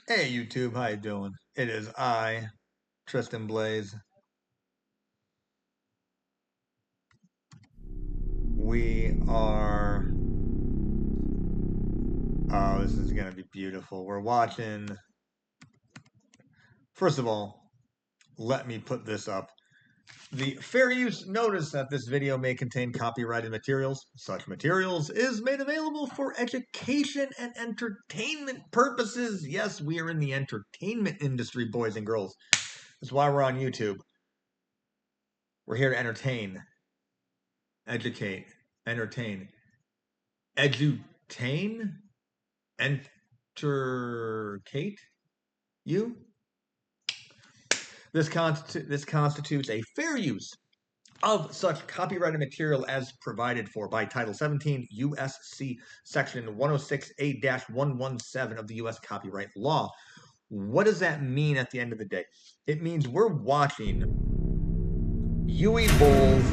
Hey YouTube, how you doing? It is I, Tristan Blaze. We are... Oh, this is gonna be beautiful. We're watching... First of all, let me put this up. The fair use notice that this video may contain copyrighted materials. Such materials is made available for education and entertainment purposes. Yes, we are in the entertainment industry, boys and girls. That's why we're on YouTube. We're here to entertain, educate, entertain, edutain, entercate you. This constitutes a fair use of such copyrighted material as provided for by Title 17 U.S.C. Section 106A-117 of the U.S. Copyright Law. What does that mean at the end of the day? It means we're watching Yui Bulls.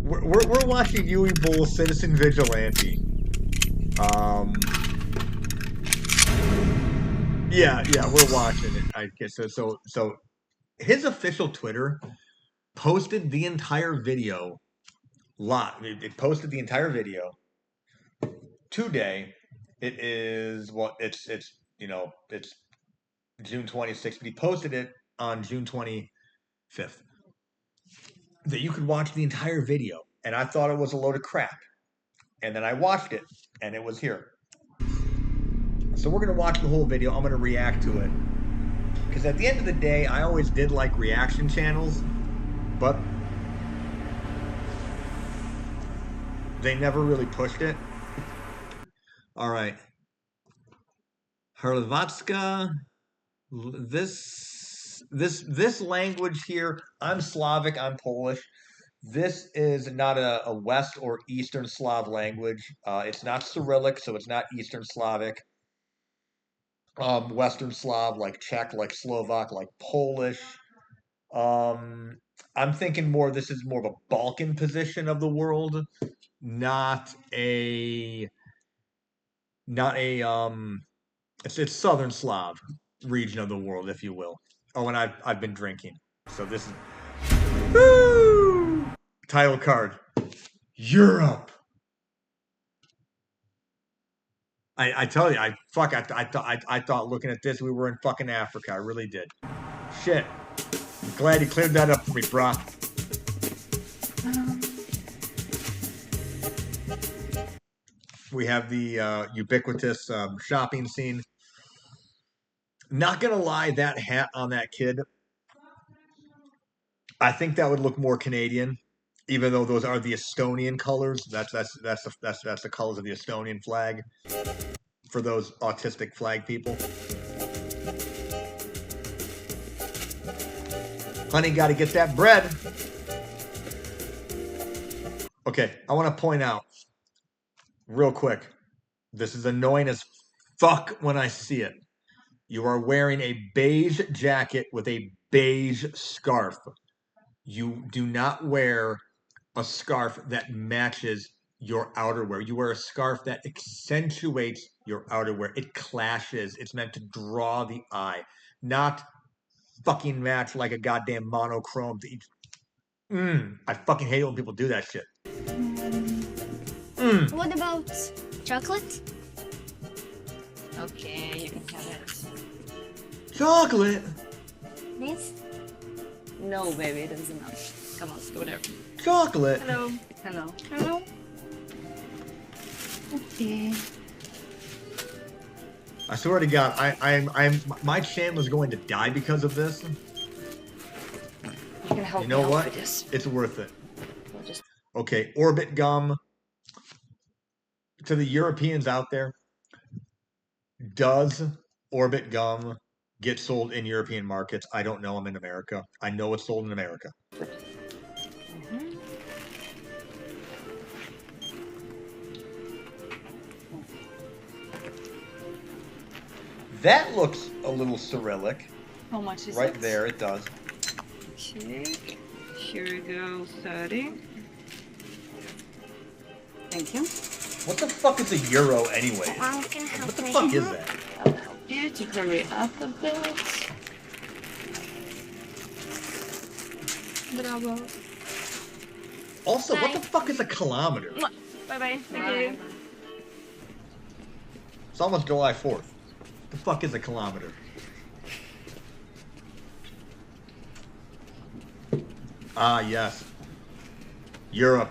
We're watching Yui Bull Citizen Vigilante. Yeah, we're watching it. I guess so. His official Twitter posted the entire video. It posted the entire video today. It is it's June 26th, but he posted it on June 25th. That you could watch the entire video, and I thought it was a load of crap. And then I watched it, and it was here. So we're going to watch the whole video. I'm going to react to it. Because at the end of the day, I always did like reaction channels, but they never really pushed it. All right. Hrvatska. This language here, I'm Slavic, I'm Polish. This is not a West or Eastern Slav language. It's not Cyrillic, so it's not Eastern Slavic. Western Slav, like Czech, like Slovak, like Polish. I'm thinking more. This is more of a Balkan position of the world, not a. It's Southern Slav region of the world, if you will. Oh, and I've been drinking, so this is. Woo! Title card. Europe. I tell you, I thought looking at this we were in fucking Africa. I really did. Shit. I'm glad you cleared that up for me, brah. We have the ubiquitous shopping scene. Not gonna lie, that hat on that kid, I think that would look more Canadian, even though those are the Estonian colors. That's the colors of the Estonian flag. For those autistic flag people. Honey, got to get that bread. Okay, I want to point out real quick. This is annoying as fuck when I see it. You are wearing a beige jacket with a beige scarf. You do not wear a scarf that matches your outerwear. You wear a scarf that accentuates your outerwear. It clashes. It's meant to draw the eye, not fucking match like a goddamn monochrome. I fucking hate it when people do that shit. What about chocolate? Okay, you can have it. Chocolate? This? No, baby, that's enough. Come on, let's go there. Chocolate? Hello. Hello. Hello? Okay. I swear to God, my channel is going to die because of this. You can help you know me what? With this. It's worth it. We'll just... Okay, Orbit Gum. To the Europeans out there, does Orbit Gum get sold in European markets? I don't know. I'm in America. I know it's sold in America. That looks a little Cyrillic. How much is right it? Right there, it does. Okay. Here we go, 30. Thank you. What the fuck is a euro anyway? Mom can help What the me. fuck is that? I'll help you to hurry up a bit. Bravo. Also, what Bye. the fuck is a kilometer? Bye-bye. Thank you. It's almost July 4th. What the fuck is a kilometer? Ah, yes. Europe.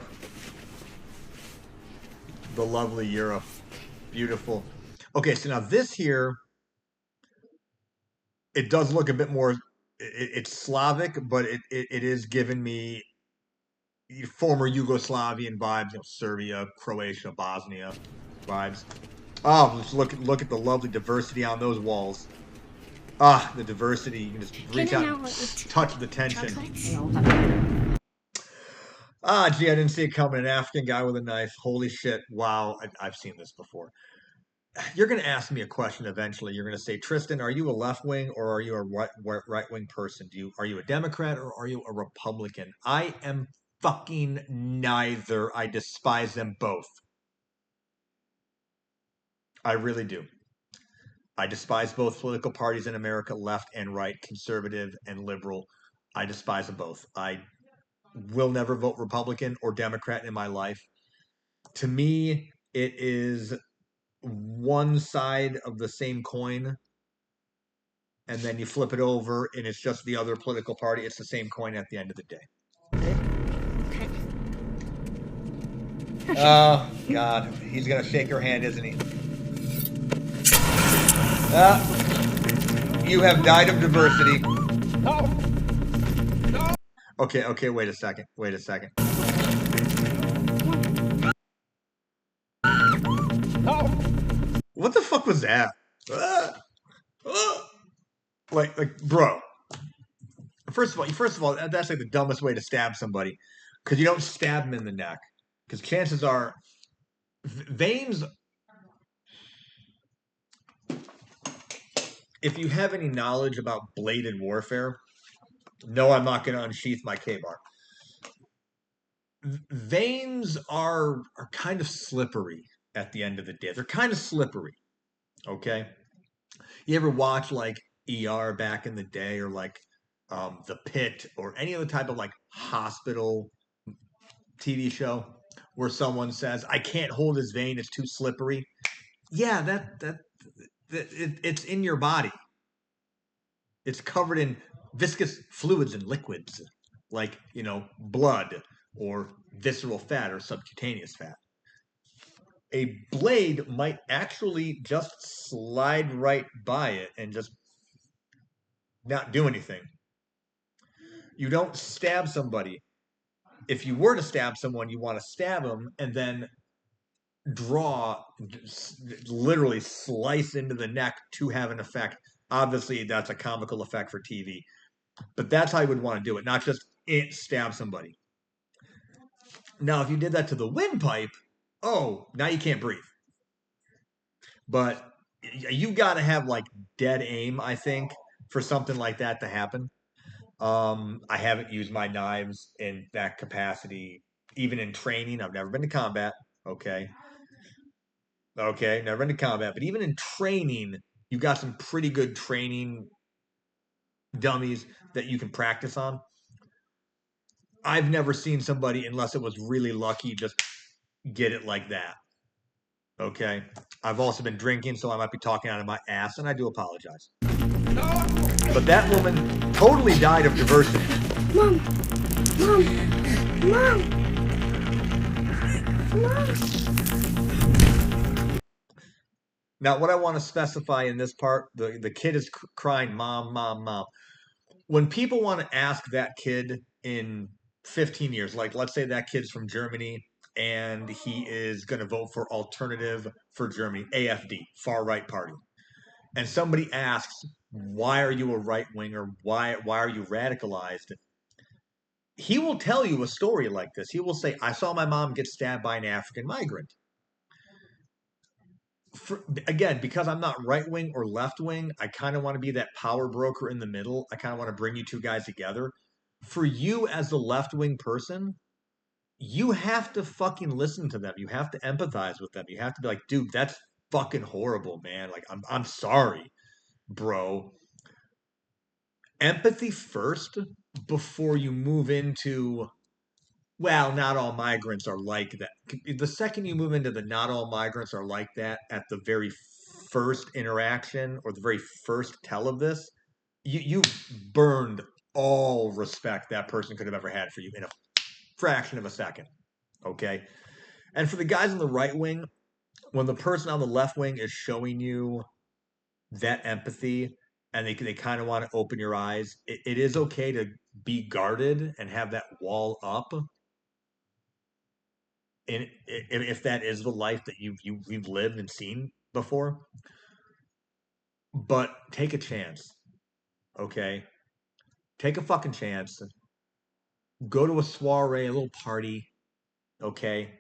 The lovely Europe. Beautiful. Okay, so now this here, it does look a bit more, it's Slavic, but it is giving me former Yugoslavian vibes, Serbia, Croatia, Bosnia vibes. Oh, let's look at the lovely diversity on those walls. Ah, the diversity. You can just reach out and touch the tension. Chocolate? Ah, gee, I didn't see it coming. An African guy with a knife. Holy shit. Wow. I've seen this before. You're going to ask me a question eventually. You're going to say, Tristan, are you a left wing or are you a right wing person? Are you a Democrat or are you a Republican? I am fucking neither. I despise them both. I really do. I despise both political parties in America, left and right, conservative and liberal. I despise them both. I will never vote Republican or Democrat in my life. To me, it is one side of the same coin, and then you flip it over, and it's just the other political party. It's the same coin at the end of the day. Okay. Oh, God. He's going to shake her hand, isn't he? You have died of diversity. Okay, wait a second. What the fuck was that? Like, bro. First of all, that's like the dumbest way to stab somebody, because you don't stab them in the neck, because chances are, veins. If you have any knowledge about bladed warfare, no, I'm not going to unsheath my K-bar. Veins are kind of slippery at the end of the day. They're kind of slippery. Okay. You ever watch like ER back in the day, or like The Pit, or any other type of like hospital TV show where someone says, "I can't hold his vein; it's too slippery." Yeah, it's in your body. It's covered in viscous fluids and liquids, like blood or visceral fat or subcutaneous fat. A blade might actually just slide right by it and just not do anything. You don't stab somebody. If you were to stab someone, you want to stab them and then draw, literally slice into the neck to have an effect. Obviously, that's a comical effect for TV, but that's how you would want to do it, not just stab somebody. Now, if you did that to the windpipe, oh, now you can't breathe. But you got to have like dead aim, I think, for something like that to happen. I haven't used my knives in that capacity, even in training. I've never been to combat. Okay. Okay. Never been to combat. But even in training, you got some pretty good training dummies that you can practice on. I've never seen somebody, unless it was really lucky, just get it like that. Okay. I've also been drinking, so I might be talking out of my ass, and I do apologize. But that woman totally died of diversity. Mom! Now, what I want to specify in this part, the kid is crying, "Mom, mom, mom." When people want to ask that kid in 15 years, like let's say that kid's from Germany and he is going to vote for Alternative for Germany, AFD, far right party, and somebody asks, "Why are you a right winger? Why are you radicalized?" He will tell you a story like this. He will say, "I saw my mom get stabbed by an African migrant." Again, because I'm not right wing or left wing, I kind of want to be that power broker in the middle. I kind of want to bring you two guys together. For you as the left wing person, you have to fucking listen to them. You have to empathize with them. You have to be like, dude, that's fucking horrible, man. Like, I'm sorry, bro. Empathy first before you move into, well, not all migrants are like that. The second you move into the not all migrants are like that at the very first interaction or the very first tell of this, you've burned all respect that person could have ever had for you in a fraction of a second. Okay. And for the guys on the right wing, when the person on the left wing is showing you that empathy and they kind of want to open your eyes, it is okay to be guarded and have that wall up. And if that is the life that you've lived and seen before, but take a chance, okay? Take a fucking chance. Go to a soiree, a little party, okay?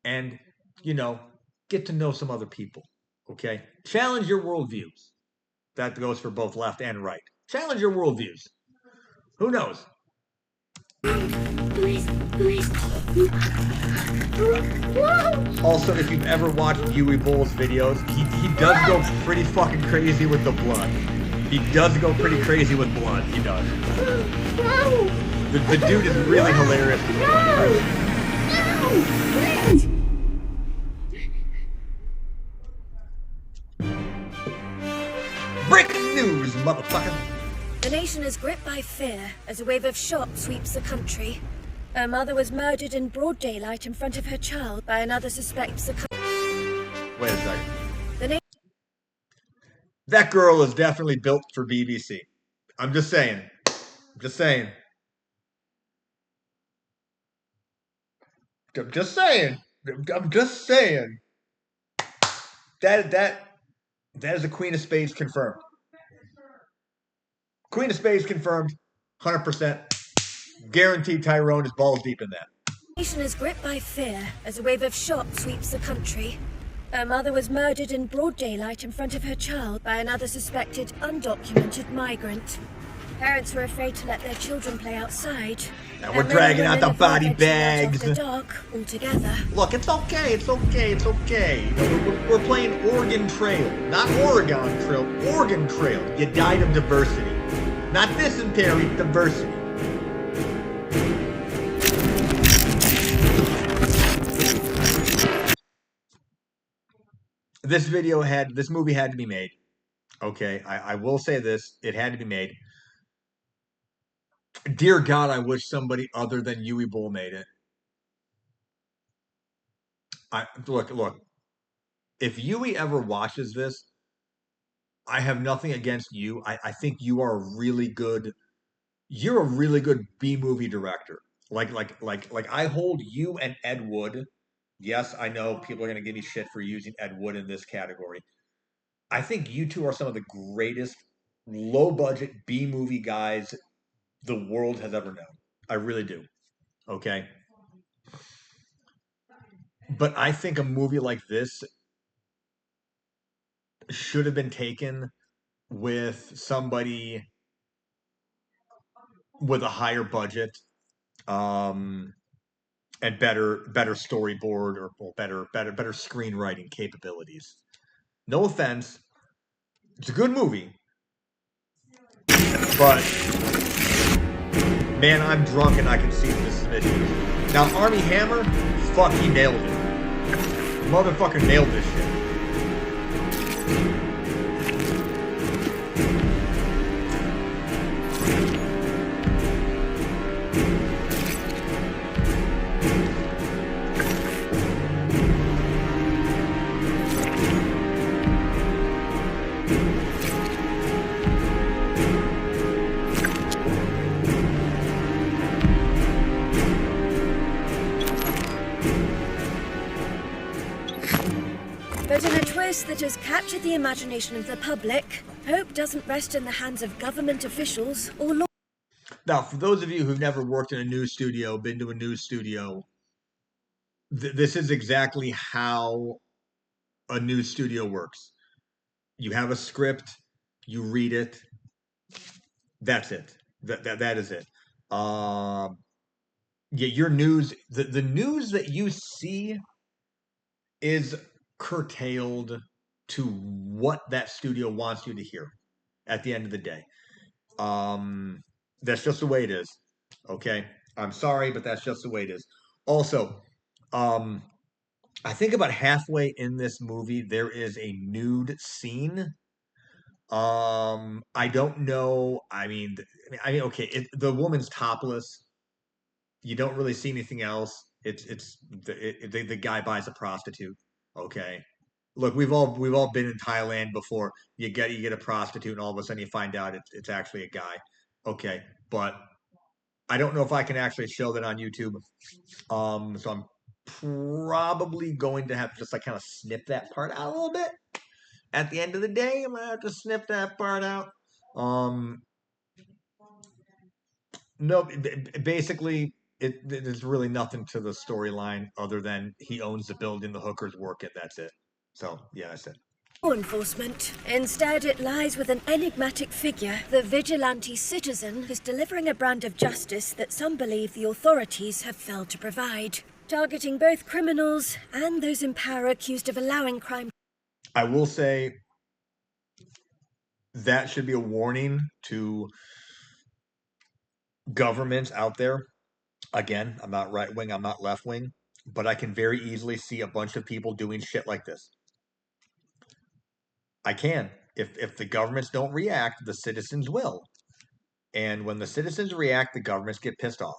And you know, get to know some other people, okay? Challenge your worldviews. That goes for both left and right. Challenge your worldviews. Who knows? Also, if you've ever watched Yui Bull's videos, he does go pretty fucking crazy with the blood. He does go pretty crazy with blood. He does. The dude is really hilarious. Breaking news, motherfucker. The nation is gripped by fear as a wave of shock sweeps the country. Her mother was murdered in broad daylight in front of her child by another suspect succumbing. Wait a second. The That girl is definitely built for BBC. I'm just saying. I'm just saying. I'm just saying. I'm just saying. That is a Queen of Spades confirmed. Queen of Spades confirmed. 100%. Guaranteed Tyrone is balls deep in that. nation is gripped by fear as a wave of shock sweeps the country. Her mother was murdered in broad daylight in front of her child by another suspected undocumented migrant. Parents were afraid to let their children play outside. And we're dragging out the body bags. The dark altogether. Look, it's okay. It's okay. It's okay. You know, we're playing Oregon Trail, not Oregon Trail. Oregon Trail. You died of diversity, not dysentery. Diversity. This movie had to be made. Okay, I will say this: it had to be made. Dear God, I wish somebody other than Yui Bull made it. Look. If Yui ever watches this, I have nothing against you. I think you are a really good. You're a really good B movie director. Like I hold you and Ed Wood. Yes, I know people are gonna give me shit for using Ed Wood in this category. I think you two are some of the greatest low budget B movie guys the world has ever known. I really do. Okay. But I think a movie like this should have been taken with somebody with a higher budget, and better storyboard or better screenwriting capabilities. No offense, it's a good movie, but man, I'm drunk and I can see this submission. Now, Armie Hammer, fuck, he nailed it. Motherfucker nailed this shit. But in a twist that has captured the imagination of the public, hope doesn't rest in the hands of government officials or law. Now, for those of you who've never worked in a news studio, been to a news studio, this is exactly how a news studio works. You have a script, you read it, that's it. That is it. Yeah, your news, the news that you see is curtailed to what that studio wants you to hear at the end of the day. Um, that's just the way it is. Okay. I'm sorry, but that's just the way it is. Also, um, I think about halfway in this movie, there is a nude scene. I don't know. Okay, the woman's topless. You don't really see anything else. The guy buys a prostitute. Okay, look, we've all been in Thailand before. You get a prostitute, and all of a sudden you find out it's actually a guy. Okay, but I don't know if I can actually show that on YouTube. So I'm probably going to have to just like kind of snip that part out a little bit. At the end of the day, I'm gonna have to snip that part out. Um, no, basically, there's really nothing to the storyline other than he owns the building, the hookers work it. That's it. So yeah, that's it. Law enforcement. Instead, it lies with an enigmatic figure, the vigilante citizen, who's delivering a brand of justice that some believe the authorities have failed to provide, targeting both criminals and those in power accused of allowing crime. I will say that should be a warning to governments out there. Again, I'm not right wing, I'm not left wing, but I can very easily see a bunch of people doing shit like this. I can. If the governments don't react, the citizens will. And when the citizens react, the governments get pissed off.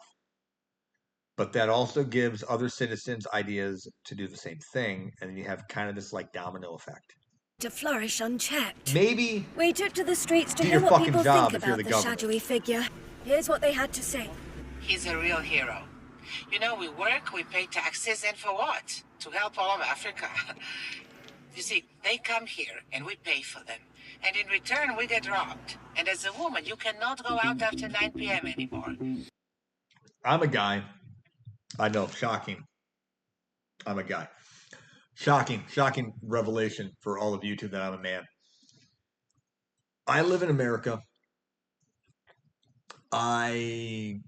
But that also gives other citizens ideas to do the same thing, and then you have kind of this like domino effect. To flourish unchecked. Maybe We took to the streets to do hear your what fucking people job think if you're about the the government. shadowy figure. Here's what they had to say. He's a real hero. You know, we work, we pay taxes, and for what? To help all of Africa. You see, they come here and we pay for them. And in return, we get robbed. And as a woman, you cannot go out after 9 p.m. anymore. I'm a guy. I know, shocking. I'm a guy. Shocking revelation for all of you two that I'm a man. I live in America. I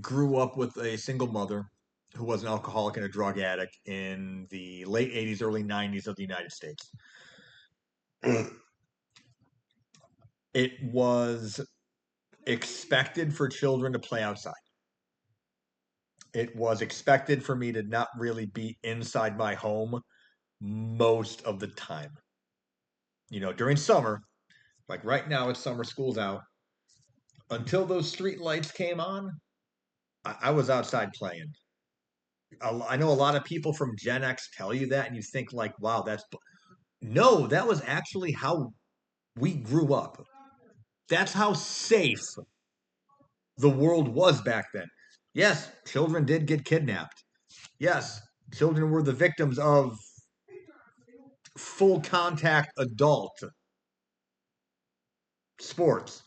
grew up with a single mother who was an alcoholic and a drug addict in the late 80s, early 90s of the United States. It was expected for children to play outside. It was expected for me to not really be inside my home most of the time. During summer, like right now, it's summer, school's out. Until those street lights came on, I was outside playing. I know a lot of people from Gen X tell you that, and you think like, "Wow, that's." No, that was actually how we grew up. That's how safe the world was back then. Yes, children did get kidnapped. Yes, children were the victims of full contact adult sports.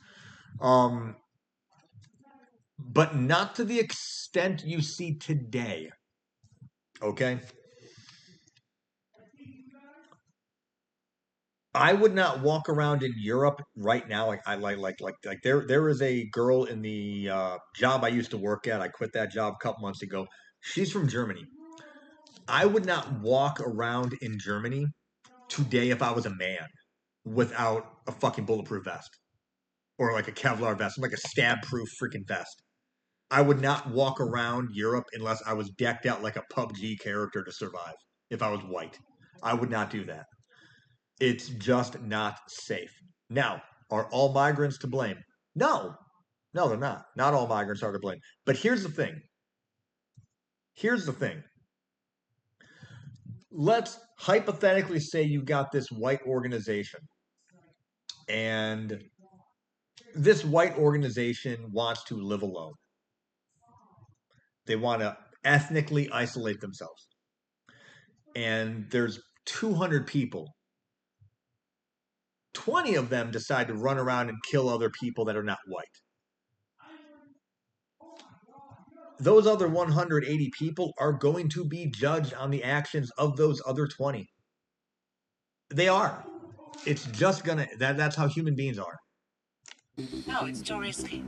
But not to the extent you see today. Okay? I would not walk around in Europe right now. Like there is a girl in the job I used to work at. I quit that job a couple months ago. She's from Germany. I would not walk around in Germany today if I was a man without a fucking bulletproof vest or like a Kevlar vest, like a stab-proof freaking vest. I would not walk around Europe unless I was decked out like a PUBG character to survive. If I was white, I would not do that. It's just not safe. Now, are all migrants to blame? No. No, they're not. Not all migrants are to blame. But here's the thing. Here's the thing. Let's hypothetically say you got this white organization, and this white organization wants to live alone. They want to ethnically isolate themselves. And there's 200 people. 20 of them decide to run around and kill other people that are not white. Those other 180 people are going to be judged on the actions of those other 20. They are. It's just gonna that's how human beings are. No, it's too risky.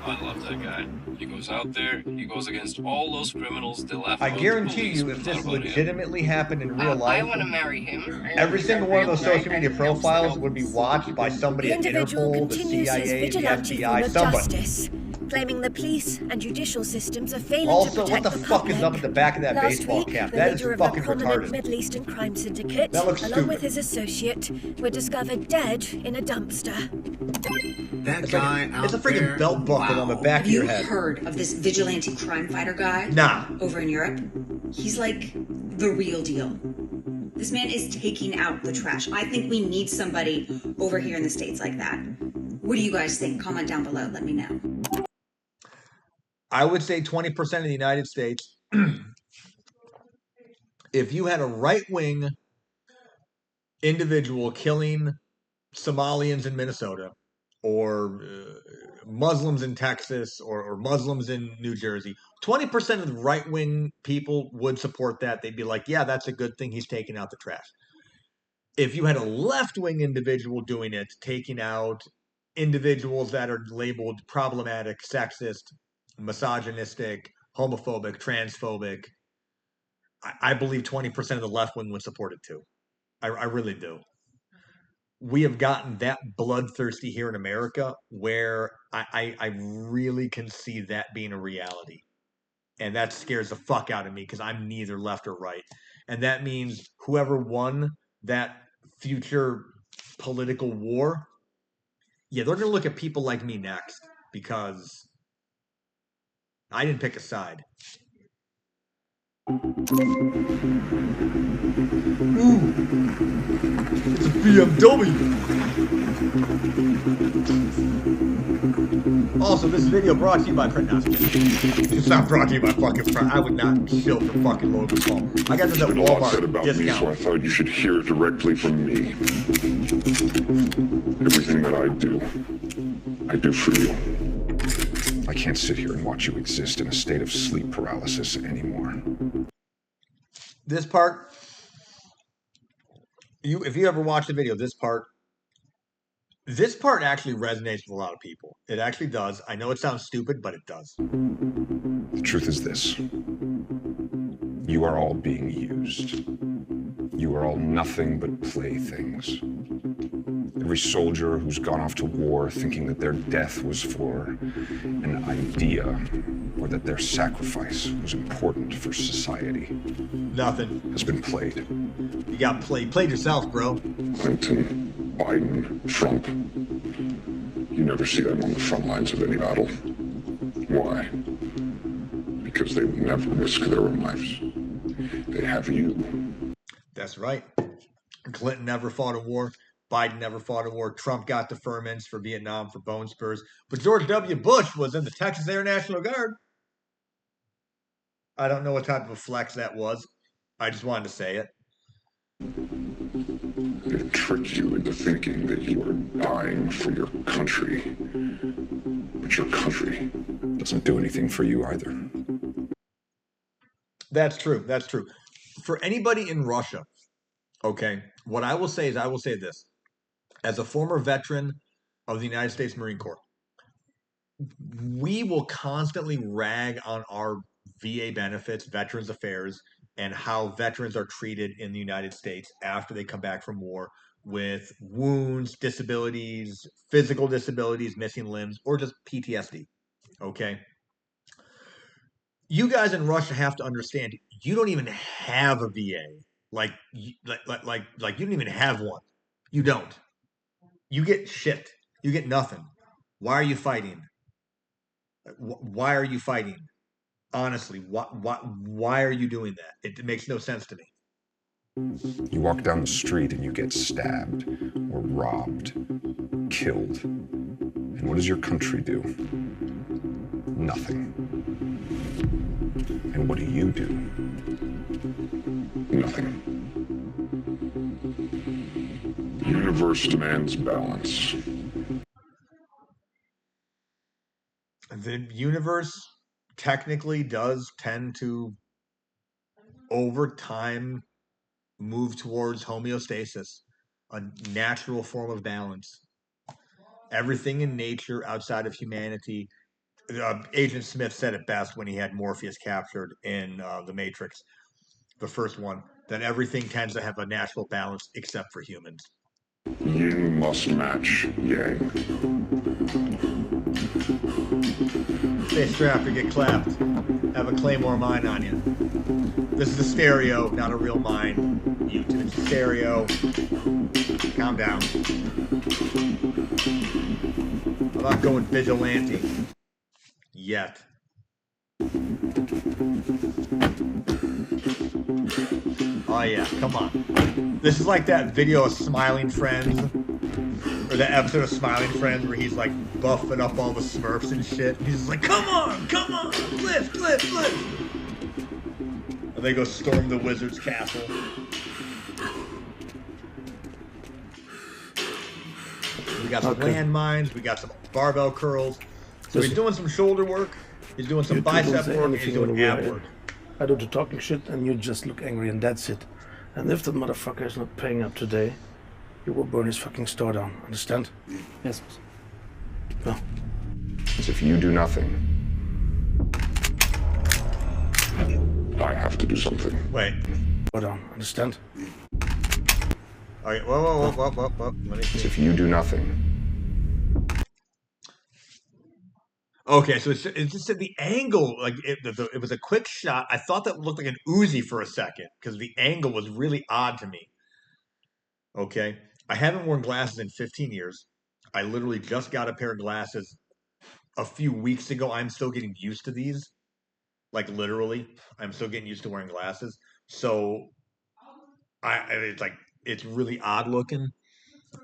I love that guy. He goes out there, he goes against all those criminals, they laugh I about the guarantee police, you, but if not this about him. legitimately happened in real I life, want to marry him. every single one of those social media profiles would be watched by somebody The at individual Interpol, the continues his CIA, the vigilante form FBI, of somebody. justice, claiming the police and judicial systems are failing Also, to what protect the the fuck public. is up at the back of that Last baseball week, cap? the That is leader of fucking a prominent retarded. Middle Eastern crime syndicate, That looks along with stupid. his associate, were discovered dead in a dumpster. That It's guy like out it's a freaking there, belt buckle on the wow. back Have of your you head. heard of this vigilante crime fighter guy? Nah. Over in Europe? He's like the real deal. This man is taking out the trash. I think we need somebody over here in the States like that. What do you guys think? Comment down below. Let me know. I would say 20% of the United States, if you had a right-wing individual killing Somalians in Minnesota or Muslims in Texas or Muslims in New Jersey, 20% of the right-wing people would support that. They'd be like, yeah, that's a good thing. He's taking out the trash. If you had a left-wing individual doing it, taking out individuals that are labeled problematic, sexist, misogynistic, homophobic, transphobic, I believe 20% of the left wing would support it too. I really do. We have gotten that bloodthirsty here in America where I really can see that being a reality. And that scares the fuck out of me because I'm neither left or right. And that means whoever won that future political war, yeah, they're going to look at people like me next because I didn't pick a side. Ooh, it's a BMW. Also, this video brought to you by Print. It's not brought to you by fucking Print. I would not shill for fucking Logan Paul. I got this at There's been a lot said Walmart about me, so I discount. thought you should hear it directly from me. Everything that I do for you. I can't sit here and watch you exist in a state of sleep paralysis anymore. This part, if you ever watch the video, this part actually resonates with a lot of people. It actually does. I know it sounds stupid, but it does. The truth is this. You are all being used. You are all nothing but playthings. Every soldier who's gone off to war thinking that their death was for an idea or that their sacrifice was important for society Nothing. has been played. You got played. Played yourself, bro. Clinton, Biden, Trump. You never see them on the front lines of any battle. Why? Because they would never risk their own lives. They have you. That's right. Clinton never fought a war. Biden never fought a war. Trump got deferments for Vietnam for bone spurs. But George W. Bush was in the Texas Air National Guard. I don't know what type of a flex that was. I just wanted to say it. They've tricked you into thinking that you are dying for your country. But your country doesn't do anything for you either. That's true. That's true. For anybody in Russia, okay, what I will say is I will say this. As a former veteran of the United States Marine Corps, we will constantly rag on our VA benefits, Veterans Affairs, and how veterans are treated in the United States after they come back from war with wounds, disabilities, physical disabilities, missing limbs, or just PTSD. Okay. You guys in Russia have to understand you don't even have a VA. Like you don't even have one. You don't. You get shit. You get nothing. Why are you fighting? Why are you fighting? Honestly, why are you doing that? It makes no sense to me. You walk down the street and you get stabbed or robbed, killed. And what does your country do? Nothing. And what do you do? Nothing. The universe demands balance. The universe technically does tend to, over time, move towards homeostasis, a natural form of balance. Everything in nature outside of humanity. Agent Smith said it best when he had Morpheus captured in The Matrix, the first one, that everything tends to have a natural balance except for humans. Yin must match yang. Stay strapped or get clapped. Have a claymore mine on you. This is a stereo, not a real mine. YouTube, it's a stereo. Calm down. I'm not going vigilante yet. Oh yeah, come on. This is like that video of Smiling Friends, or that episode of Smiling Friends where he's like buffing up all the Smurfs and shit. He's just like, come on, lift. And they go storm the wizard's castle. We got some landmines, we got some barbell curls. So he's doing some shoulder work, he's doing some bicep work, and he's doing ab work. I do the talking shit and you just look angry and that's it. And if the motherfucker is not paying up today, you will burn his fucking store down, understand? Yes. Well. As if you do nothing, I have to do something. Wait. Hold on, understand? Alright, whoa. Let me see. As if you do nothing. Okay, so it's just at the angle, like it was a quick shot. I thought that looked like an Uzi for a second because the angle was really odd to me. Okay, I haven't worn glasses in 15 years. I literally just got a pair of glasses a few weeks ago. I'm still getting used to these. Like literally, I'm still getting used to wearing glasses. So it's really odd looking.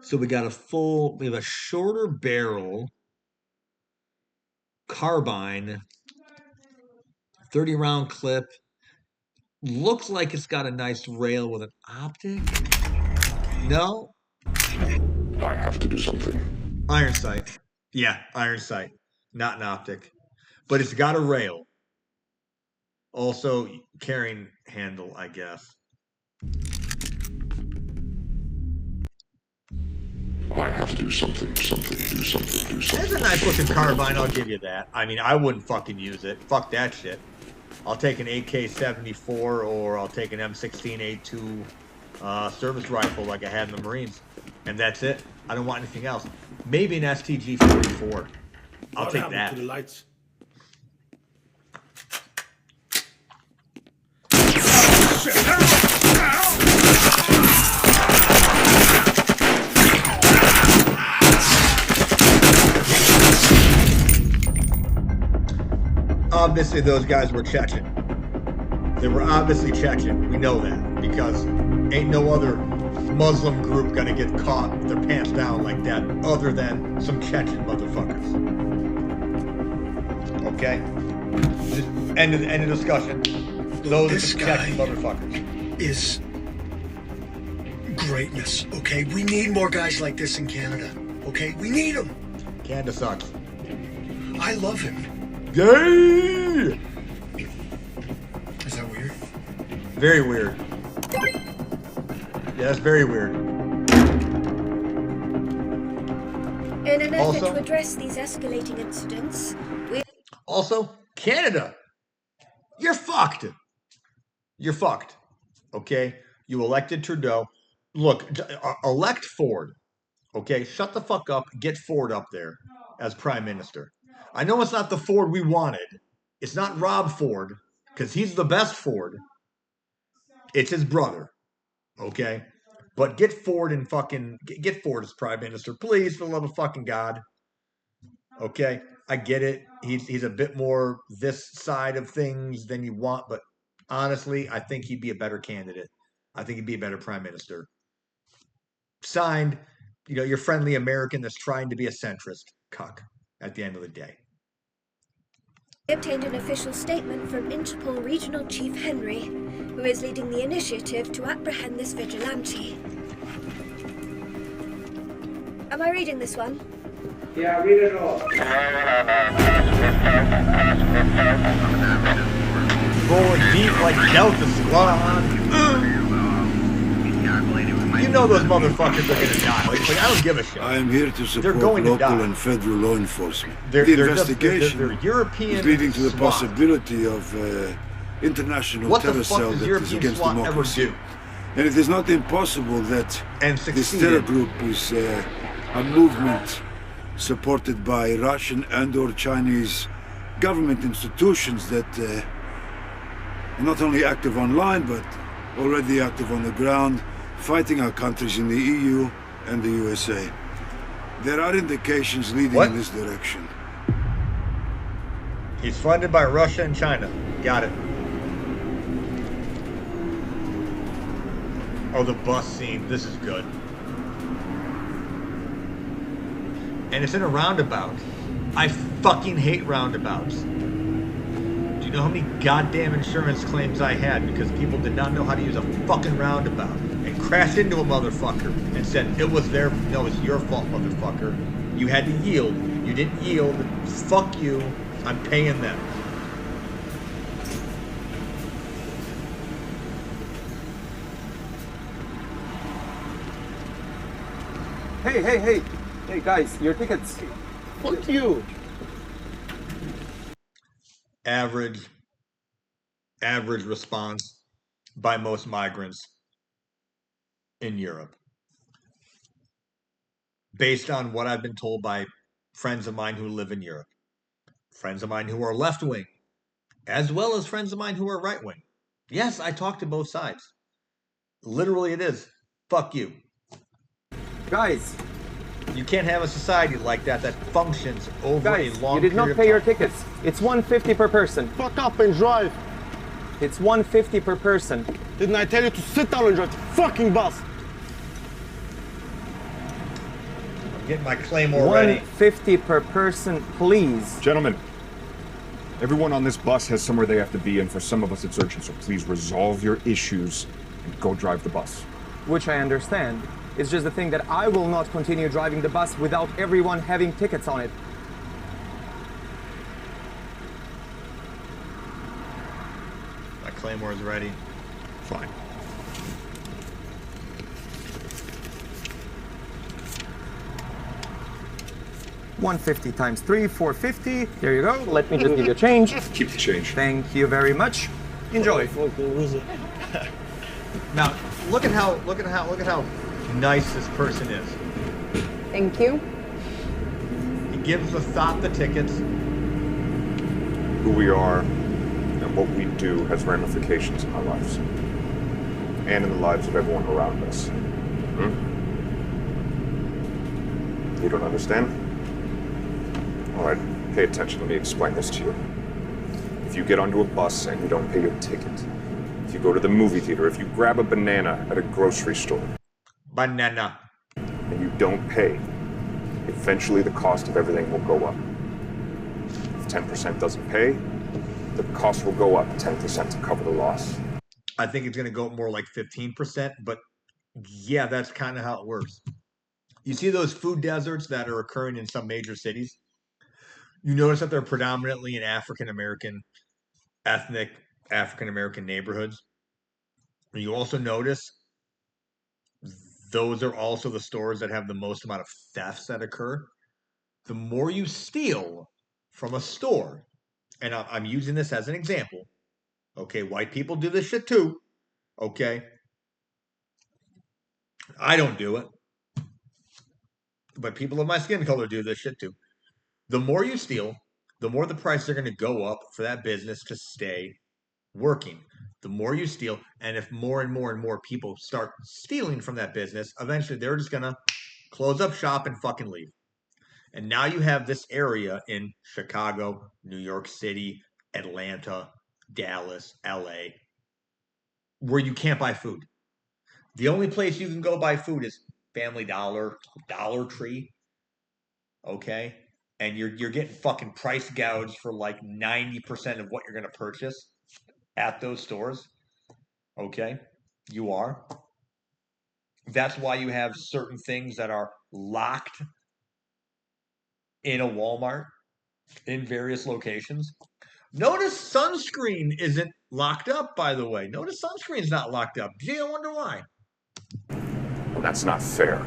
So we have a shorter barrel carbine, 30 round clip. Looks like it's got a nice rail with an optic. No? I have to do something. Iron sight. Yeah, iron sight. Not an optic. But it's got a rail. Also, carrying handle, I guess. I have to do something. It's a nice looking carbine, I'll give you that. I mean, I wouldn't fucking use it. Fuck that shit. I'll take an AK-74 or I'll take an M16A2 service rifle like I had in the Marines. And that's it. I don't want anything else. Maybe an STG-44. I'll take that. To the lights? Obviously, those guys were Chechen. They were obviously Chechen. We know that because ain't no other Muslim group gonna get caught with their pants down like that other than some Chechen motherfuckers. Okay? Just end of discussion. Those are some Chechen motherfuckers. Is greatness, okay? We need more guys like this in Canada, okay? We need them. Canada sucks. I love him. Gay! Is that weird? Very weird. Yeah, that's very weird. In an effort Also- to address these escalating incidents, we... Also, Canada. You're fucked. You're fucked. Okay? You elected Trudeau. Look, elect Ford. Okay? Shut the fuck up. Get Ford up there as Prime Minister. I know it's not the Ford we wanted. It's not Rob Ford, because he's the best Ford. It's his brother. Okay? But get Ford and get Ford as Prime Minister, please, for the love of fucking God. Okay? I get it. He's a bit more this side of things than you want, but honestly, I think he'd be a better candidate. I think he'd be a better Prime Minister. Signed, your friendly American that's trying to be a centrist cuck at the end of the day. obtained an official statement from Interpol Regional Chief Henry, who is leading the initiative to apprehend this vigilante. Am I reading this one? Yeah, read it all. Rolling deep like Delta Squad. You you know those motherfuckers are gonna die. Like I don't give a shit. I am here to support going to local die. and federal law enforcement. They're the just- investigation they're European is leading to the SWAT. possibility of international What the terror fuck cell does that is European against SWAT ever democracy. do? And it is not impossible that And this succeed terror in? group is a movement supported by Russian and/or Chinese government institutions that are not only active online but already active on the ground, fighting our countries in the EU and the USA. There are indications leading in this direction. He's funded by Russia and China. Got it. Oh, the bus scene. This is good. And it's in a roundabout. I fucking hate roundabouts. Do you know how many goddamn insurance claims I had because people did not know how to use a fucking roundabout and crashed into a motherfucker and said it was their, no, it's your fault, motherfucker. You had to yield. You didn't yield. Fuck you. I'm paying them. Hey guys, your tickets. Fuck you. Average response by most migrants in Europe. Based on what I've been told by friends of mine who live in Europe, friends of mine who are left wing, as well as friends of mine who are right wing. Yes, I talk to both sides. Literally, it is. Fuck you. Guys, you can't have a society like that that functions over a long you did not period pay of your time. tickets. It's 150 per person. Fuck up and drive. It's 150 per person. Didn't I tell you to sit down and drive the fucking bus? I'm getting my claymore ready. 150 per person, please. Gentlemen, everyone on this bus has somewhere they have to be, and for some of us it's urgent, so please resolve your issues and go drive the bus. Which I understand. It's just the thing that I will not continue driving the bus without everyone having tickets on it. My claymore is ready. Fine. $150 times 3, $450. There you go. Let me just give you a change. Keep the change. Thank you very much. Enjoy. Now, look at how nice this person is. Thank you. He gives the thought the tickets. Who we are and what we do has ramifications in our lives. And in the lives of everyone around us. You don't understand? All right, pay attention. Let me explain this to you. If you get onto a bus and you don't pay your ticket, if you go to the movie theater, if you grab a banana at a grocery store, banana, and you don't pay, eventually the cost of everything will go up. If 10% doesn't pay, the cost will go up 10% to cover the loss. I think it's going to go up more like 15%, but yeah, that's kind of how it works. You see those food deserts that are occurring in some major cities? You notice that they're predominantly in ethnic African-American neighborhoods. You also notice those are also the stores that have the most amount of thefts that occur. The more you steal from a store, and I'm using this as an example, okay, white people do this shit too, okay? I don't do it, but people of my skin color do this shit too. The more you steal, the more the prices are going to go up for that business to stay working. The more you steal, and if more and more and more people start stealing from that business, eventually they're just going to close up shop and fucking leave. And now you have this area in Chicago, New York City, Atlanta, Dallas, LA, where you can't buy food. The only place you can go buy food is Family Dollar, Dollar Tree, okay? And you're getting fucking price gouged for like 90% of what you're going to purchase at those stores, okay? You are. That's why you have certain things that are locked in a Walmart in various locations. Notice sunscreen isn't locked up, by the way. Notice sunscreen's not locked up. Gee, I wonder why. That's not fair.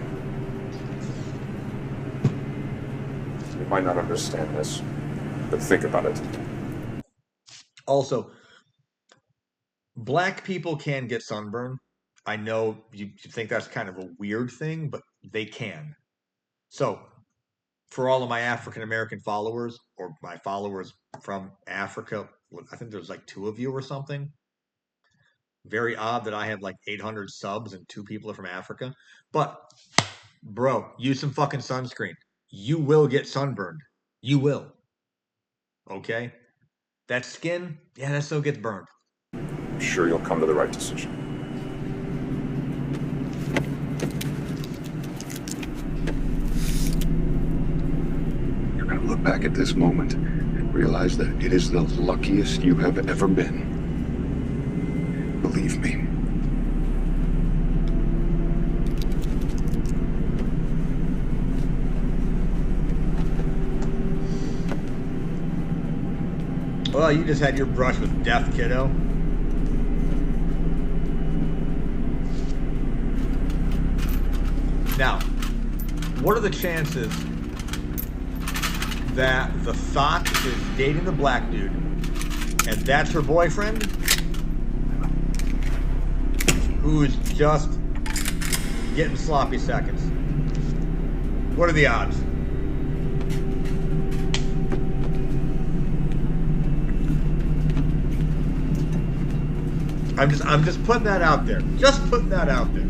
You might not understand this, but think about it. Also, black people can get sunburn. I know you think that's kind of a weird thing, but they can. So, for all of my African American followers, or my followers from Africa, I think there's like 2 of you or something. Very odd that I have like 800 subs and 2 people are from Africa. But, bro, use some fucking sunscreen. You will get sunburned. You will. Okay? That skin, yeah, that still gets burned. I'm sure you'll come to the right decision. You're going to look back at this moment and realize that it is the luckiest you have ever been. Believe me. Well, you just had your brush with death, kiddo. Now, what are the chances that the thought is dating the black dude and that's her boyfriend who is just getting sloppy seconds? What are the odds? I'm just putting that out there. Just putting that out there.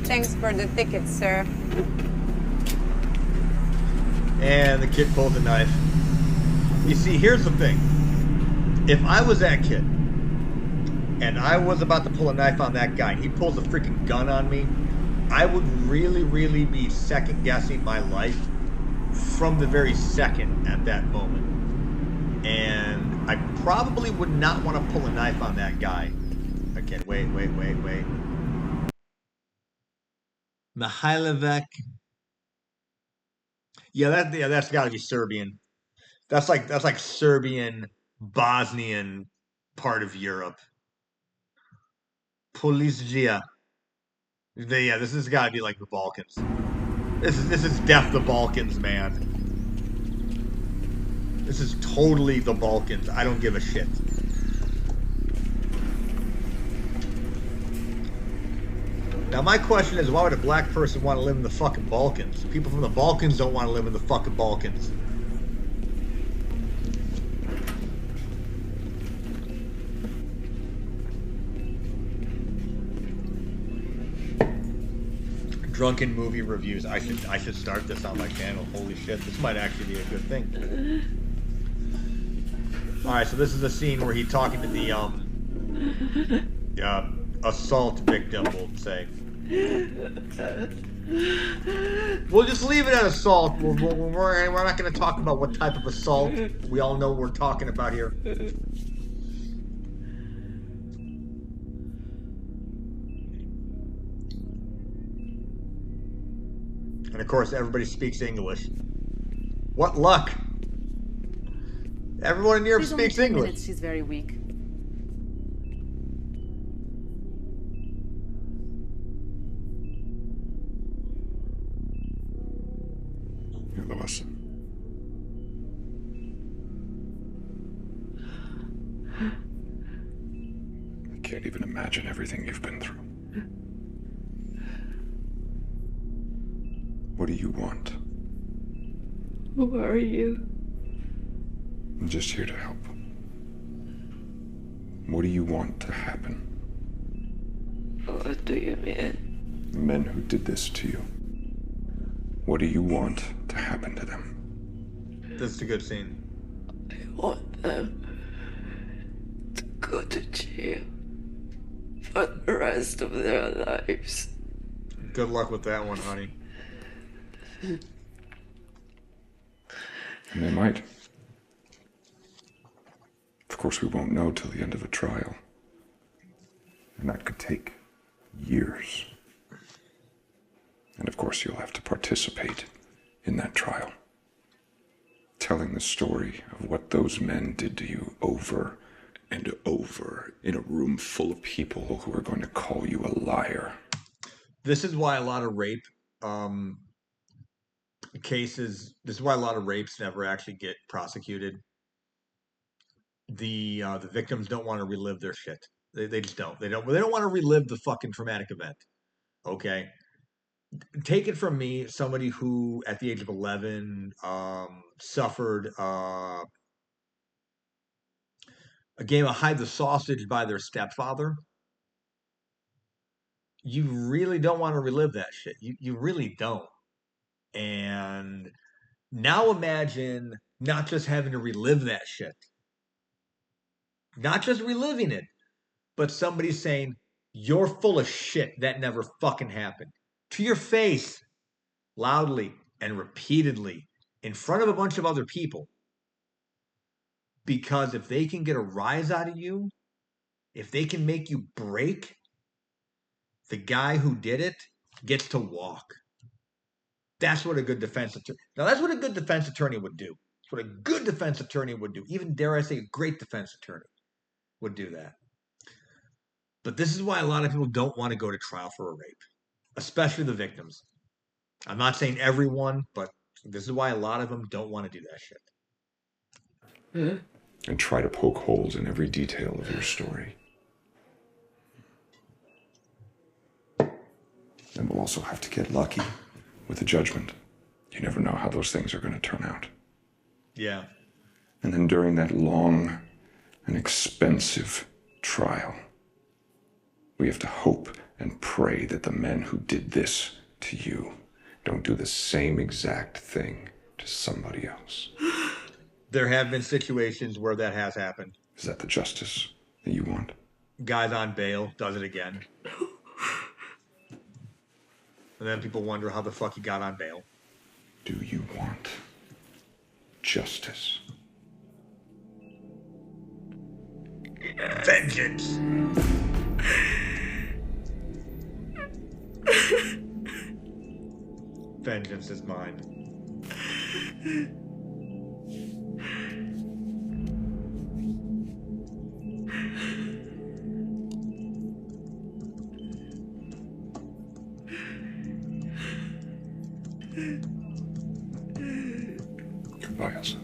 Thanks for the ticket, sir. And the kid pulled the knife. You see, here's the thing. If I was that kid and I was about to pull a knife on that guy and he pulls a freaking gun on me, I would really, really be second guessing my life from the very second at that moment. And I probably would not want to pull a knife on that guy. Okay, wait. Mihailovic. Yeah, that's got to be Serbian. That's like Serbian, Bosnian part of Europe. Polizia. Yeah, this has got to be like the Balkans. This is def the Balkans, man. This is totally the Balkans. I don't give a shit. Now, my question is, why would a black person want to live in the fucking Balkans? People from the Balkans don't want to live in the fucking Balkans. Drunken movie reviews. I should start this on my channel. Holy shit, this might actually be a good thing. All right, so this is the scene where he's talking to the assault victim, we'll say. We'll just leave it at assault. We're not going to talk about what type of assault. We all know what we're talking about here. And of course, everybody speaks English. What luck! Everyone in Europe speaks English. Minutes. She's very weak. Listen. I can't even imagine everything you've been through. What do you want? Who are you? I'm just here to help. What do you want to happen? What do you mean? The men who did this to you. What do you want to happen to them? This is a good scene. I want them to go to jail for the rest of their lives. Good luck with that one, honey. And they might. Of course, we won't know till the end of the trial. And that could take years. And of course, you'll have to participate in that trial. telling the story of what those men did to you over and over in a room full of people who are going to call you a liar. This is why a lot of rape cases, this is why a lot of rapes never actually get prosecuted. The victims don't want to relive their shit. They just don't. They don't want to relive the fucking traumatic event. Okay? Take it from me, somebody who at the age of 11 suffered a game of hide the sausage by their stepfather. You really don't want to relive that shit. You really don't. And now imagine not just having to relive that shit, not just reliving it, but somebody saying, "You're full of shit. That never fucking happened." To your face, loudly and repeatedly, in front of a bunch of other people. Because if they can get a rise out of you, if they can make you break, the guy who did it gets to walk. That's what a good defense attorney. Now, that's what a good defense attorney would do. That's what a good defense attorney would do. Even, dare I say, a great defense attorney would do that. But this is why a lot of people don't want to go to trial for a rape, especially the victims. I'm not saying everyone, but this is why a lot of them don't want to do that shit. And try to poke holes in every detail of your story. And we'll also have to get lucky with the judgment. You never know how those things are going to turn out. Yeah. And then during that long and expensive trial, we have to hope and pray that the men who did this to you don't do the same exact thing to somebody else. There have been situations where that has happened. Is that the justice that you want? Guy's on bail, does it again. And then people wonder how the fuck he got on bail. Do you want justice? Vengeance! Vengeance is mine. Goodbye, Elsa.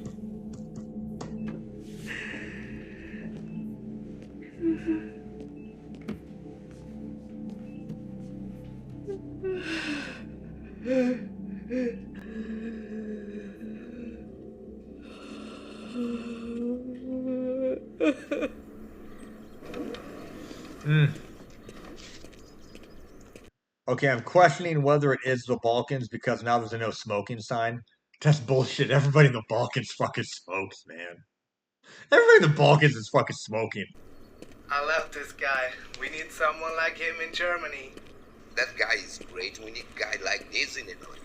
Okay, I'm questioning whether it is the Balkans because now there's a no smoking sign. That's bullshit. Everybody in the Balkans fucking smokes, man. Everybody in the Balkans is fucking smoking. I love this guy. We need someone like him in Germany. That guy is great. We need a guy like this in Italy.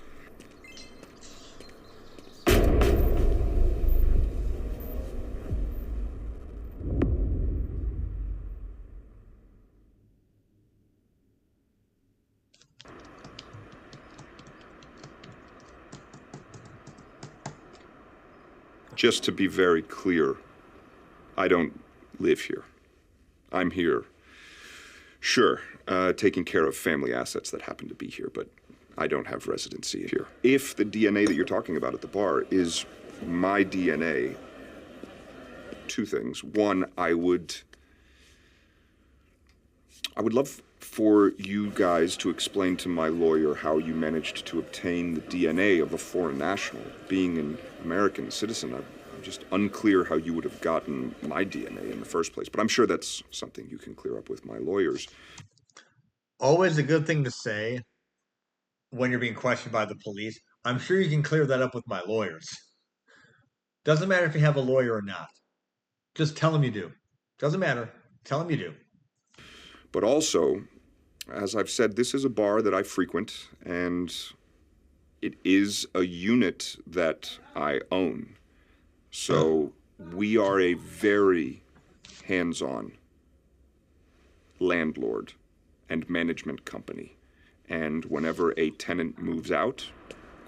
Just to be very clear, I don't live here. I'm here, sure, taking care of family assets that happen to be here, but I don't have residency here. If the DNA that you're talking about at the bar is my DNA, two things. One, I would love for you guys to explain to my lawyer how you managed to obtain the DNA of a foreign national. Being an American citizen, I'm just unclear how you would have gotten my DNA in the first place. But I'm sure that's something you can clear up with my lawyers. Always a good thing to say when you're being questioned by the police. I'm sure you can clear that up with my lawyers. Doesn't matter if you have a lawyer or not. Just tell them you do. Doesn't matter. Tell them you do. But also, as I've said, this is a bar that I frequent, and it is a unit that I own. So we are a very hands-on landlord and management company. And whenever a tenant moves out,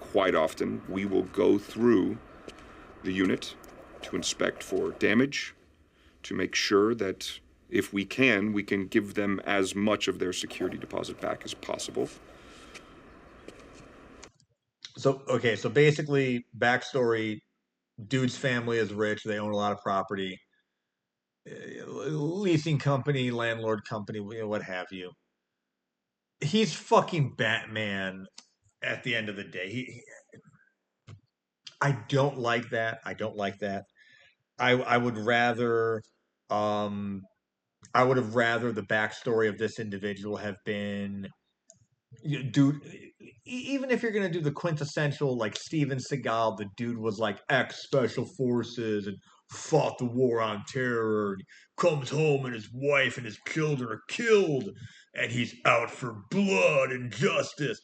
quite often we will go through the unit to inspect for damage, to make sure that if we can give them as much of their security deposit back as possible. So, okay, so basically, backstory, dude's family is rich, they own a lot of property, leasing company, landlord company, what have you. He's fucking Batman at the end of the day. I don't like that. I don't like that. I would rather I would have rather the backstory of this individual have been, dude. Even if you're gonna do the quintessential like Steven Seagal, the dude was like ex special forces and fought the war on terror. And comes home and his wife and his children are killed, and he's out for blood and justice.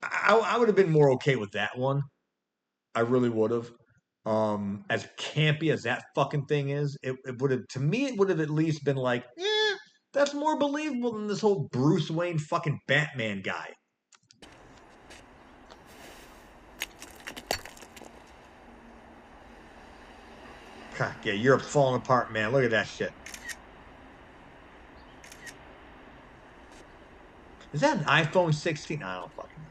I would have been more okay with that one. I really would have. As campy as that fucking thing is, it would have, to me, it would have at least been like, that's more believable than this whole Bruce Wayne fucking Batman guy. God, yeah, Europe's falling apart, man. Look at that shit. Is that an iPhone 16? I don't fucking know.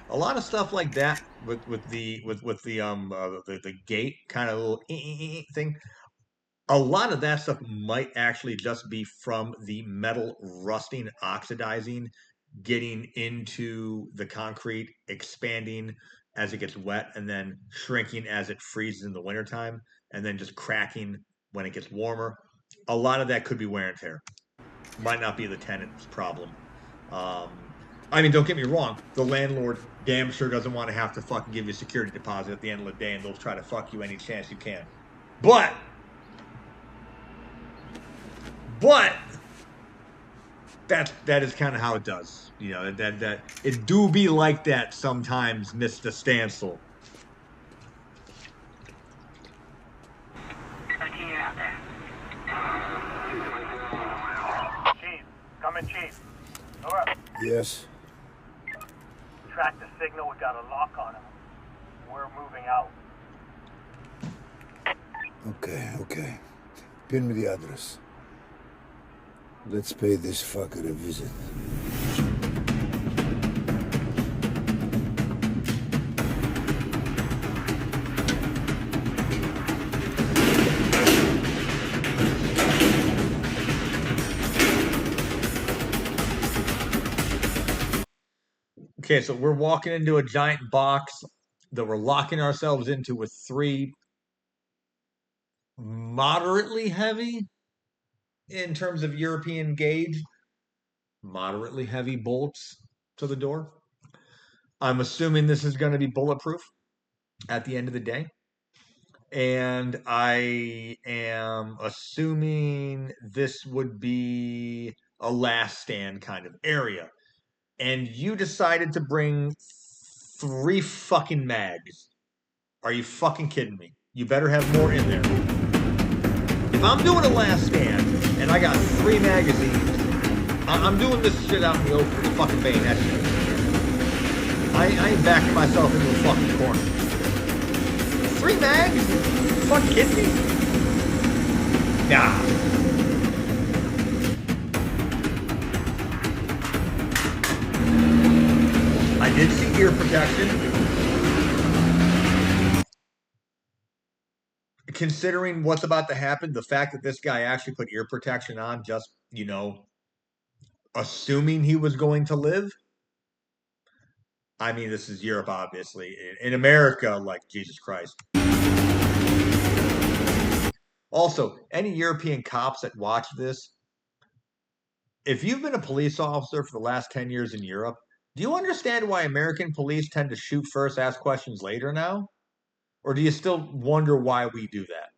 A lot of stuff like that with the gate kind of little thing. A lot of that stuff might actually just be from the metal rusting, oxidizing, getting into the concrete, expanding as it gets wet, and then shrinking as it freezes in the wintertime, and then just cracking when it gets warmer. A lot of that could be wear and tear. Might not be the tenant's problem. I mean, don't get me wrong. The landlord damn sure doesn't want to have to fucking give you a security deposit at the end of the day, and they'll try to fuck you any chance you can. But that is kind of how it does. You know, that it do be like that sometimes, Mr. Stansel. Chief, come in, Chief. Over. Yes. Track the signal. We got a lock on him. We're moving out. Okay. Pin me the address. Let's pay this fucker a visit. Okay, so we're walking into a giant box that we're locking ourselves into with 3 moderately heavy, in terms of European gauge, moderately heavy bolts to the door. I'm assuming this is going to be bulletproof at the end of the day. And I am assuming this would be a last stand kind of area. And you decided to bring 3 fucking mags. Are you fucking kidding me? You better have more in there. If I'm doing a last stand and I got 3 magazines, I'm doing this shit out in the open. It's fucking bayonet shit. I ain't backing myself into a fucking corner. 3 mags? You fucking kidding me? Nah. I did see ear protection. Considering what's about to happen, the fact that this guy actually put ear protection on, just, you know, assuming he was going to live. I mean, this is Europe, obviously. In America, like, Jesus Christ. Also, any European cops that watch this, if you've been a police officer for the last 10 years in Europe, do you understand why American police tend to shoot first, ask questions later now? Or do you still wonder why we do that?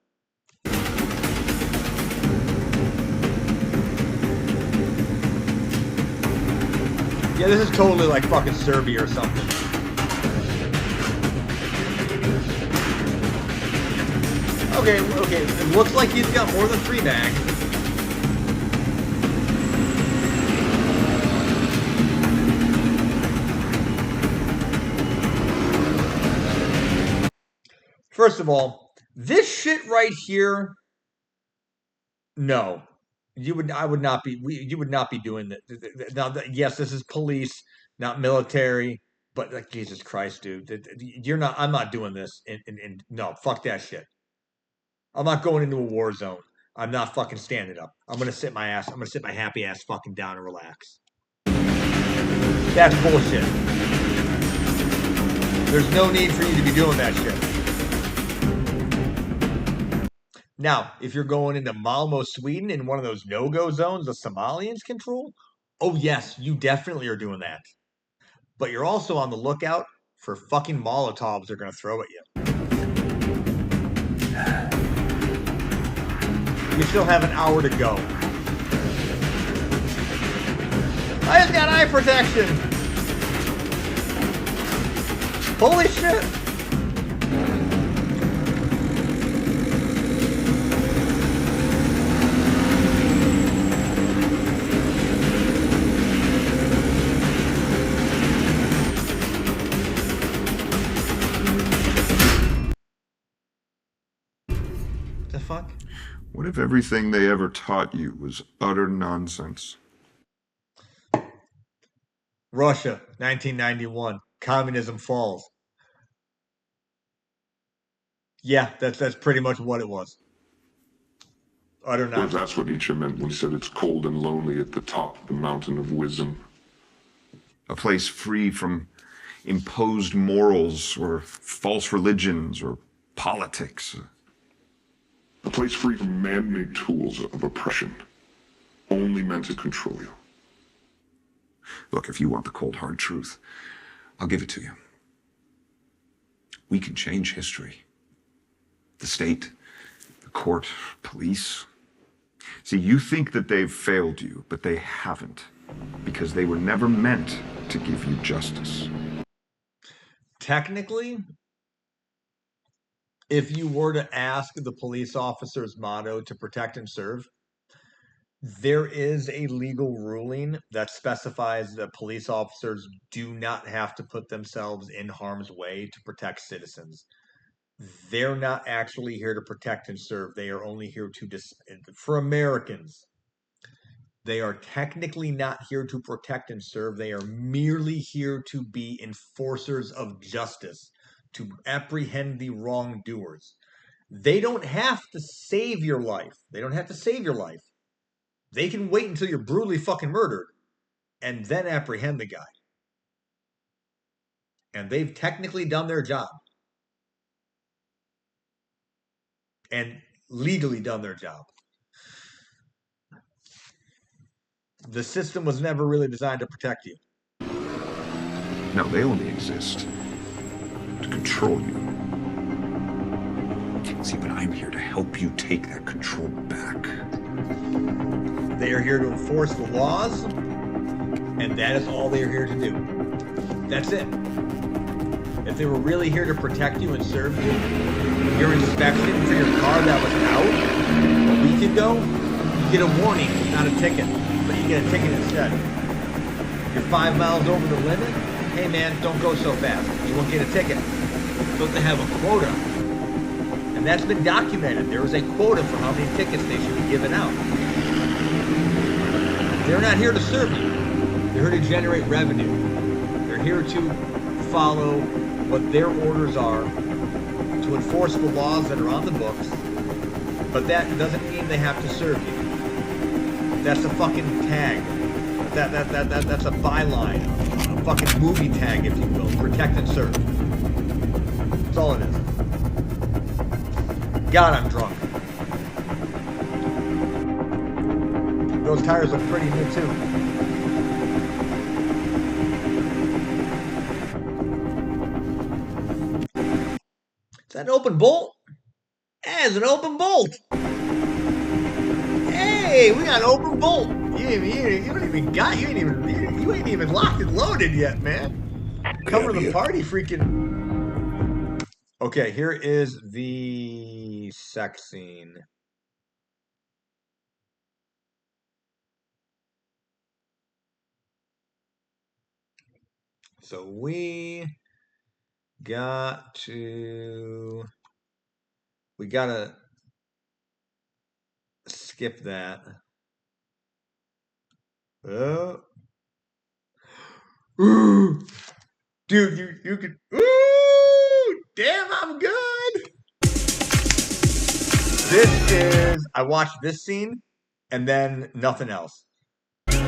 Yeah, this is totally like fucking Serbia or something. Okay, it looks like he's got more than 3 mags. First of all, this shit right here, no. You would not be doing that. Now, yes, this is police, not military, but like, Jesus Christ, dude. I'm not doing this. No, fuck that shit. I'm not going into a war zone. I'm not fucking standing up. I'm gonna sit my happy ass fucking down and relax. That's bullshit. There's no need for you to be doing that shit. Now, if you're going into Malmo, Sweden, in one of those no-go zones the Somalians control, oh yes, you definitely are doing that. But you're also on the lookout for fucking Molotovs they're going to throw at you. You still have an hour to go. I just got eye protection! Holy shit! The fuck? What if everything they ever taught you was utter nonsense? Russia, 1991. Communism falls. Yeah, that's pretty much what it was. Utter nonsense. Well, that's what Nietzsche meant when he said it's cold and lonely at the top of the mountain of wisdom. A place free from imposed morals or false religions or politics. A place free from man-made tools of oppression, only meant to control you. Look, if you want the cold, hard truth, I'll give it to you. We can change history. The state, the court, police. See, you think that they've failed you, but they haven't, because they were never meant to give you justice. Technically, if you were to ask the police officer's motto to protect and serve, there is a legal ruling that specifies that police officers do not have to put themselves in harm's way to protect citizens. They're not actually here to protect and serve. They are only here for Americans. They are technically not here to protect and serve. They are merely here to be enforcers of justice, to apprehend the wrongdoers. They don't have to save your life. They don't have to save your life. They can wait until you're brutally fucking murdered and then apprehend the guy. And they've technically done their job. And legally done their job. The system was never really designed to protect you. No, they only exist to control you. See, but I'm here to help you take that control back. They are here to enforce the laws, and that is all they are here to do. That's it. If they were really here to protect you and serve you, your inspection for your car that was out a week ago, you get a warning, not a ticket, but you get a ticket instead. You're 5 miles over the limit, hey man, don't go so fast. You won't get a ticket. You're supposed to have a quota. And that's been documented. There is a quota for how many tickets they should be giving out. They're not here to serve you. They're here to generate revenue. They're here to follow what their orders are, to enforce the laws that are on the books, but that doesn't mean they have to serve you. That's a fucking tag. That's a byline, a fucking movie tag, if you will. Protect and serve. That's all it is. God, I'm drunk. Those tires look pretty new too. Is that an open bolt? Yeah, it's an open bolt. Hey, we got an open bolt. You ain't even locked and loaded yet, man. Cover the party, freaking. Okay, here is the the sex scene. So we gotta skip that. Oh. Ooh. Dude, you could. Ooh, damn, I'm good. This is. I watched this scene, and then nothing else. So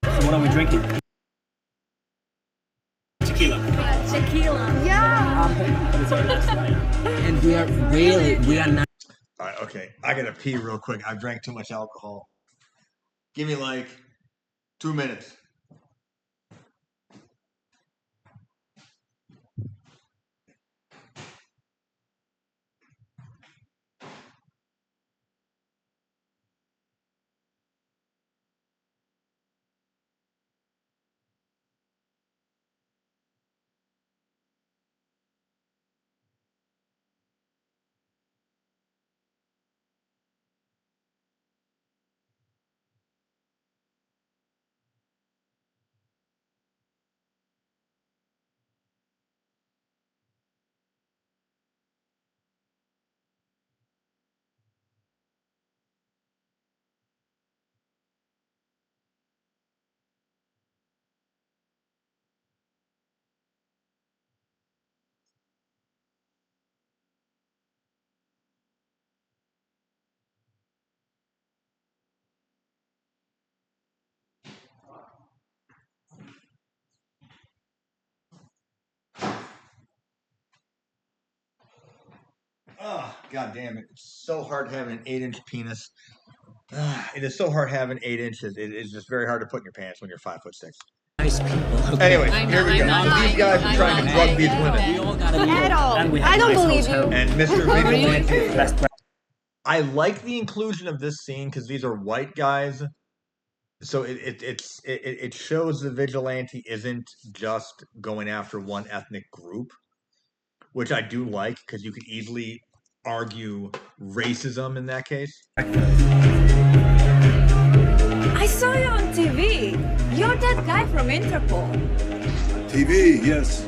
what are we drinking? Tequila. Tequila. Yeah. And we are not. All right, okay. I gotta pee real quick. I drank too much alcohol. Give me like 2 minutes. Oh, God damn it. It's so hard having an 8-inch penis. It is so hard having 8 inches. It is just very hard to put in your pants when you're 5'6". Nice people. Okay. Anyway, here we go. These guys are trying to drug these women. We all gotta be At all. I don't believe you. And Mr. Vigilante. I like the inclusion of this scene because these are white guys. So it shows the vigilante isn't just going after one ethnic group, which I do like because you could easily argue racism in that case. I saw you on TV. You're that guy from Interpol. TV, yes.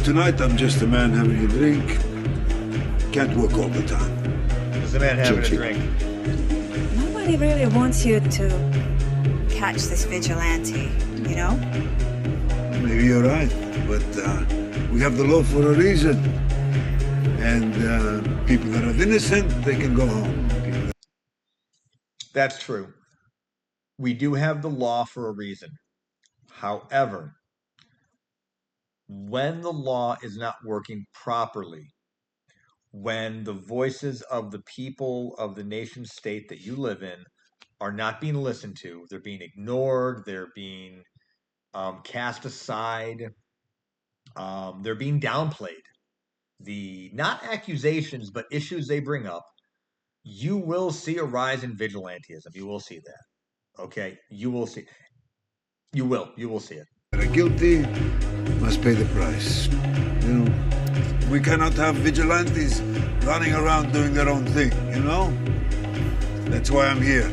Tonight I'm just a man having a drink. Can't work all the time. Just a man having a drink. Nobody really wants you to catch this vigilante, you know? Maybe you're right, but we have the law for a reason. And people that are innocent, they can go home. That's true. We do have the law for a reason. However, when the law is not working properly, when the voices of the people of the nation state that you live in are not being listened to, they're being ignored, they're being cast aside, they're being downplayed. The not accusations, but issues they bring up, you will see a rise in vigilantism. You will see that. Okay? You will see. You will see it. That are guilty must pay the price. You know, we cannot have vigilantes running around doing their own thing, you know? That's why I'm here.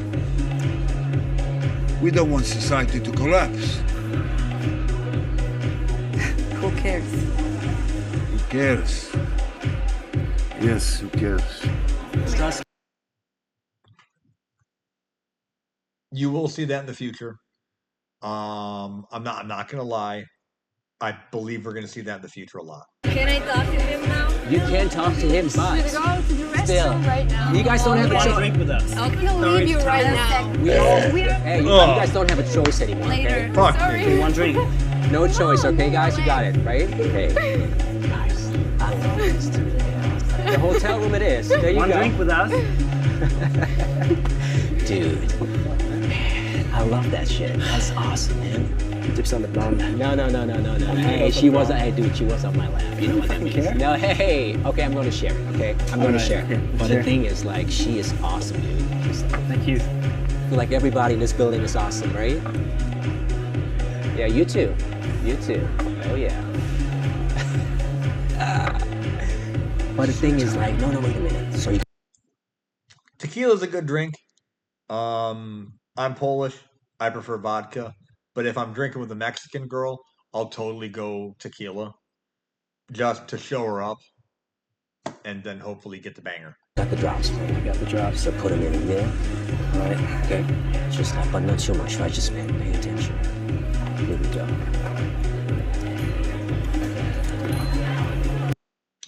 We don't want society to collapse. Who cares? Who cares? Yes, who cares? You will see that in the future. I'm not gonna lie. I believe we're gonna see that in the future a lot. Can I talk to him now? You can talk to him, but still, right now. you guys don't have a choice. Drink with us. I'm gonna leave you right now. Hey, you guys don't have a choice anymore, okay? Later. Fuck Sorry. me. One drink. No choice, okay, guys? You got it, right? Okay. Guys, I love this too. The hotel room it is. There you One go. drink with us. Dude. I love that shit. That's awesome, man. Dips on the bum. No. Hey, she was on my lap. You know what that means? Care? No, hey. Okay, I'm going to share it, okay? I'm going to share it. But the thing is, like, she is awesome, dude. She's like, Thank you. I feel like everybody in this building is awesome, right? Yeah, you too. You too. Oh, yeah. But the thing is, like, no, wait a minute. So you. Tequila's a good drink. I'm Polish. I prefer vodka. But if I'm drinking with a Mexican girl, I'll totally go tequila just to show her up and then hopefully get the banger. Got the drops, man. You got the drops. So put them in there. All right. Okay. Just like, but not too much, right? Just pay attention. Here we go.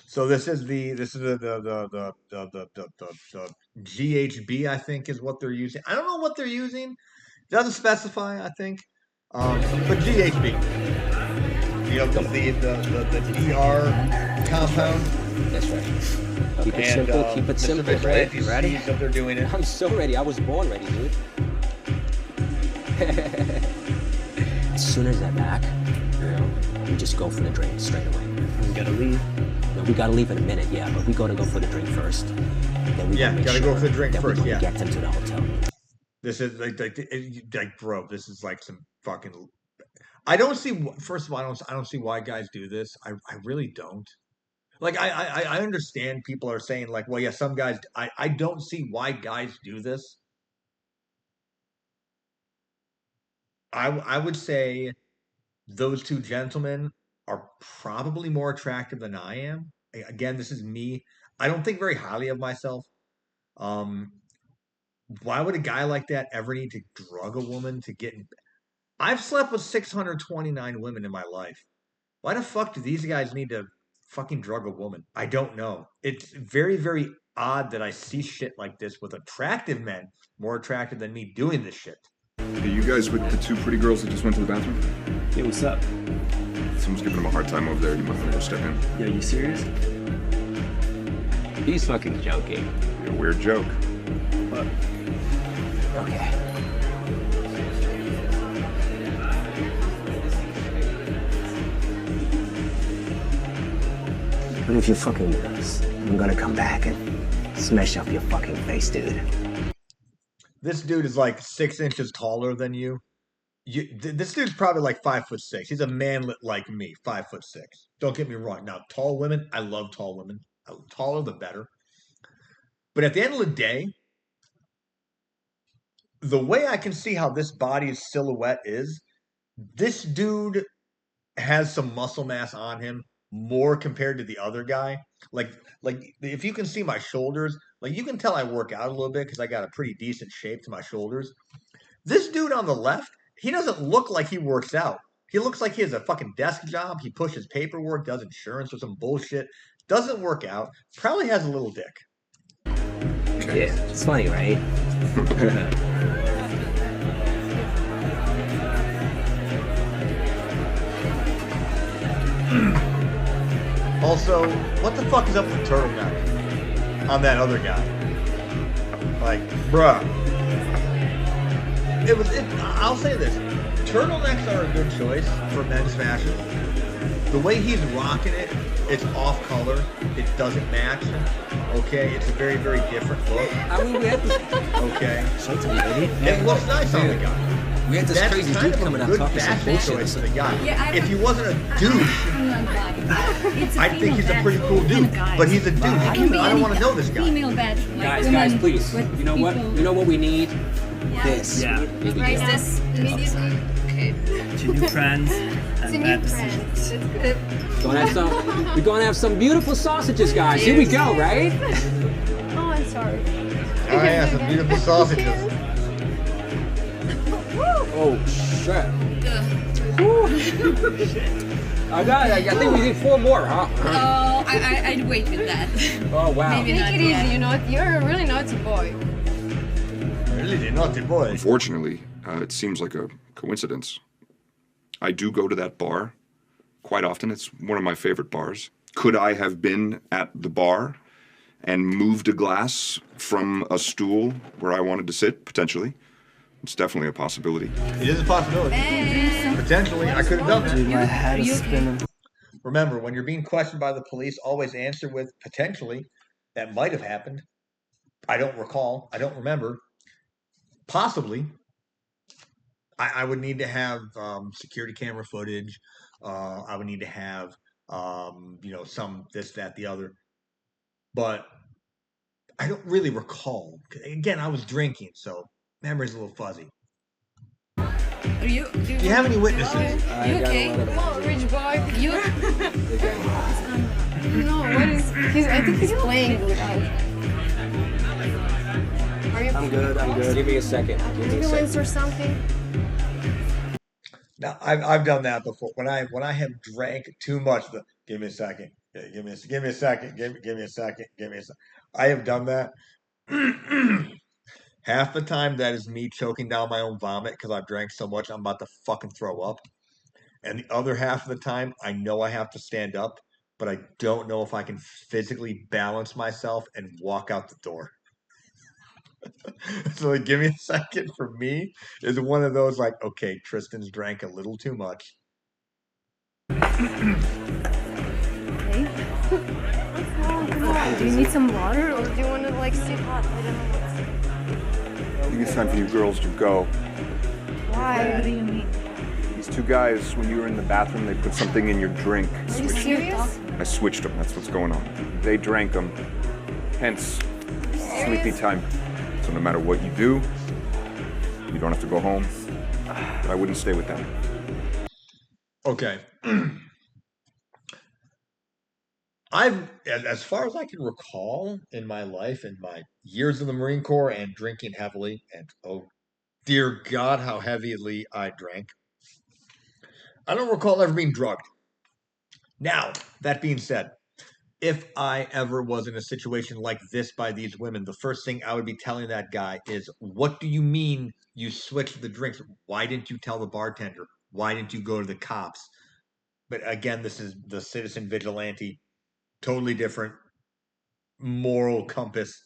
So this is the GHB, I think, is what they're using. I don't know what they're using. It doesn't specify, I think. But GHB. You know, the DR compound. That's right. Keep it simple. Keep it simple. Vigilante You ready? sees that they're doing it. I'm so ready. I was born ready, dude. As soon as they're back, you know, we just go for the drink straight away. We gotta leave. No, we gotta leave in a minute, yeah, but we gotta go for the drink first. Then we Gotta go for the drink first. We get them to the hotel. This is like, bro. This is like some fucking. I don't see. First of all, I don't see why guys do this. I really don't. Like, I understand people are saying like, well, yeah, some guys. I don't see why guys do this. I would say those two gentlemen are probably more attractive than I am. Again, this is me. I don't think very highly of myself. Why would a guy like that ever need to drug a woman to get in? I've slept with 629 women in my life. Why the fuck do these guys need to fucking drug a woman? I don't know. It's very, very odd that I see shit like this with attractive men, more attractive than me, doing this shit. Are you guys with the two pretty girls that just went to the bathroom? Yeah, what's up? Someone's giving them a hard time over there. You might want to go step in. Yeah, you serious? He's fucking joking. A weird joke. What? Okay. But if you're fucking with us, I'm gonna come back and smash up your fucking face, dude. This dude is like 6 inches taller than you. This dude's probably like 5'6". He's a manlet like me, 5'6". Don't get me wrong. Now, tall women, I love tall women. Taller the better. But at the end of the day, the way I can see how this body's silhouette is, this dude has some muscle mass on him more compared to the other guy. Like if you can see my shoulders, like you can tell I work out a little bit because I got a pretty decent shape to my shoulders. This dude on the left, he doesn't look like he works out. He looks like he has a fucking desk job. He pushes paperwork, does insurance or some bullshit. Doesn't work out. Probably has a little dick. Yeah, it's funny, right? Also, what the fuck is up with turtleneck on that other guy? Like, bruh. I'll say this. Turtlenecks are a good choice for men's fashion. The way he's rocking it, it's off color. It doesn't match. Okay, it's a very, very different look. I mean, we had this. Okay. It It looks nice on the guy. We had this That's crazy kind dude of a coming out good talking some fashion bullshit. choice for the guy. Yeah, If he wasn't a douche, I think he's a pretty cool dude. But he's a douche. I don't want to know this guy. Female badge. Guys, please. You know what? You know what we need? This. Yeah. Here we Raise go. this immediately. Okay. To new trends It's a and new bad trend. decisions. We're gonna have some beautiful sausages, guys. Here we go, right? Oh, I'm sorry. Oh yeah, some beautiful sausages. Oh shit. I think we need 4 more, huh? Oh, I'd wait with that. Oh wow. Maybe not. Take it easy, you know. You're a really naughty boy. Really naughty boy. Unfortunately, it seems like a coincidence. I do go to that bar quite often. It's one of my favorite bars. Could I have been at the bar and moved a glass from a stool where I wanted to sit? Potentially. It's definitely a possibility. It is a possibility. Potentially, I could have done that. Dude, my head is spinning. Remember, when you're being questioned by the police, always answer with potentially. That might have happened. I don't recall. I don't remember. Possibly. I would need to have security camera footage. I would need to have, some this, that, the other. but I don't really recall. Again, I was drinking, so memory's a little fuzzy. Do you have any witnesses? You okay? Come on, rich boy. You? No, what is? I think he's playing with us. Are you? I'm good. Give me a second. Ambulance or something? Now I've done that before. When I have drank too much, give me a second. Give me a second. Give me a second. I have done that. Half the time that is me choking down my own vomit because I've drank so much I'm about to fucking throw up. And the other half of the time I know I have to stand up, but I don't know if I can physically balance myself and walk out the door. So like, give me a second for me is one of those like, okay, Tristan's drank a little too much. Okay. Do you need some water or do you want to like sit hot? I don't know what's... I think it's time for you girls to go. Why? What do you mean? These two guys, when you were in the bathroom, they put something in your drink. Are you serious? I switched them. That's what's going on. They drank them. Hence, sleepy time. So no matter what you do, you don't have to go home. But I wouldn't stay with them. Okay. as far as I can recall in my life, in my years in the Marine Corps and drinking heavily, and oh dear God, how heavily I drank, I don't recall ever being drugged. Now, that being said, if I ever was in a situation like this by these women, the first thing I would be telling that guy is, what do you mean you switched the drinks? Why didn't you tell the bartender? Why didn't you go to the cops? But again, this is the citizen vigilante, totally different moral compass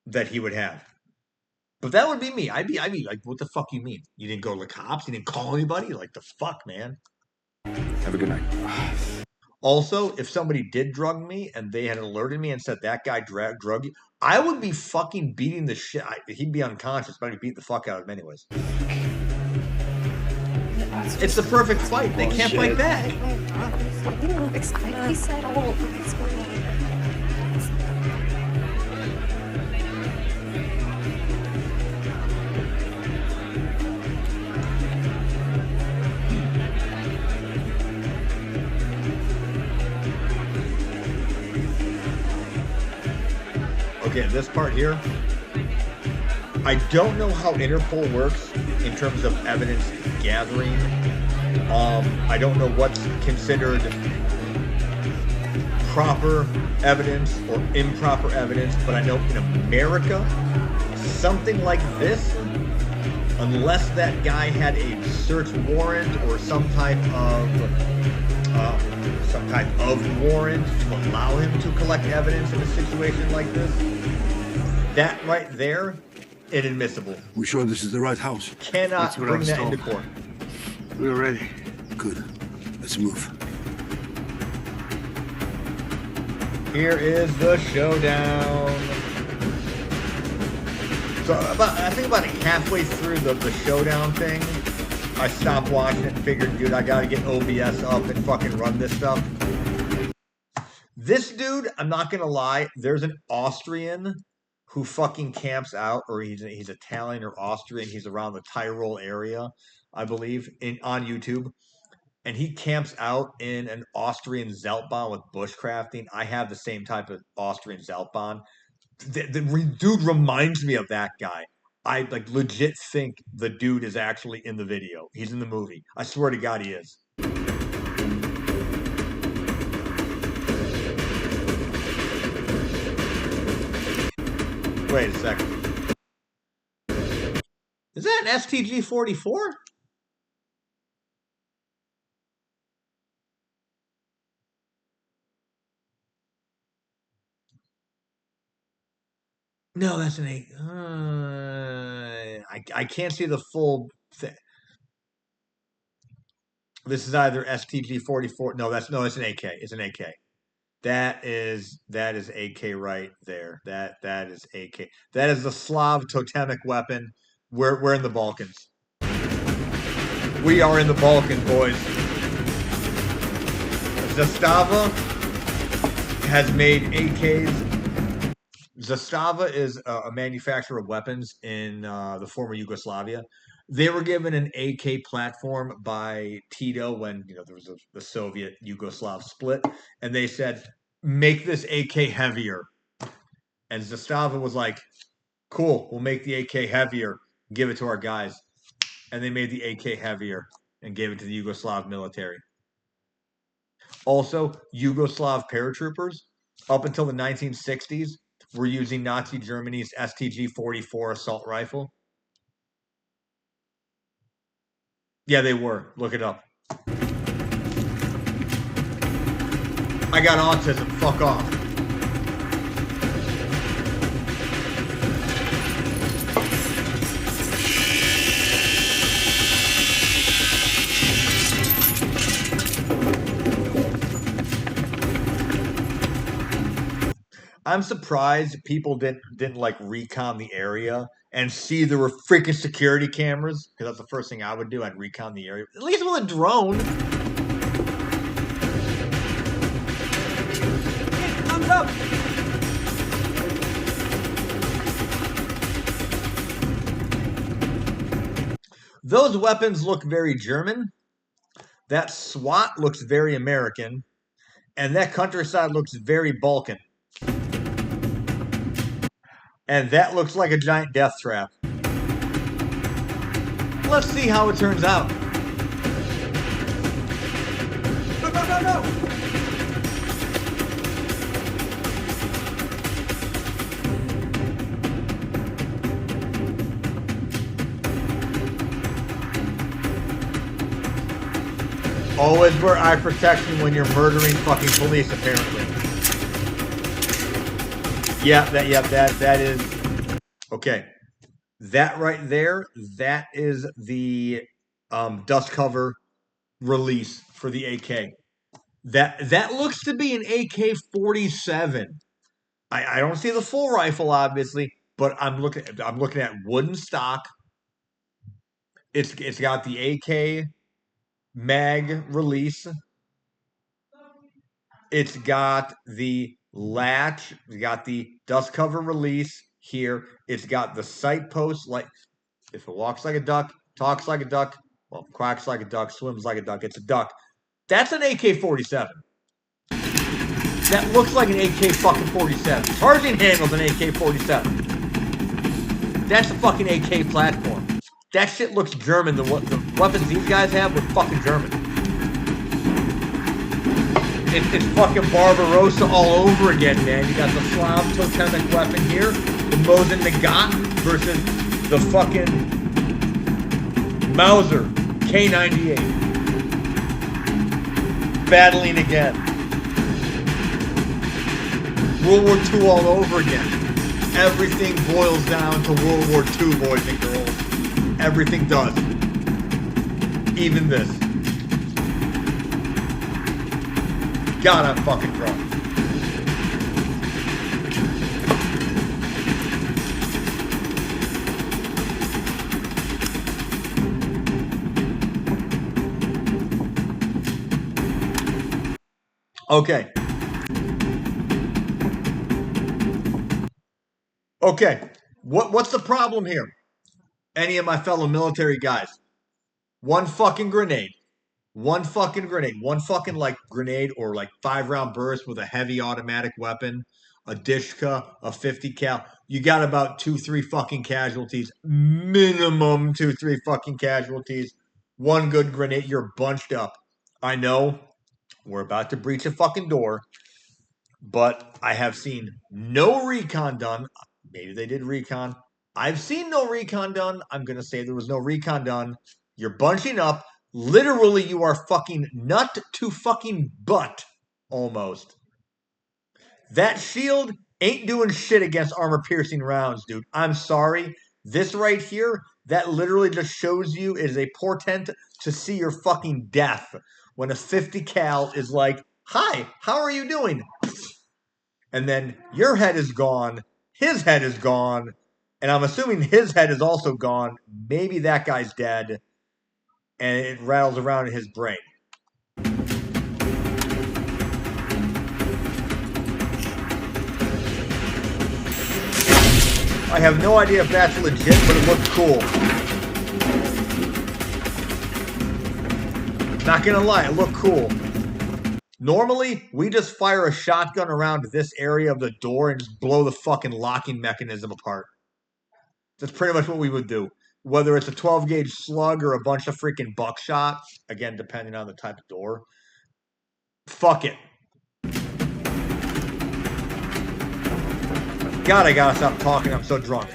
that he would have. But that would be me. I'd be like, what the fuck you mean? You didn't go to the cops? You didn't call anybody? Like, the fuck, man? Have a good night. Also, if somebody did drug me and they had alerted me and said that guy drug you, I would be fucking beating the shit. He'd be unconscious, but I'd beat the fuck out of him anyways. It's the perfect fight. They can't fight back. He said all Okay, this part here, I don't know how Interpol works in terms of evidence gathering. I don't know what's considered proper evidence or improper evidence, but I know in America, something like this, unless that guy had a search warrant or some type of warrant to allow him to collect evidence in a situation like this, that right there, inadmissible. We sure this is the right house? Cannot bring that into court. We're ready. Good. Let's move. Here is the showdown. So I think about halfway through the showdown thing, I stopped watching it and figured, dude, I gotta get OBS up and fucking run this stuff. This dude, I'm not gonna lie, there's an Austrian who fucking camps out, or he's Italian or Austrian, he's around the Tyrol area, I believe, on YouTube. And he camps out in an Austrian Zeltbahn with bushcrafting. I have the same type of Austrian Zeltbahn. The dude reminds me of that guy. I like legit think the dude is actually in the video. He's in the movie. I swear to God he is. Wait a second. Is that an STG-44? No, that's an 8. I can't see the full thing. This is either STG-44. No, it's an AK. It's an AK. That is AK right there. That is AK. That is the Slav totemic weapon. We're in the Balkans. We are in the Balkans, boys. Zastava has made AKs Zastava is a manufacturer of weapons in the former Yugoslavia. They were given an AK platform by Tito when there was the Soviet Yugoslav split, and they said, "Make this AK heavier." And Zastava was like, "Cool, we'll make the AK heavier, give it to our guys." And they made the AK heavier and gave it to the Yugoslav military. Also, Yugoslav paratroopers, up until the 1960s, were using Nazi Germany's STG-44 assault rifle. Yeah, they were. Look it up. I got autism. Fuck off. I'm surprised people didn't like recon the area and see there were freaking security cameras, because that's the first thing I would do. I'd recon the area, at least with a drone. Thumbs up. Those weapons look very German. That SWAT looks very American, and that countryside looks very Balkan. And that looks like a giant death trap. Let's see how it turns out. No, no, no, no! Always wear eye protection when you're murdering fucking police, apparently. That is... Okay. That right there, that is the dust cover release for the AK. That looks to be an AK-47. I don't see the full rifle, obviously, but I'm looking at wooden stock. It's got the AK mag release. It's got the latch. It's got the dust cover release here. It's got the sight post. Like, if it walks like a duck, talks like a duck, well, quacks like a duck, swims like a duck, it's a duck. That's an AK-47. That looks like an AK-47. Charging handle's an AK-47. That's a fucking AK platform. That shit looks German. The weapons these guys have look fucking German. It's fucking Barbarossa all over again, man. You got the Slav totemic weapon here, the Mosin Nagant versus the fucking Mauser K98. Battling again. World War II all over again. Everything boils down to World War II, boys and girls. Everything does. Even this. God, I'm fucking drunk. Okay. Okay. What's the problem here? Any of my fellow military guys. One fucking grenade. One fucking like grenade or like 5-round burst with a heavy automatic weapon, a Dishka, a 50 cal. You got about 2-3 fucking casualties. Minimum 2-3 fucking casualties. One good grenade. You're bunched up. I know we're about to breach a fucking door, but I have seen no recon done. Maybe they did recon. I've seen no recon done. I'm going to say there was no recon done. You're bunching up. Literally, you are fucking nut to fucking butt, almost. That shield ain't doing shit against armor-piercing rounds, dude. I'm sorry. This right here, that literally just shows you is a portent to see your fucking death. When a 50 cal is like, hi, how are you doing? And then your head is gone, his head is gone, and I'm assuming his head is also gone. Maybe that guy's dead. And it rattles around in his brain. I have no idea if that's legit, but it looked cool. Not gonna lie, it looked cool. Normally, we just fire a shotgun around this area of the door and just blow the fucking locking mechanism apart. That's pretty much what we would do. Whether it's a 12-gauge slug or a bunch of freaking buckshot, again, depending on the type of door. Fuck it. God, I gotta stop talking. I'm so drunk.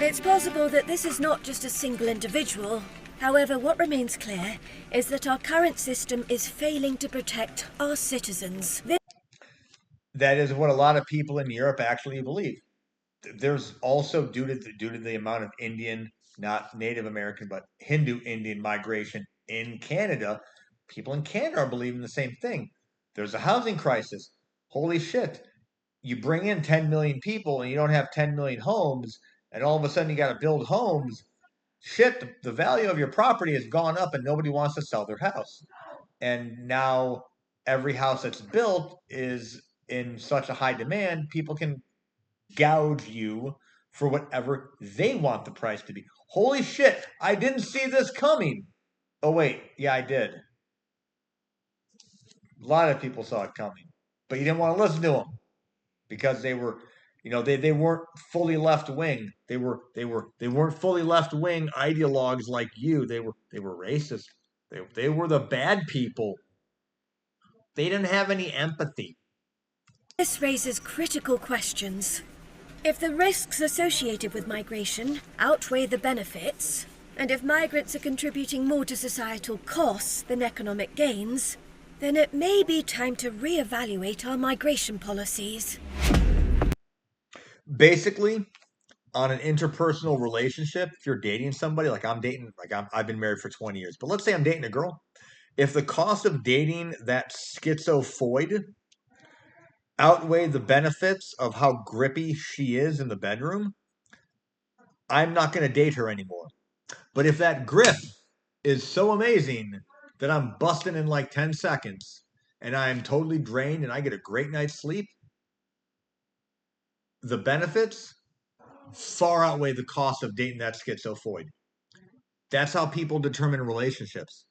It's possible that this is not just a single individual. However, what remains clear is that our current system is failing to protect our citizens. That is what a lot of people in Europe actually believe. There's also, due to the amount of Indian, not Native American, but Hindu Indian migration in Canada, people in Canada are believing the same thing. There's a housing crisis. Holy shit. You bring in 10 million people and you don't have 10 million homes, and all of a sudden you got to build homes. Shit, the value of your property has gone up and nobody wants to sell their house. And now every house that's built is in such a high demand, people can gouge you for whatever they want the price to be. Holy shit, I didn't see this coming. Oh, wait, yeah, I did. A lot of people saw it coming, but you didn't want to listen to them because they were, they weren't fully left wing. They weren't fully left wing ideologues like you. They were racist. They were the bad people. They didn't have any empathy. This raises critical questions. If the risks associated with migration outweigh the benefits, and if migrants are contributing more to societal costs than economic gains, then it may be time to reevaluate our migration policies. Basically, on an interpersonal relationship, if you're dating somebody, I've been married for 20 years, but let's say I'm dating a girl. If the cost of dating that schizofoid outweigh the benefits of how grippy she is in the bedroom, I'm not going to date her anymore. But if that grip is so amazing that I'm busting in like 10 seconds and I'm totally drained and I get a great night's sleep, the benefits far outweigh the cost of dating that schizofoid. That's how people determine relationships.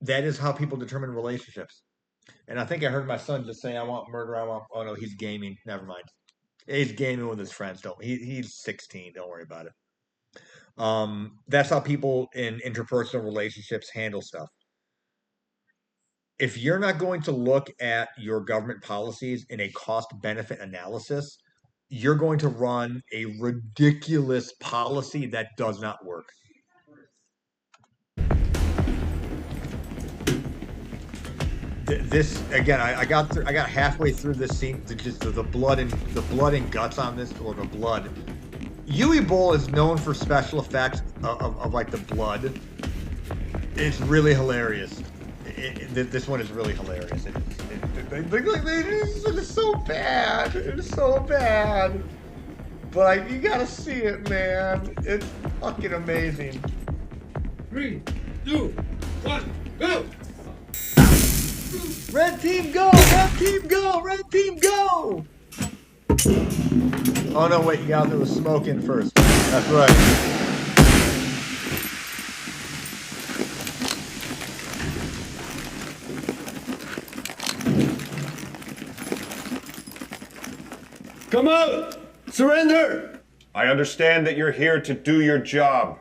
That is how people determine relationships. And I think I heard my son just say, I want murder, oh no, he's gaming. Never mind. He's gaming with his friends. He's 16. Don't worry about it. That's how people in interpersonal relationships handle stuff. If you're not going to look at your government policies in a cost-benefit analysis, you're going to run a ridiculous policy that does not work. This again, I got halfway through this scene, just the blood and guts on this, or the blood. Yui Bowl is known for special effects of like the blood. It's really hilarious. This one is really hilarious. It is so bad. It is so bad. But you gotta see it, man. It's fucking amazing. 3, 2, 1, go! Red team go! Red team go! Red team go! Oh no, wait, you gotta do the smoking first. That's right. Come out! Surrender! I understand that you're here to do your job.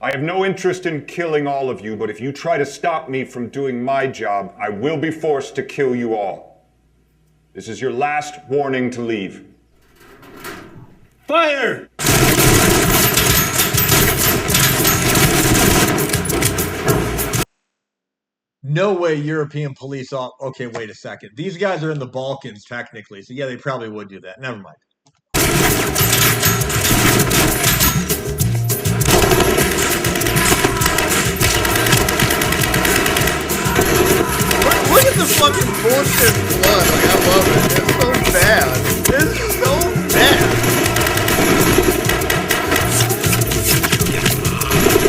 I have no interest in killing all of you, but if you try to stop me from doing my job, I will be forced to kill you all. This is your last warning to leave. Fire! No way European police okay, wait a second. These guys are in the Balkans, technically, so yeah, they probably would do that. Never mind. Look at the fucking bullshit blood. Like, I love it. It's so bad. It's so bad.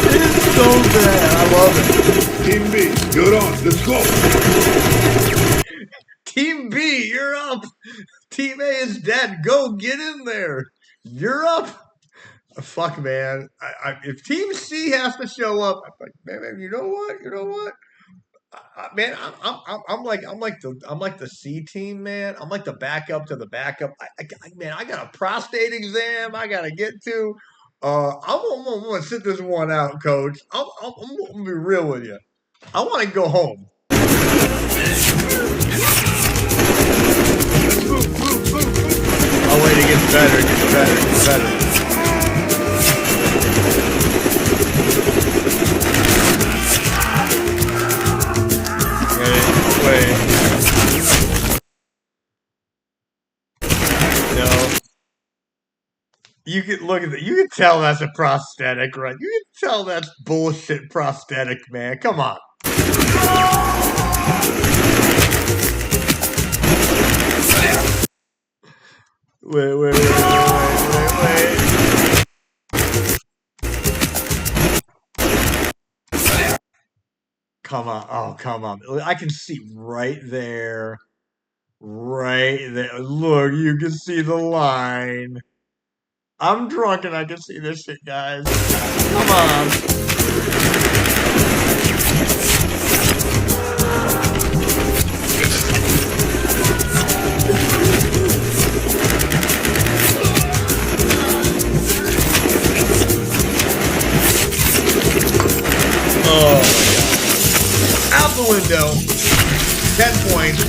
It is so bad. I love it. Team B. You're on. Let's go. Team B, you're up. Team A is dead. Go get in there. You're up. Fuck, man. If Team C has to show up, I'm like, man, you know what? You know what? Man, I'm like the C team, man. I'm like the backup to the backup. Man, I got a prostate exam I gotta get to. I'm gonna sit this one out, Coach. I'm gonna be real with you. I want to go home. Oh wait, it gets better. It gets better. It gets better. Wait. No. You can look at it. You can tell that's a prosthetic, right? You can tell that's bullshit prosthetic, man. Come on. Wait. Come on. Oh, come on. I can see right there. Right there. Look, you can see the line. I'm drunk and I can see this shit, guys. Come on. Oh my god. Out the window. 10 points.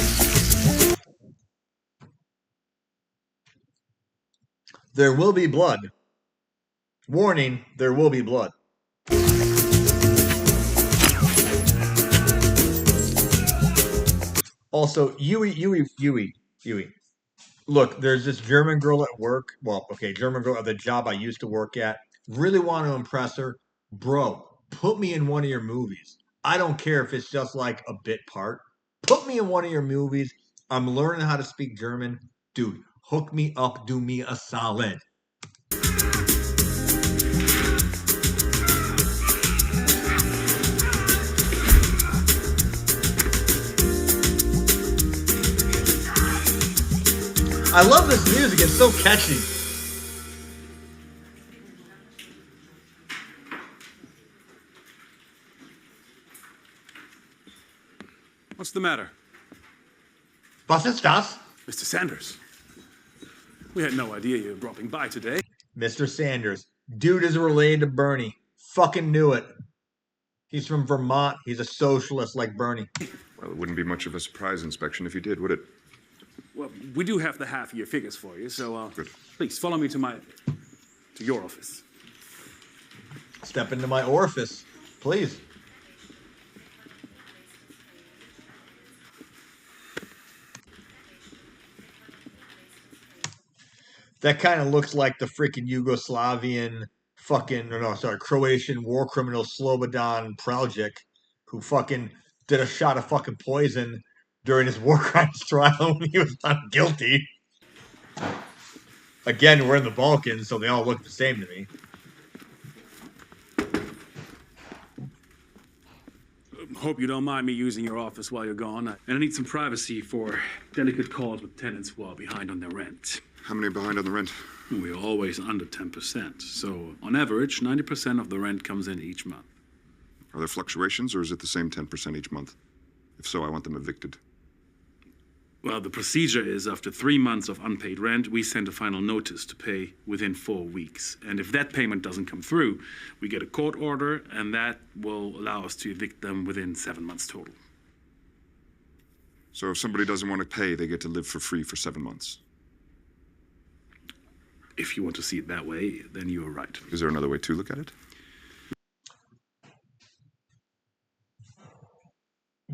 There will be blood. Warning, there will be blood. Also, Yui. Look, there's this German girl at work. Well, okay, German girl at the job I used to work at. Really want to impress her. Bro, put me in one of your movies. I don't care if it's just like a bit part. Put me in one of your movies. I'm learning how to speak German. Dude, hook me up. Do me a solid. I love this music. It's so catchy. What's the matter? Was ist das? Mr. Sanders. We had no idea you were dropping by today. Mr. Sanders. Dude is related to Bernie. Fucking knew it. He's from Vermont. He's a socialist like Bernie. Well, it wouldn't be much of a surprise inspection if you did, would it? Well, we do have the half-year figures for you, so good. Please follow me to your office. Step into my orifice, please. That kind of looks like the freaking Yugoslavian Croatian war criminal Slobodan Praljic, who fucking did a shot of fucking poison during his war crimes trial when he was found guilty. Again, we're in the Balkans, so they all look the same to me. Hope you don't mind me using your office while you're gone. And I need some privacy for delicate calls with tenants who are behind on their rent. How many behind on the rent? We're always under 10%. So, on average, 90% of the rent comes in each month. Are there fluctuations, or is it the same 10% each month? If so, I want them evicted. Well, the procedure is after 3 months of unpaid rent, we send a final notice to pay within 4 weeks. And if that payment doesn't come through, we get a court order, and that will allow us to evict them within 7 months total. So if somebody doesn't want to pay, they get to live for free for 7 months? If you want to see it that way, then you are right. Is there another way to look at it?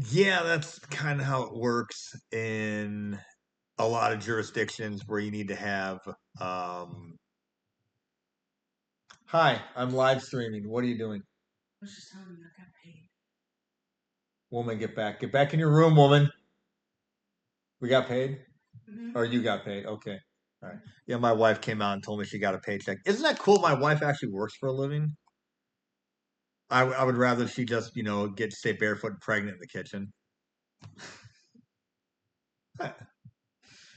Yeah, that's kind of how it works in a lot of jurisdictions where you need to have. Hi, I'm live streaming. What are you doing? I was just telling you I got paid. Woman, get back. Get back in your room, woman. We got paid? Mm-hmm. Or you got paid? Okay. All right. Yeah, my wife came out and told me she got a paycheck. Isn't that cool? My wife actually works for a living. I would rather she just, get to stay barefoot and pregnant in the kitchen.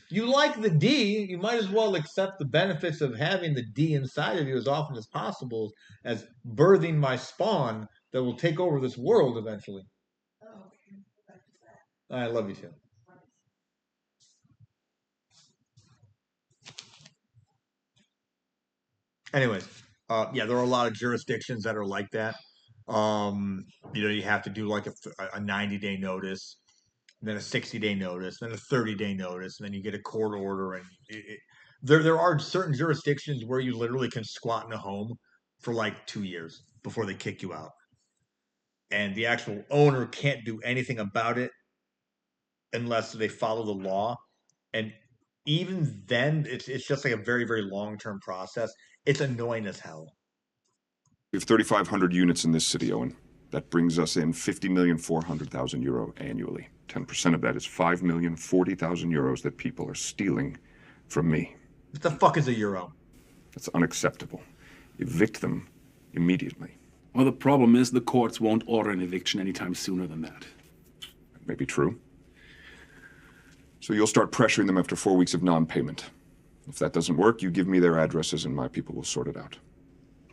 You like the D, you might as well accept the benefits of having the D inside of you as often as possible as birthing my spawn that will take over this world eventually. I love you too. Anyways, yeah, there are a lot of jurisdictions that are like that. You have to do like a 90-day notice, then a 60-day notice, then a 30-day notice, and then you get a court order. And there are certain jurisdictions where you literally can squat in a home for like 2 years before they kick you out, and the actual owner can't do anything about it unless they follow the law. And even then, it's just like a very, very long-term process. It's annoying as hell. We have 3,500 units in this city, Owen. That brings us in 50,400,000 euro annually. 10% of that is 5,040,000 euros that people are stealing from me. What the fuck is a euro? That's unacceptable. Evict them immediately. Well, the problem is the courts won't order an eviction anytime sooner than that. That may be true. So you'll start pressuring them after 4 weeks of non-payment. If that doesn't work, you give me their addresses and my people will sort it out.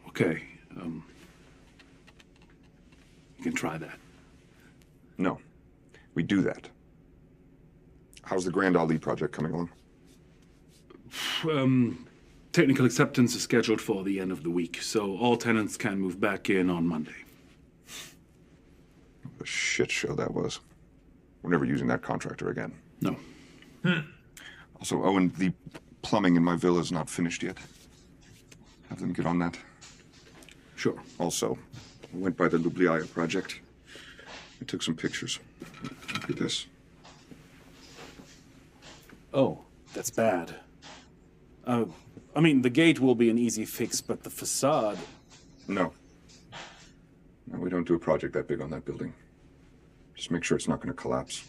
Okay. You can try that. No. We do that. How's the Grand Ali project coming along? Technical acceptance is scheduled for the end of the week, so all tenants can move back in on Monday. What a shit show that was. We're never using that contractor again. No. Also, Owen, the plumbing in my villa is not finished yet. Have them get on that. Sure. Also, I went by the Ljubljana project. I took some pictures. Look at this. Oh, that's bad. I mean, the gate will be an easy fix, but the facade... No. No, we don't do a project that big on that building. Just make sure it's not going to collapse.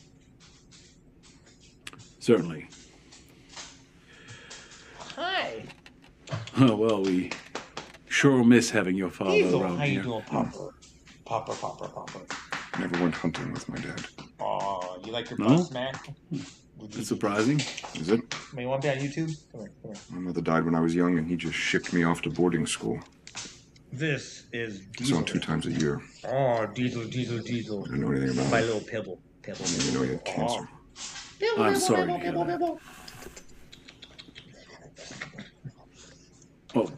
Certainly. Hi. Oh, well, we sure miss having your father around How you here. doing, Popper? Popper. Never went hunting with my dad. Oh, you like your No? butt smack? That's surprising. Is it? I mean, you want to be on YouTube? Come here. My mother died when I was young, and he just shipped me off to boarding school. This is It's Diesel. on 2 times a year. Oh, Diesel. I didn't know anything about My it. little pebble. I didn't even know he had cancer. I'm sorry to hear that. Oh,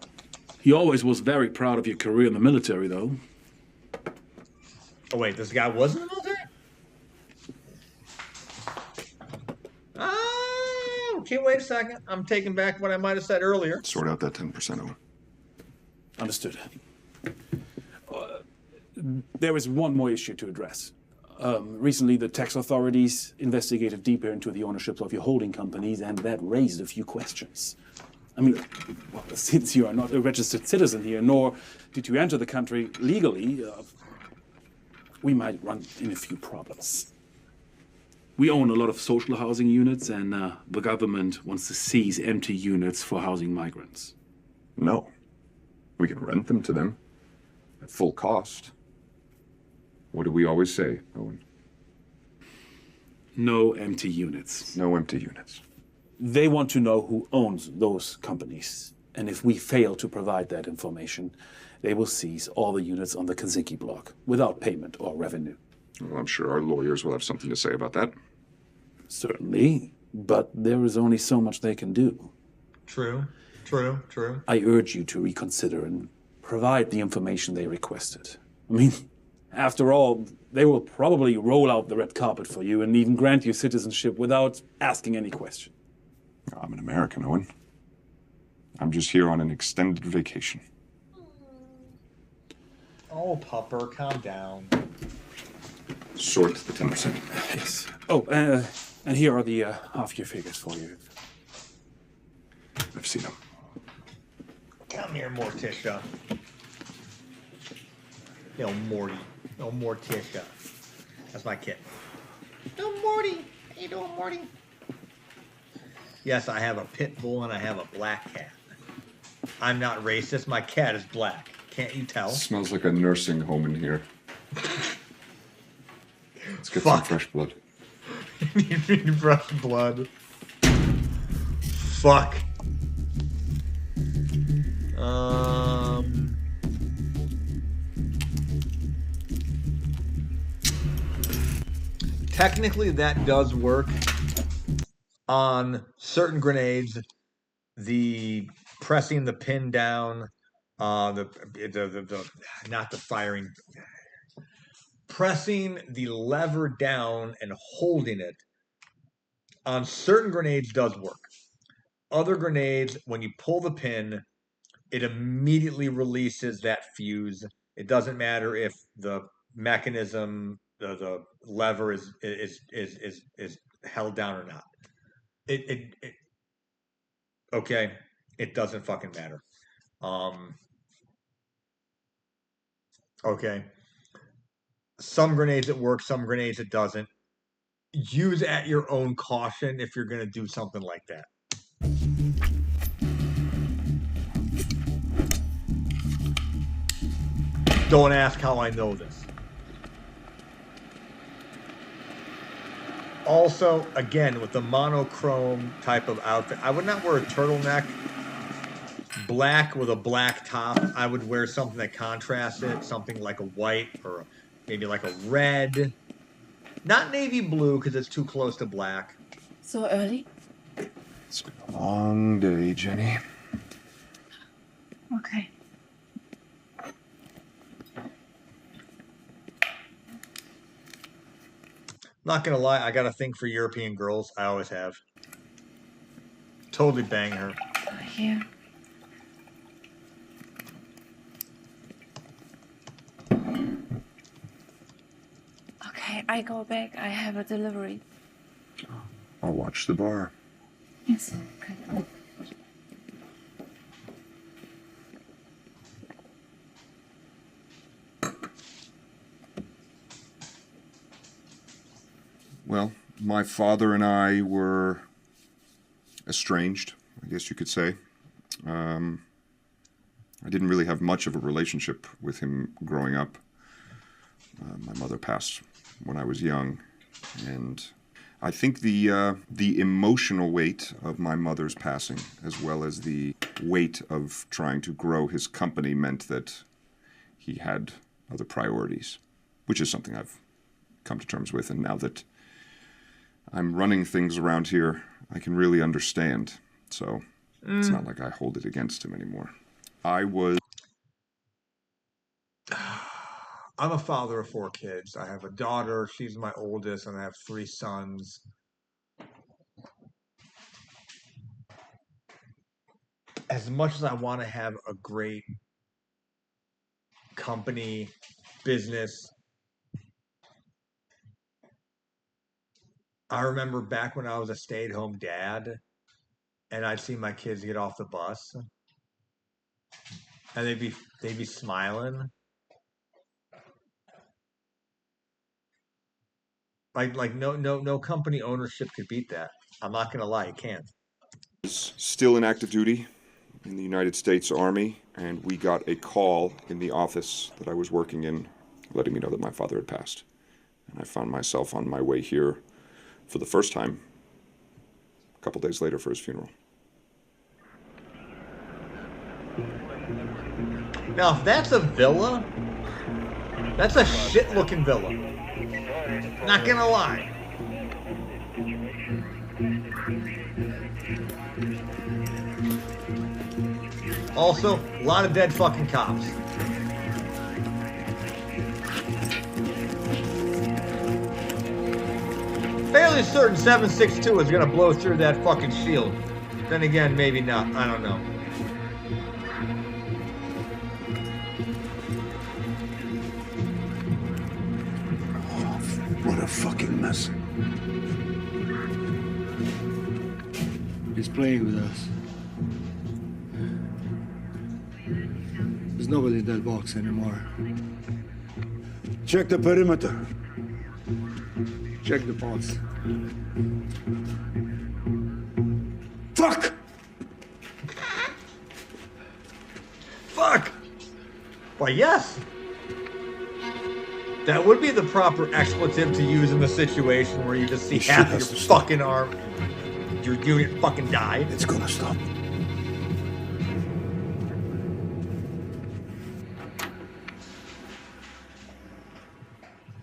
he always was very proud of your career in the military, though. Oh, wait, this guy was in the military? Oh, okay, wait a second. I'm taking back what I might have said earlier. Sort out that 10%, Owen. Understood. There is one more issue to address. Recently, the tax authorities investigated deeper into the ownerships of your holding companies, and that raised a few questions. I mean, well, since you are not a registered citizen here, nor did you enter the country legally, we might run into a few problems. We own a lot of social housing units, and the government wants to seize empty units for housing migrants. No. We can rent them to them at full cost. What do we always say, Owen? No empty units. No empty units. They want to know who owns those companies. And if we fail to provide that information, they will seize all the units on the Kazinki block without payment or revenue. Well, I'm sure our lawyers will have something to say about that. Certainly, but there is only so much they can do. True. I urge you to reconsider and provide the information they requested. I mean, after all, they will probably roll out the red carpet for you and even grant you citizenship without asking any question. I'm an American, Owen. I'm just here on an extended vacation. Oh, Pupper, calm down. Sort the 10%. Yes. Oh, and here are the half-year figures for you. I've seen them. Come here, Morticia. No, Morty. No, Morticia. That's my kitten. No, Morty. How you doing, Morty? Yes, I have a pit bull and I have a black cat. I'm not racist. My cat is black. Can't you tell? Smells like a nursing home in here. Let's get some fresh blood. Fresh blood. Fuck. Technically, that does work on certain grenades. The pressing the pin down, the not the firing, pressing the lever down and holding it on certain grenades does work. Other grenades, when you pull the pin, it immediately releases that fuse. It doesn't matter if the mechanism, the lever is held down or not. It okay. It doesn't fucking matter. Okay. Some grenades it works, some grenades it doesn't. Use at your own caution if you're going to do something like that. Don't ask how I know this. Also, again, with the monochrome type of outfit, I would not wear a turtleneck black with a black top. I would wear something that contrasts it, something like a white or maybe like a red. Not navy blue because it's too close to black. So early? It's been a long day, Jenny. Okay. Not gonna lie, I got a thing for European girls. I always have. Totally bang her. Here. Okay, I go back. I have a delivery. I'll watch the bar. Yes. Okay. Well, my father and I were estranged, I guess you could say. I didn't really have much of a relationship with him growing up. My mother passed when I was young, and I think the emotional weight of my mother's passing, as well as the weight of trying to grow his company, meant that he had other priorities, which is something I've come to terms with, and now that I'm running things around here, I can really understand. So it's not like I hold it against him anymore. I'm a father of 4 kids. I have a daughter. She's my oldest, and I have 3 sons. As much as I want to have a great company, business, I remember back when I was a stay-at-home dad, and I'd see my kids get off the bus, and they'd be smiling. Like no company ownership could beat that. I'm not gonna lie, it can't. Still in active duty in the United States Army, and we got a call in the office that I was working in letting me know that my father had passed. And I found myself on my way here for the first time a couple days later for his funeral. Now, if that's a villa, that's a shit-looking villa. Not gonna lie. Also, a lot of dead fucking cops. Fairly certain 762 is gonna blow through that fucking shield. Then again, maybe not. I don't know. What a fucking mess. He's playing with us. There's nobody in that box anymore. Check the perimeter. Check the box. Fuck! Fuck! Why, yes. That would be the proper expletive to use in the situation where you just see This shit half of has your to stop. fucking arm. Your unit fucking died. It's gonna stop.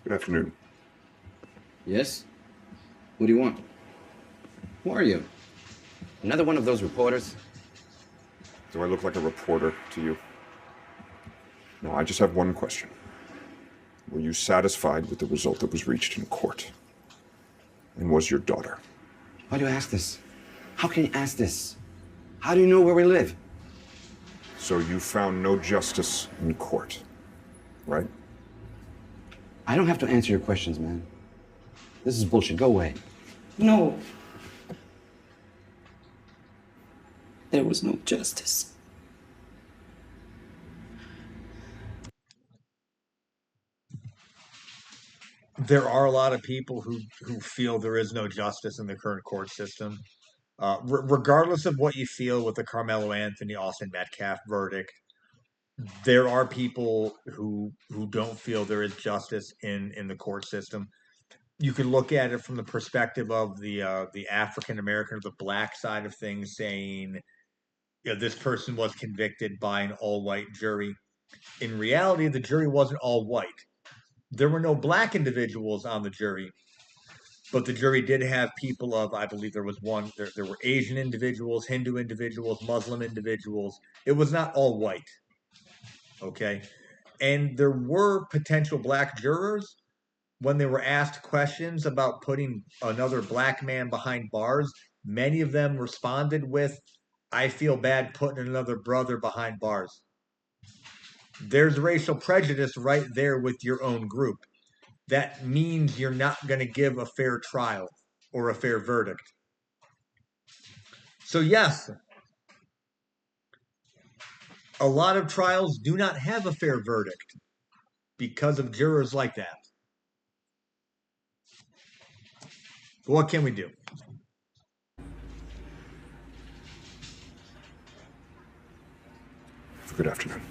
Good afternoon. Yes? What do you want? Who are you? Another one of those reporters? Do I look like a reporter to you? No, I just have one question. Were you satisfied with the result that was reached in court? And was your daughter? Why do you ask this? How can you ask this? How do you know where we live? So you found no justice in court, right? I don't have to answer your questions, man. This is bullshit. Go away. No. There was no justice. There are a lot of people who feel there is no justice in the current court system. Regardless of what you feel with the Carmelo Anthony, Austin Metcalf verdict, there are people who don't feel there is justice in the court system. You can look at it from the perspective of the African American or the black side of things, saying, this person was convicted by an all white jury. In reality, the jury wasn't all white. There were no black individuals on the jury, but the jury did have people of, I believe there was one, there were Asian individuals, Hindu individuals, Muslim individuals. It was not all white. Okay. And there were potential black jurors when they were asked questions about putting another black man behind bars. Many of them responded with, I feel bad putting another brother behind bars. There's racial prejudice right there with your own group. That means you're not going to give a fair trial or a fair verdict. So, yes, a lot of trials do not have a fair verdict because of jurors like that. What can we do? Good afternoon.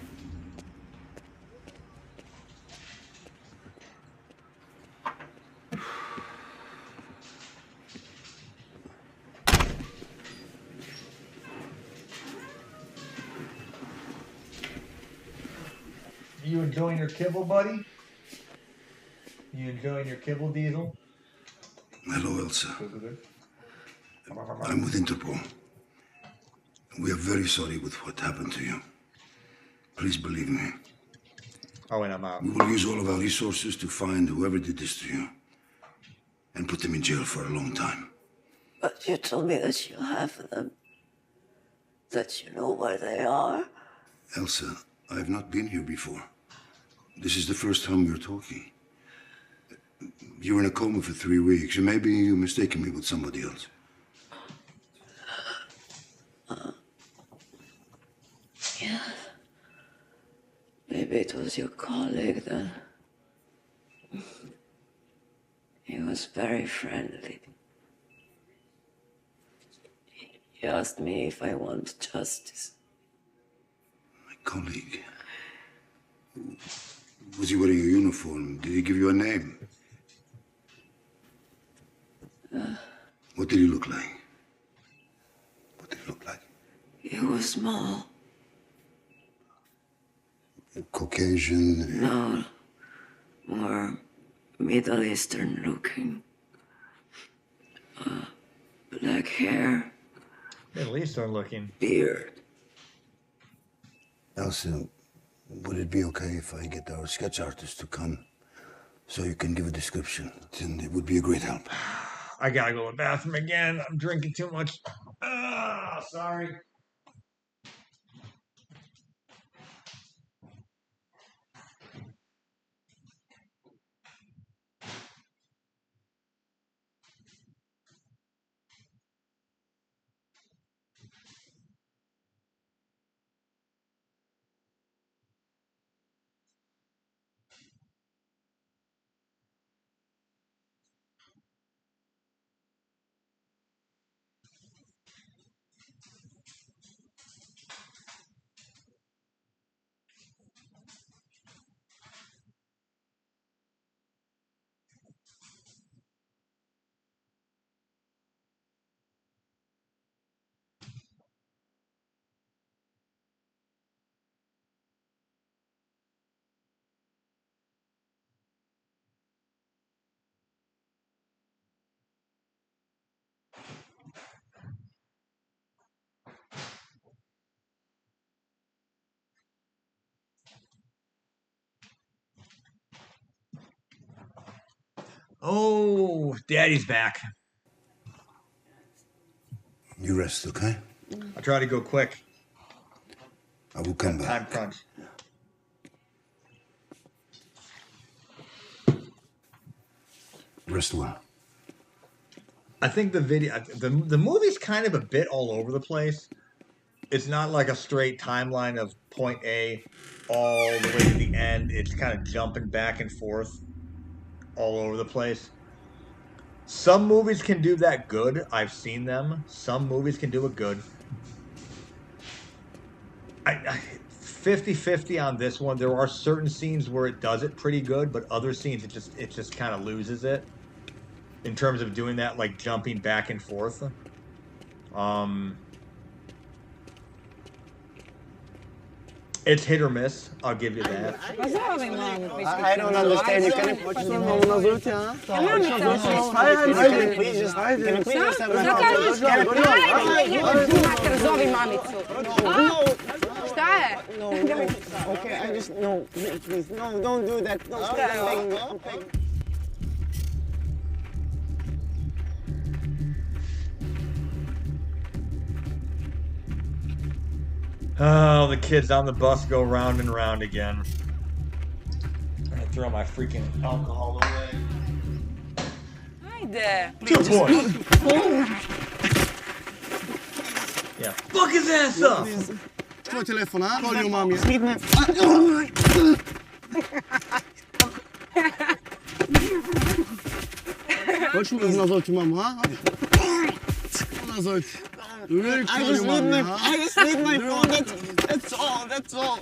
You enjoying your kibble, buddy? You enjoying your kibble, Diesel? Hello, Elsa. I'm with Interpol. We are very sorry with what happened to you. Please believe me. Oh, and I'm out. We will use all of our resources to find whoever did this to you and put them in jail for a long time. But you told me that you have them. That you know where they are. Elsa, I have not been here before. This is the first time we're talking. You were in a coma for 3 weeks, and maybe you mistaken me with somebody else. Yeah. Maybe it was your colleague then. He was very friendly. He asked me if I want justice. My colleague? Was he wearing a uniform? Did he give you a name? What did he look like? What did he look like? He was small. Caucasian? No, more Middle Eastern looking. Black hair. Middle Eastern looking. Beard. Elsa, would it be okay if I get our sketch artist to come so you can give a description? Then it would be a great help. I gotta go to the bathroom again. I'm drinking too much. Sorry. Oh, Daddy's back. You rest, okay? I try to go quick. I will come back. Time crunch. Rest well. I think the movie's kind of a bit all over the place. It's not like a straight timeline of point A all the way to the end. It's kind of jumping back and forth all over the place. Some movies can do that good. I've seen them. Some movies can do it good. 50-50 on this one. There are certain scenes where it does it pretty good, but other scenes it just kind of loses it in terms of doing that, like jumping back and forth. It's hit or miss. I'll give you that. I don't understand. You can put your phone on the huh? Can you please just have Šta je? Okay, I just, no, please, no, don't do that. No, stop, I'm begging you, I'm begging you. Oh, the kids on the bus go round and round again. I'm gonna throw my freaking alcohol away. Ajde. 2 points. Yeah. Fuck his ass up! Tvoj telefon, a? Call your mommy. Slidne. Hoćeš mi nazvati mamu, a? Nazvati. I just need my phone. That's all. That's all.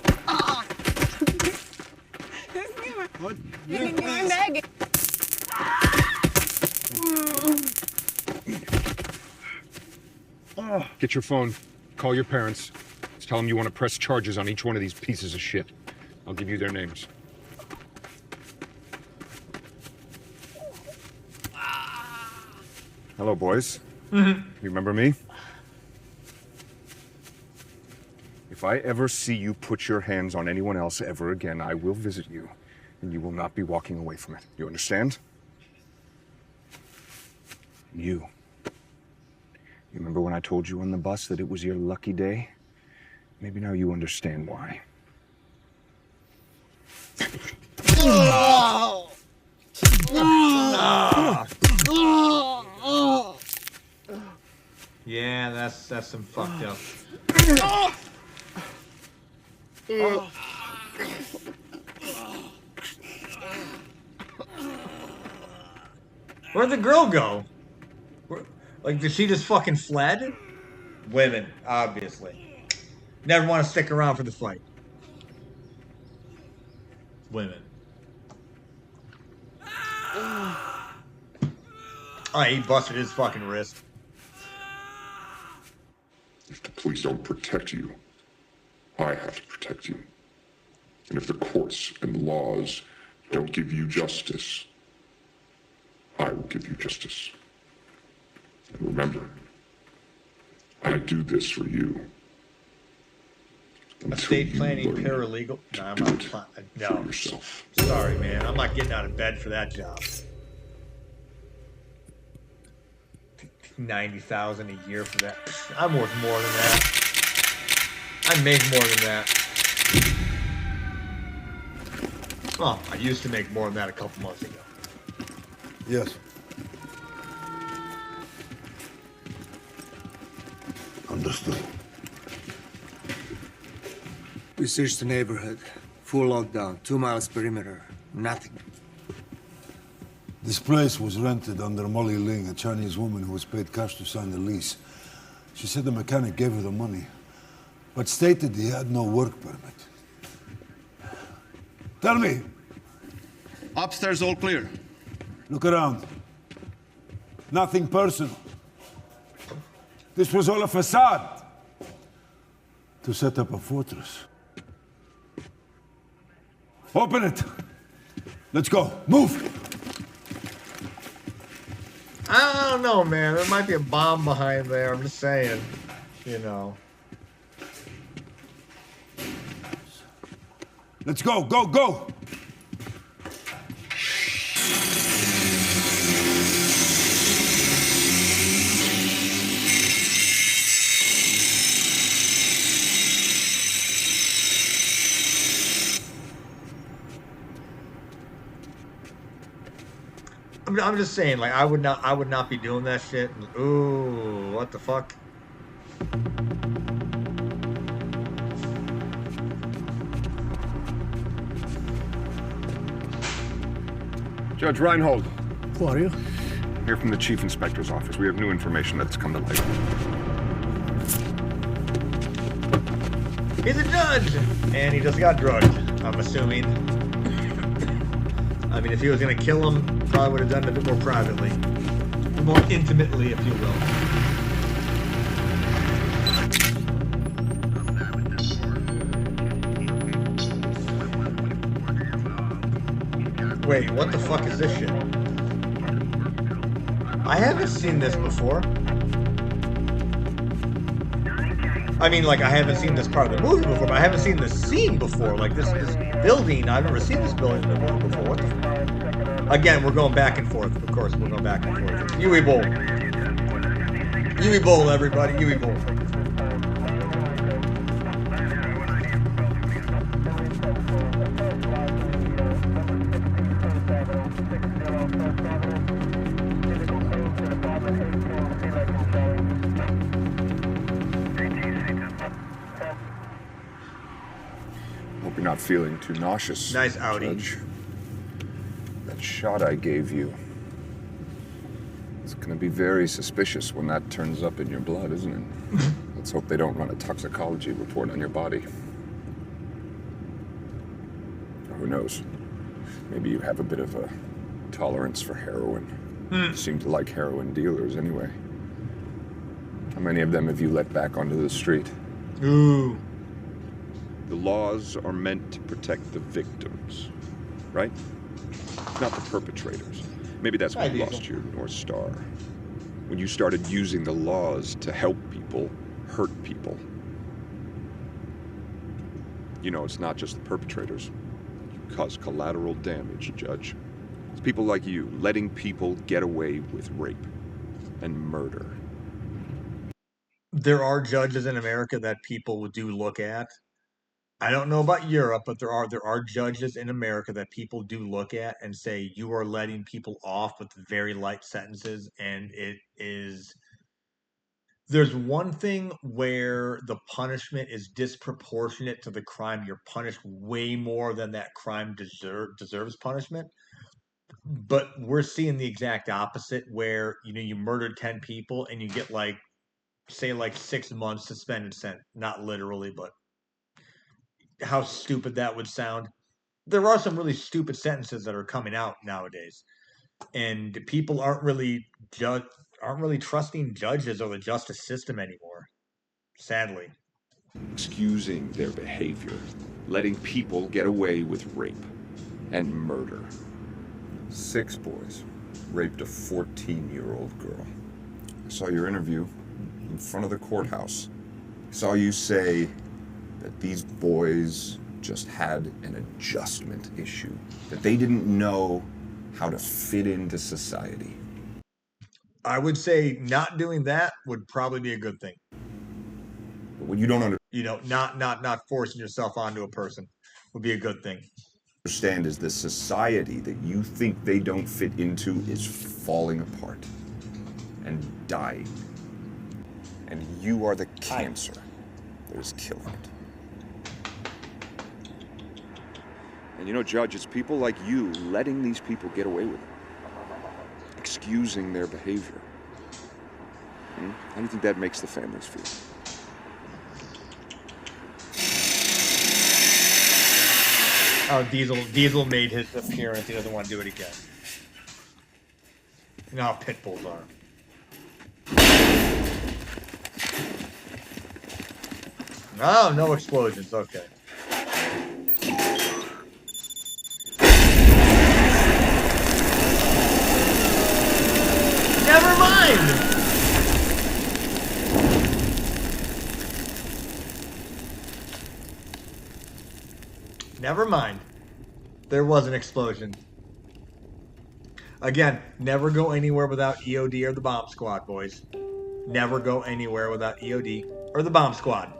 Get your phone. Call your parents. Tell them you want to press charges on each one of these pieces of shit. I'll give you their names. Hello, boys. You remember me? If I ever see you put your hands on anyone else ever again, I will visit you, and you will not be walking away from it. You understand? You remember when I told you on the bus that it was your lucky day? Maybe now you understand why. Yeah, that's some fucked up. Where'd the girl go? Like, did she just fucking fled? Women, obviously. Never want to stick around for the fight. Women. Alright, he busted his fucking wrist. If the police don't protect you, I have to protect you. And if the courts and laws don't give you justice, I will give you justice. And remember, I do this for you. Estate planning paralegal? No, I'm not. No. Sorry, man. I'm not getting out of bed for that job. $90,000 a year for that. I'm worth more than that. I make more than that. Well, I used to make more than that a couple months ago. Yes. Understood. We searched the neighborhood. Full lockdown, 2 miles perimeter. Nothing. This place was rented under Molly Ling, a Chinese woman who was paid cash to sign the lease. She said the mechanic gave her the money, but stated he had no work permit. Tell me. Upstairs all clear. Look around. Nothing personal. This was all a facade to set up a fortress. Open it. Let's go. Move. I don't know, man. There might be a bomb behind there. I'm just saying. You know. Let's go. Go, go. I'm just saying, like, I would not be doing that shit. Ooh, what the fuck? Judge Reinhold. Who are you? Here from the Chief Inspector's office. We have new information that's come to light. He's a judge! And he just got drugged, I'm assuming. I mean, if he was gonna kill him, probably would have done it a bit more privately. More intimately, if you will. Wait, what the fuck is this shit? I haven't seen this before. I mean, like, I haven't seen this part of the movie before, but I haven't seen this scene before. Like, this building, I've never seen this building in the movie before. What the fuck? Again, we're going back and forth. Of course, we're going back and forth. Yui Bowl. Yui Bowl, everybody. Yui Bowl. Hope you're not feeling too nauseous. Nice outing. Judge. That shot I gave you. It's gonna be very suspicious when that turns up in your blood, isn't it? Let's hope they don't run a toxicology report on your body. Or who knows? Maybe you have a bit of a tolerance for heroin. You seem to like heroin dealers anyway. How many of them have you let back onto the street? Ooh. The laws are meant to protect the victims, right? Not the perpetrators. Maybe that's when you lost your North Star. When you started using the laws to help people hurt people. You know, it's not just the perpetrators. You cause collateral damage, Judge. It's people like you letting people get away with rape and murder. There are judges in America that people do look at. I don't know about Europe, but there are judges in America that people do look at and say you are letting people off with very light sentences, and it is. There's one thing where the punishment is disproportionate to the crime. You're punished way more than that crime deserves punishment. But we're seeing the exact opposite, where you murdered 10 people and you get like 6 months suspended sentence. Not literally, but how stupid that would sound. There are some really stupid sentences that are coming out nowadays, and people aren't really trusting judges or the justice system anymore. Sadly. Excusing their behavior, letting people get away with rape and murder. 6 boys raped a 14-year-old girl. I saw your interview in front of the courthouse. I saw you say that these boys just had an adjustment issue, that they didn't know how to fit into society. I would say not doing that would probably be a good thing. But what you don't not forcing yourself onto a person would be a good thing. understand is the society that you think they don't fit into is falling apart and dying. And you are the cancer that is killing it. And Judge, it's people like you letting these people get away with it. Excusing their behavior. How do you think that makes the families feel? Oh, Diesel made his appearance. He doesn't want to do it again. You know how pit bulls are. Oh, no explosions. Okay. Never mind! Never mind. There was an explosion. Again, never go anywhere without EOD or the bomb squad, boys. Never go anywhere without EOD or the bomb squad.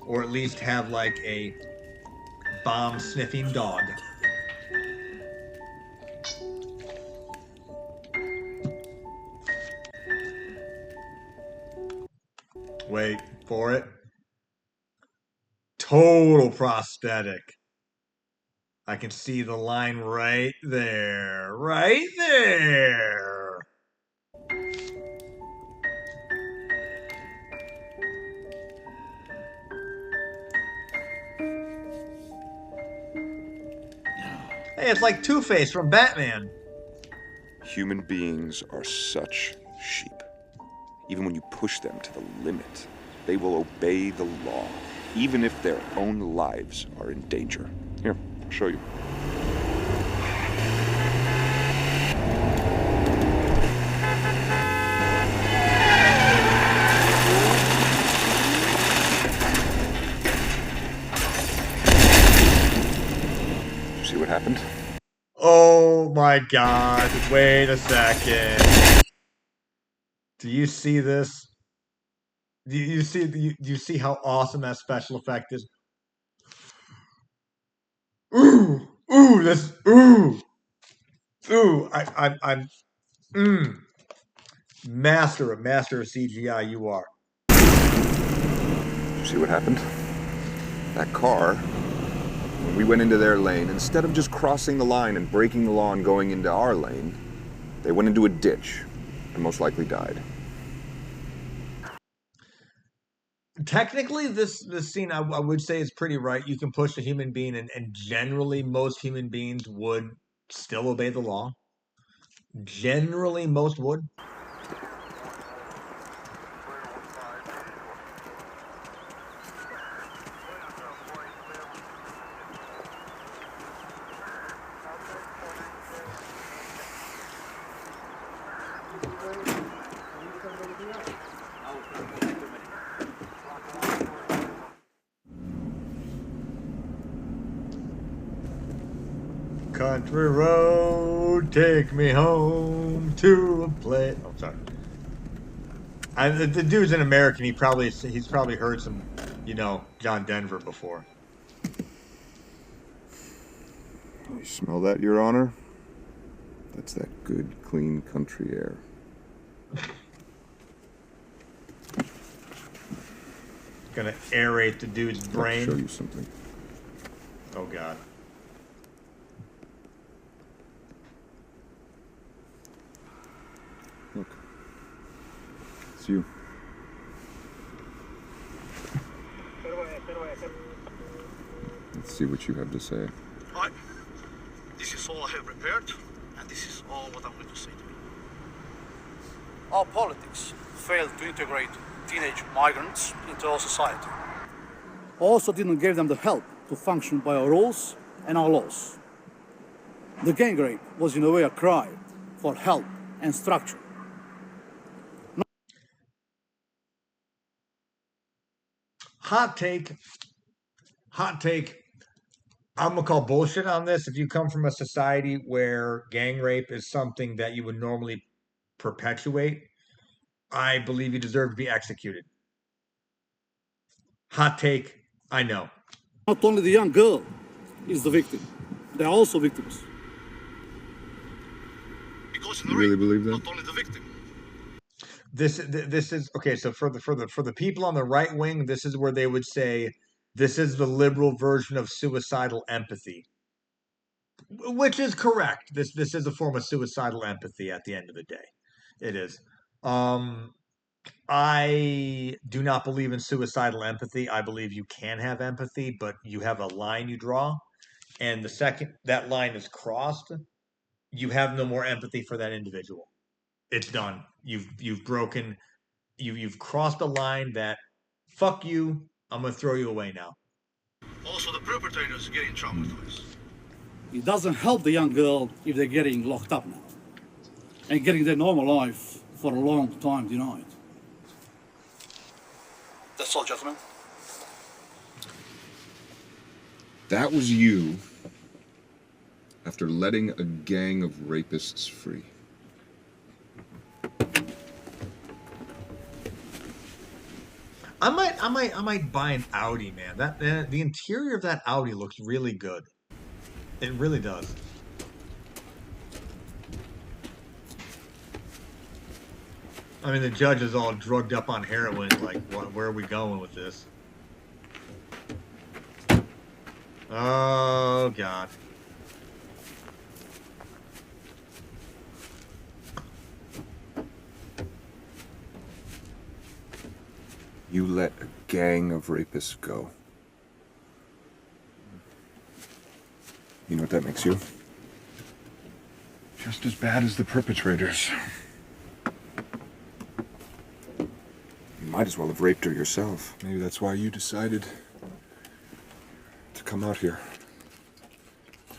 Or at least have like a bomb sniffing dog. Wait for it. Total prosthetic. I can see the line right there. Right there. Hey, it's like Two-Face from Batman. Human beings are such sheep. Even when you push them to the limit, they will obey the law, even if their own lives are in danger. Here, I'll show you. See what happened? Oh my god. Wait a second. Do you see this? Do you see how awesome that special effect is? Ooh, ooh, I'm master of CGI. You are. See what happened? That car, when we went into their lane, instead of just crossing the line and breaking the law and going into our lane, they went into a ditch and most likely died. Technically, this scene I would say is pretty right. You can push a human being, and generally most human beings would still obey the law. Generally, most would. Country road, take me home to a place. Oh, sorry. The dude's an American. He's probably heard some, John Denver before. You smell that, Your Honor? That's that good, clean country air. Gonna aerate the dude's brain. I'll show you something. Oh God. Look. It's you. Let's see what you have to say. Hi. This is all I have prepared, and this is all what I'm going to say to you. Our politics failed to integrate teenage migrants into our society. Also didn't give them the help to function by our rules and our laws. The gang rape was in a way a cry for help and structure. Hot take. I'm gonna call bullshit on this. If you come from a society where gang rape is something that you would normally perpetuate, I believe you deserve to be executed. Hot take. I know. Not only the young girl is the victim, they are also victims. Because You really believe that? not only the victim. This is okay. So for the people on the right wing, this is where they would say this is the liberal version of suicidal empathy, which is correct. This is a form of suicidal empathy. At the end of the day, it is. I do not believe in suicidal empathy. I believe you can have empathy, but you have a line you draw, and the second that line is crossed, you have no more empathy for that individual. It's done. You've broken. You've crossed a line that, fuck you. I'm gonna throw you away now. Also, the perpetrators are getting traumatized. It doesn't help the young girl if they're getting locked up now and getting their normal life for a long time denied. That's all, gentlemen. That was you after letting a gang of rapists free. I might buy an Audi, man. The interior of that Audi looks really good. It really does. I mean, the judge is all drugged up on heroin. Like, where are we going with this? Oh, God. You let a gang of rapists go. You know what that makes you? Just as bad as the perpetrators. You might as well have raped her yourself. Maybe that's why you decided to come out here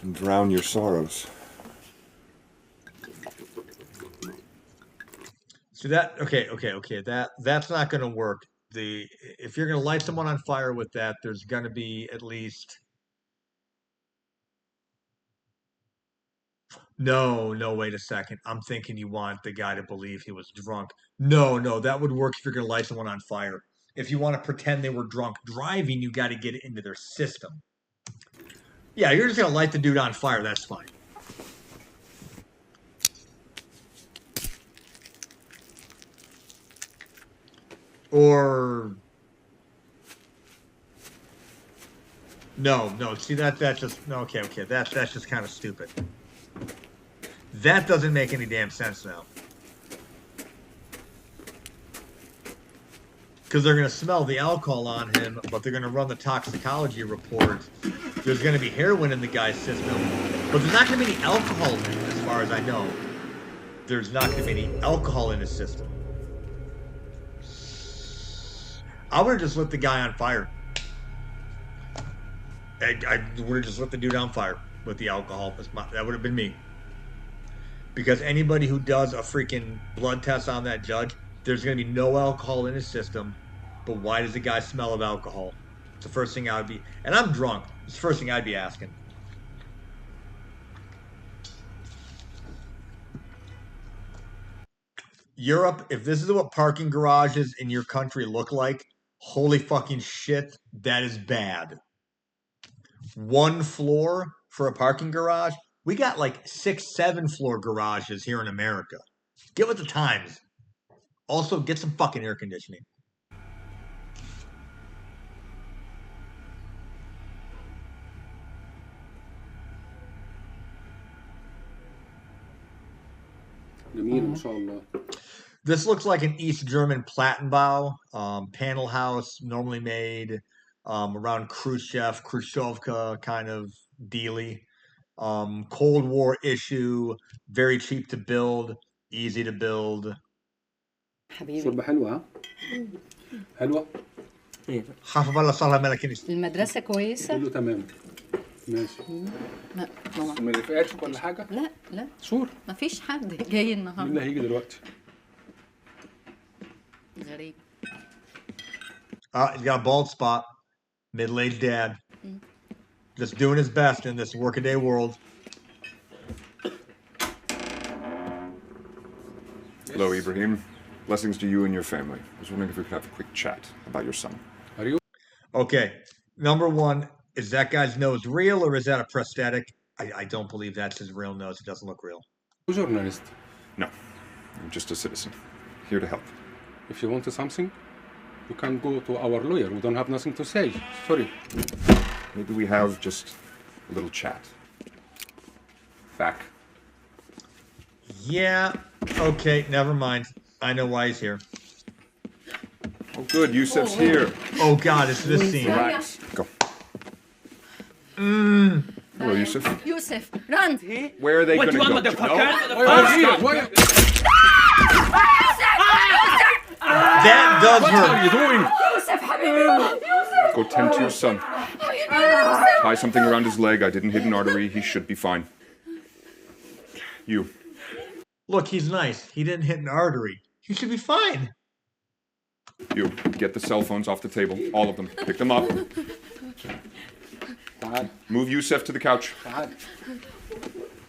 and drown your sorrows. So okay. That's not going to work. If you're going to light someone on fire with that, there's going to be at least. No, wait a second. I'm thinking you want the guy to believe he was drunk. No, that would work if you're going to light someone on fire. If you want to pretend they were drunk driving, you got to get it into their system. Yeah, you're just going to light the dude on fire. That's fine. Or no. See that's just no. Okay. That's just kind of stupid. That doesn't make any damn sense now. Because they're going to smell the alcohol on him, but they're going to run the toxicology report. There's going to be heroin in the guy's system, but there's not going to be any alcohol in it, as far as I know. There's not going to be any alcohol in his system. I would have just lit the guy on fire. I would have just lit the dude on fire with the alcohol. That would have been me. Because anybody who does a freaking blood test on that judge, there's going to be no alcohol in his system. But why does the guy smell of alcohol? It's the first thing I would be... And I'm drunk. It's the first thing I'd be asking. Europe, if this is what parking garages in your country look like, holy fucking shit, that is bad. 1 floor for a parking garage? We got like 6, 7 floor garages here in America. Get with the times. Also, get some fucking air conditioning. This looks like an East German Plattenbau, panel house, normally made around Khrushchevka kind of dealy. Cold War issue, very cheap to build, easy to build. شوربة حلوة ها؟ حلوة؟ حسب الله صار ملكني. المدرسة كويسة؟ كله تمام ماشي لا ماما ما رفقاتش ولا حاجة؟ لا شور مفيش حد جاي النهارده. مين اللي هيجي دلوقتي؟ غريب. He's got a bald spot. Middle-aged dad. Just doing his best in this workaday world. Hello, Ibrahim. Blessings to you and your family. I was wondering if we could have a quick chat about your son. Are you? Okay. Number one, is that guy's nose real or is that a prosthetic? I don't believe that's his real nose. It doesn't look real. Journalist. No, I'm just a citizen. Here to help. If you want something, you can go to our lawyer. We don't have nothing to say. Sorry. Maybe we have just a little chat. Back. Yeah. Okay, never mind. I know why he's here. Oh, good. Yusef's here. Oh, God, it's this scene. Relax. Go. Hello, Yusef. Yusef, run! Where are they going to go? That does hurt. What are you doing? Go tend to your son. Tie something around his leg. I didn't hit an artery. He should be fine. You. Look, he's nice. He didn't hit an artery. He should be fine. You. Get the cell phones off the table. All of them. Pick them up. Move Yusef to the couch.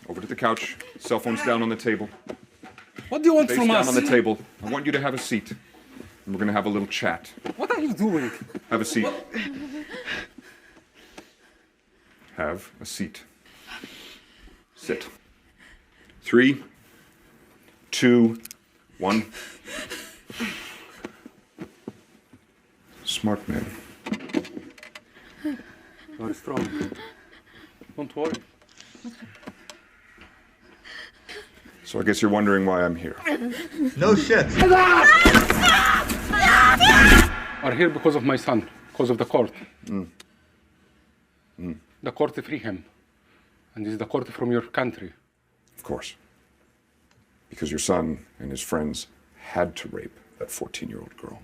Over to the couch. Cell phones down on the table. What do you want Face from down us? on the table. I want you to have a seat. And we're going to have a little chat. What are you doing? Have a seat. Have a seat. Sit. 3, 2, 1. smart man. You are strong. Don't worry. So I guess you're wondering why I'm here. No shit. Are here because of my son, because of the court. The court free him. And this is the court from your country. Of course. Because your son and his friends had to rape that 14-year-old girl.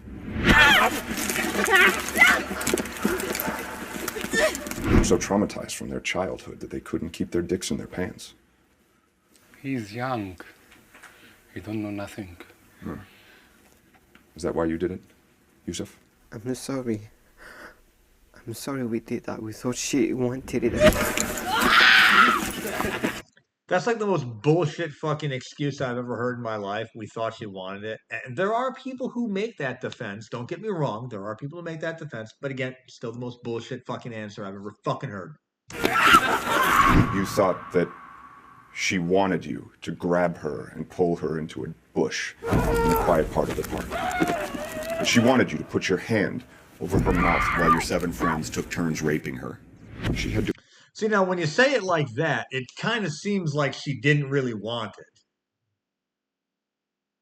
They were so traumatized from their childhood that they couldn't keep their dicks in their pants. He's young. He don't know nothing. Is that why you did it, Yusuf? I'm sorry. I'm sorry we did that. We thought she wanted it. That's like the most bullshit fucking excuse I've ever heard in my life. We thought she wanted it. And there are people who make that defense. Don't get me wrong. There are people who make that defense. But again, still the most bullshit fucking answer I've ever fucking heard. You thought that she wanted you to grab her and pull her into a bush in the quiet part of the park. But she wanted you to put your hand over her mouth while your 7 friends took turns raping her. She had to... See, now, when you say it like that, it kind of seems like she didn't really want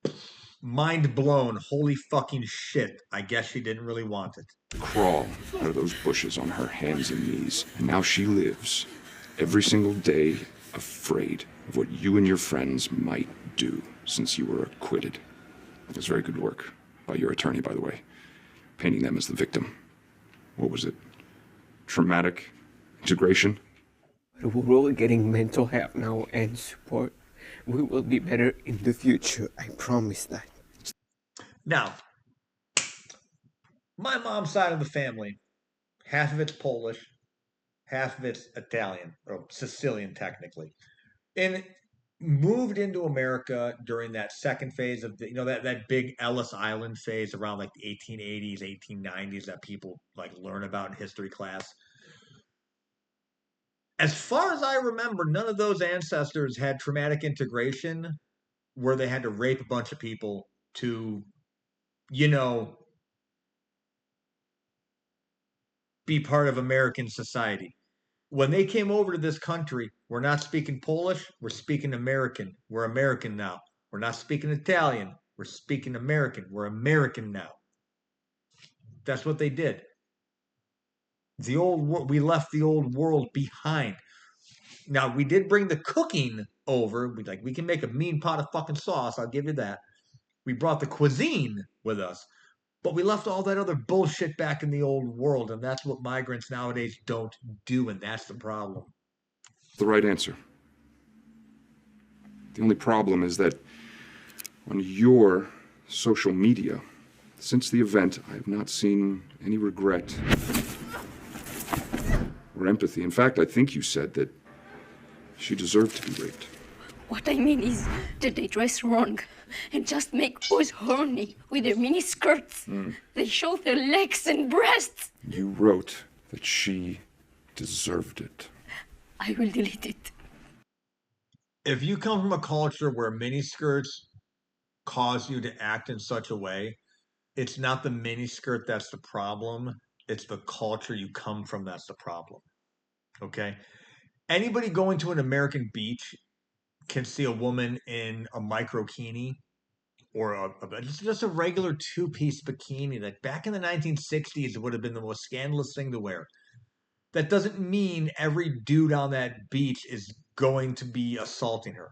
it. Mind blown. Holy fucking shit. I guess she didn't really want it. crawl out of those bushes on her hands and knees. And now she lives every single day afraid of what you and your friends might do since you were acquitted. It was very good work by your attorney, by the way, painting them as the victim. What was it? Traumatic integration? We're all getting mental help now and support. We will be better in the future. I promise that. Now, my mom's side of the family, half of it's Polish, half of it's Italian, or Sicilian technically, and moved into America during that second phase of the, that big Ellis Island phase around like the 1880s, 1890s that people like learn about in history class. As far as I remember, none of those ancestors had traumatic integration where they had to rape a bunch of people to, be part of American society. When they came over to this country, we're not speaking Polish, we're speaking American. We're American now. We're not speaking Italian, we're speaking American. We're American now. That's what they did. We left the old world behind. Now, we did bring the cooking over. We can make a mean pot of fucking sauce, I'll give you that. We brought the cuisine with us. But we left all that other bullshit back in the old world, and that's what migrants nowadays don't do, and that's the problem. The right answer. The only problem is that on your social media, since the event, I have not seen any regret or empathy. In fact, I think you said that she deserved to be raped. What I mean is that they dress wrong and just make boys horny with their mini skirts. They show their legs and breasts. You wrote that she deserved it. I will delete it. If you come from a culture where miniskirts cause you to act in such a way, it's not the miniskirt that's the problem. It's the culture you come from that's the problem. Okay? Anybody going to an American beach can see a woman in a microkini or just a regular two-piece bikini that back in the 1960s would have been the most scandalous thing to wear. That doesn't mean every dude on that beach is going to be assaulting her.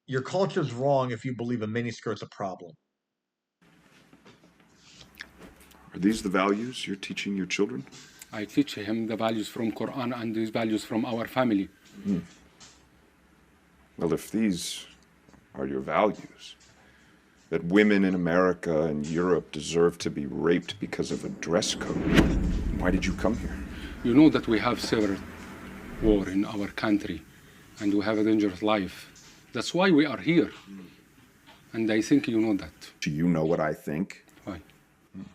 Your culture's wrong if you believe a miniskirt's a problem. Are these the values you're teaching your children? I teach him the values from Quran and these values from our family. Well, if these are your values, that women in America and Europe deserve to be raped because of a dress code, why did you come here? You know that we have civil war in our country and we have a dangerous life. That's why we are here. And I think you know that. Do you know what I think? Why?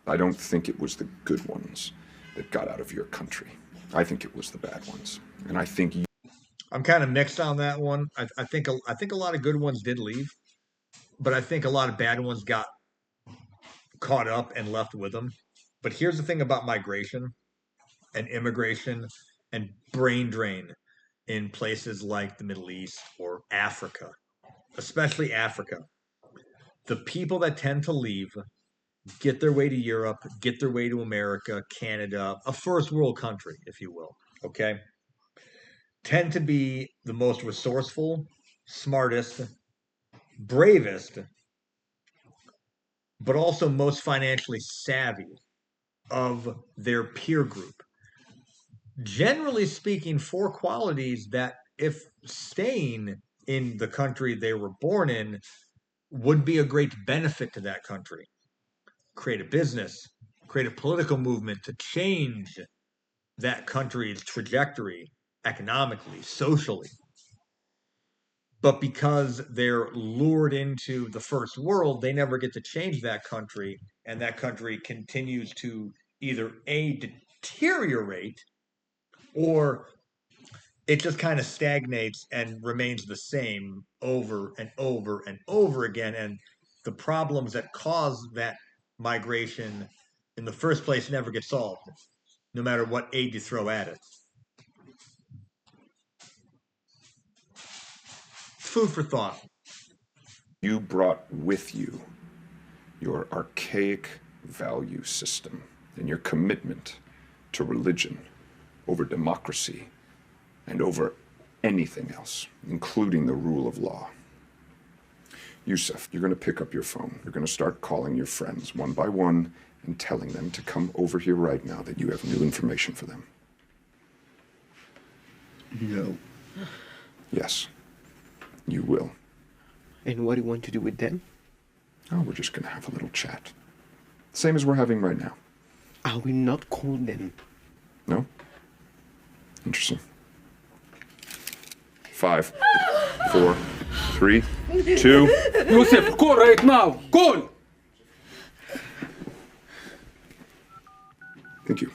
I don't think it was the good ones that got out of your country. I think it was the bad ones. And I think you... I'm kind of mixed on that one. I think a lot of good ones did leave, but I think a lot of bad ones got caught up and left with them. But here's the thing about migration and immigration and brain drain in places like the Middle East or Africa, especially Africa. The people that tend to leave get their way to Europe, get their way to America, Canada, a first world country, if you will, okay? Tend to be the most resourceful, smartest, bravest, but also most financially savvy of their peer group. Generally speaking, 4 qualities that, if staying in the country they were born in, would be a great benefit to that country. Create a business, create a political movement to change that country's trajectory economically, socially. But because they're lured into the first world, they never get to change that country, and that country continues to either A, deteriorate, or it just kind of stagnates and remains the same over and over and over again. And the problems that cause that migration in the first place never get solved, no matter what aid you throw at it. Food for thought. You brought with you your archaic value system and your commitment to religion over democracy and over anything else, including the rule of law. Yusuf, you're going to pick up your phone. You're going to start calling your friends one by one and telling them to come over here right now that you have new information for them. No. Yes, you will. And what do you want to do with them? Oh, we're just going to have a little chat. Same as we're having right now. I will not call them. No? Interesting. 5, 4, 3, 2. Yusuf, call right now. Call! Thank you.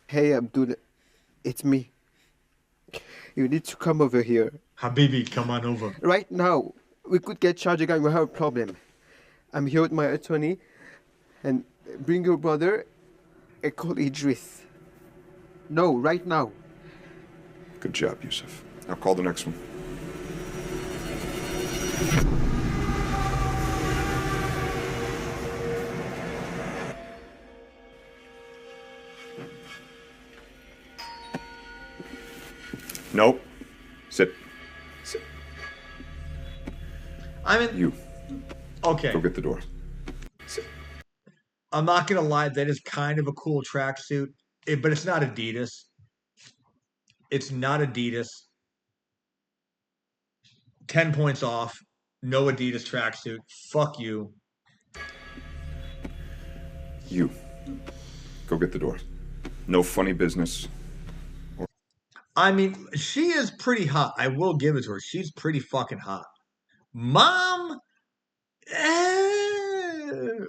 Hey, Abdul. It's me. You need to come over here. Habibi, come on over. Right now. We could get charged again. We have a problem. I'm here with my attorney. And bring your brother and call Idris. No, right now. Good job, Yusuf. Now call the next one. Nope. Sit. Sit. I mean, You. Okay. Go get the door. Sit. I'm not gonna lie, that is kind of a cool tracksuit, but it's not Adidas. It's not Adidas. 10 points off. No Adidas tracksuit. Fuck you. You. Go get the door. No funny business. I mean, she is pretty hot. I will give it to her. She's pretty fucking hot. Mom,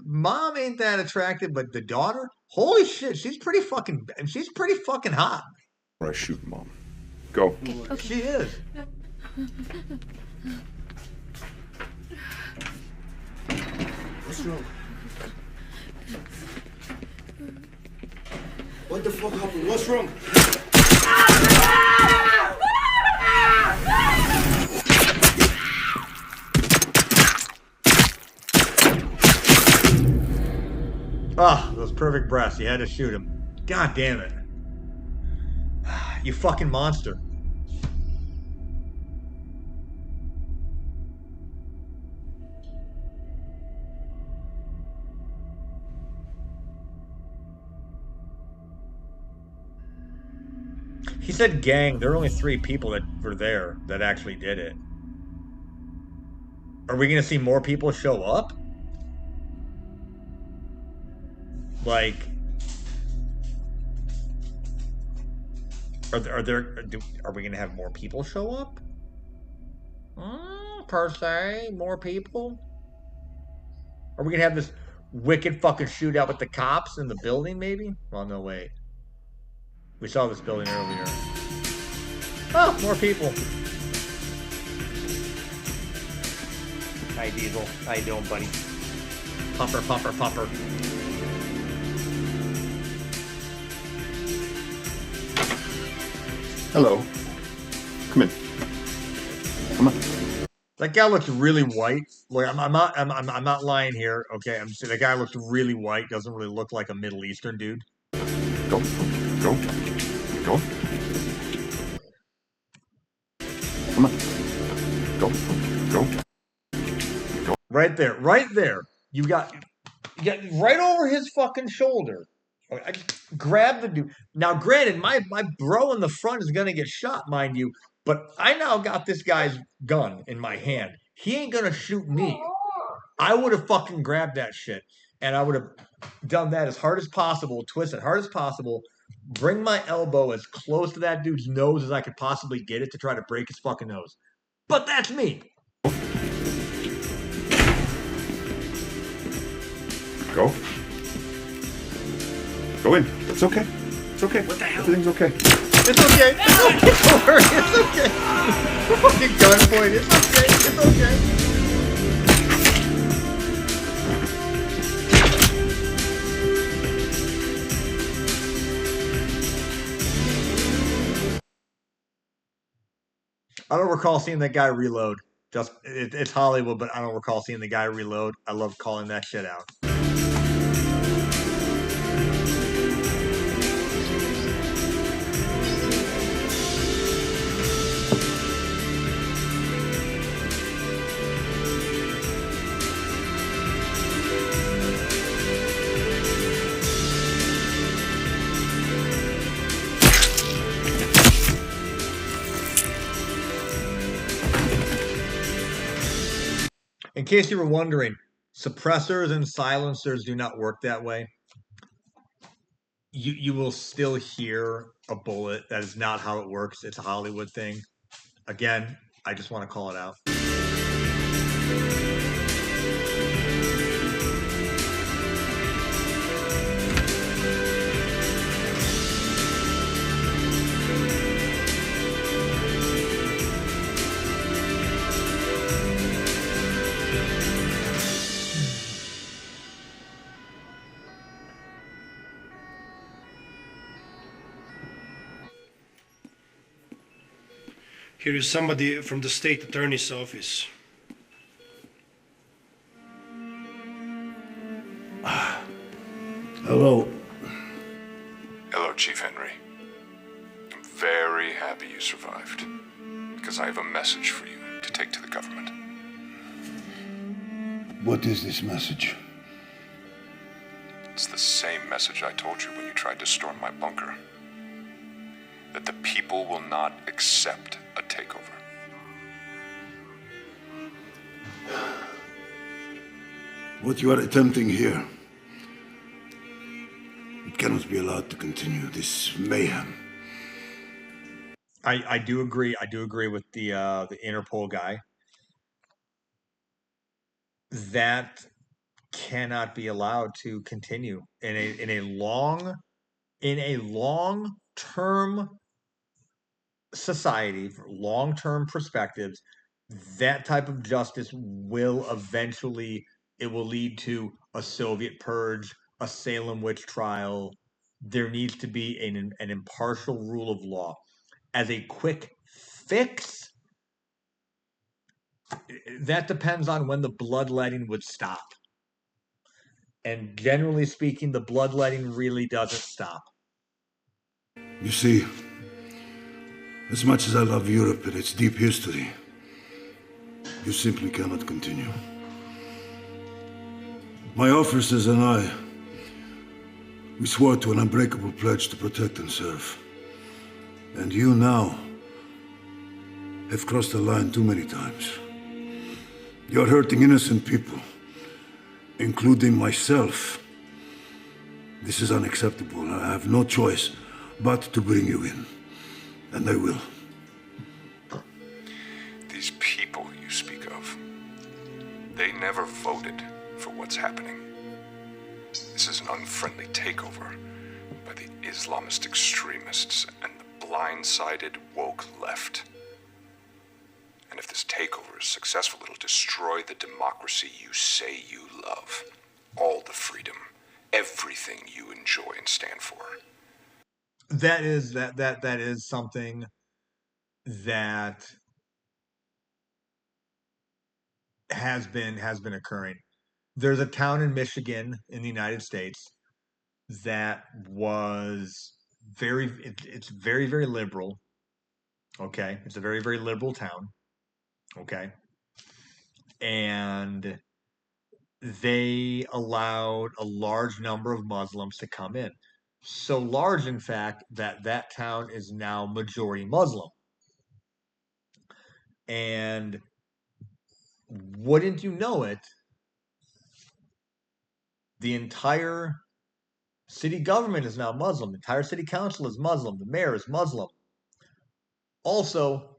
mom ain't that attractive, but the daughter, holy shit, she's pretty fucking hot. Or I shoot Mom. Go. Okay. She is. What's wrong? What the fuck happened? What's wrong? Ah, those perfect breaths. You had to shoot him. God damn it. You fucking monster. He said gang. There are only 3 people that were there that actually did it. Are we going to see more people show up? Like, are we going to have more people show up? Per se, more people? Are we going to have this wicked fucking shootout with the cops in the building, maybe? Well, no, wait. We saw this building earlier. Oh, more people. Hi, Diesel. How you doing, buddy? Pupper, pupper, pupper. Hello. Come in. Come on. That guy looks really white. Like I'm not lying here. Okay, I'm just saying that guy looks really white. Doesn't really look like a Middle Eastern dude. Go. Go. Go. Come on. Go. Go. Go. Right there. Right there. You got right over his fucking shoulder. I grab the dude. Now, granted, my bro in the front is gonna get shot, mind you. But I now got this guy's gun in my hand. He ain't gonna shoot me. I would have fucking grabbed that shit. And I would have done that as hard as possible, twist it hard as possible, bring my elbow as close to that dude's nose as I could possibly get it to try to break his fucking nose. But that's me. Go. Go in. It's okay. It's okay. What the hell? Everything's okay. It's okay. It's okay. Don't worry. It's okay. We're fucking gunpoint. It's okay. It's okay. I don't recall seeing that guy reload. It's Hollywood, but I don't recall seeing the guy reload. I love calling that shit out. In case you were wondering, suppressors and silencers do not work that way. You will still hear a bullet. That is not how it works. It's a Hollywood thing. Again, I just want to call it out. Here is somebody from the state attorney's office. Hello. Hello, Chief Henry. I'm very happy you survived, because I have a message for you to take to the government. What is this message? It's the same message I told you when you tried to storm my bunker. That the people will not accept a takeover. What you are attempting here, it cannot be allowed to continue, this mayhem. I do agree. I do agree with the Interpol guy. That cannot be allowed to continue in a long term society, for long term perspectives. That type of justice will eventually, it will lead to a Soviet purge, a Salem witch trial. There needs to be an impartial rule of law. As a quick fix, that depends on when the bloodletting would stop. And generally speaking, the bloodletting really doesn't stop. You see, as much as I love Europe and its deep history, you simply cannot continue. My officers and I, we swore to an unbreakable pledge to protect and serve. And you now have crossed the line too many times. You're hurting innocent people, including myself. This is unacceptable, and I have no choice but to bring you in. And I will. These people you speak of, they never voted for what's happening. This is an unfriendly takeover by the Islamist extremists and the blind-sided woke left. And if this takeover is successful, it'll destroy the democracy you say you love. all the freedom, everything you enjoy and stand for. That is something that has been occurring. There's a town in Michigan in the United States that was it's very, very liberal. Okay. It's a very, very liberal town. Okay. And they allowed a large number of Muslims to come in. So large, in fact, that that town is now majority Muslim. And wouldn't you know it, the entire city government is now Muslim. The entire city council is Muslim. The mayor is Muslim. Also,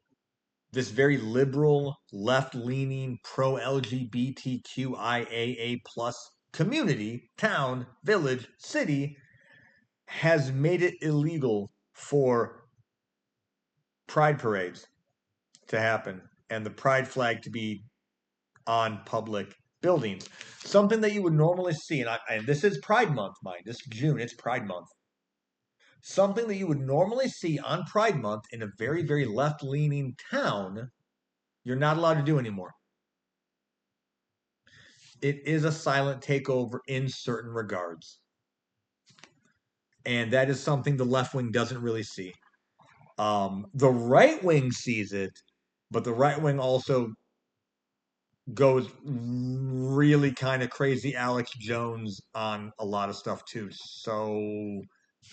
this very liberal, left-leaning, pro-LGBTQIAA plus community, town, village, city has made it illegal for pride parades to happen and the pride flag to be on public buildings. Something that you would normally see, and this is Pride Month, mind. This June, it's Pride Month. Something that you would normally see on Pride Month in a very, very left-leaning town, you're not allowed to do anymore. It is a silent takeover in certain regards. And that is something the left wing doesn't really see. The right wing sees it, but the right wing also goes really kind of crazy Alex Jones on a lot of stuff too. So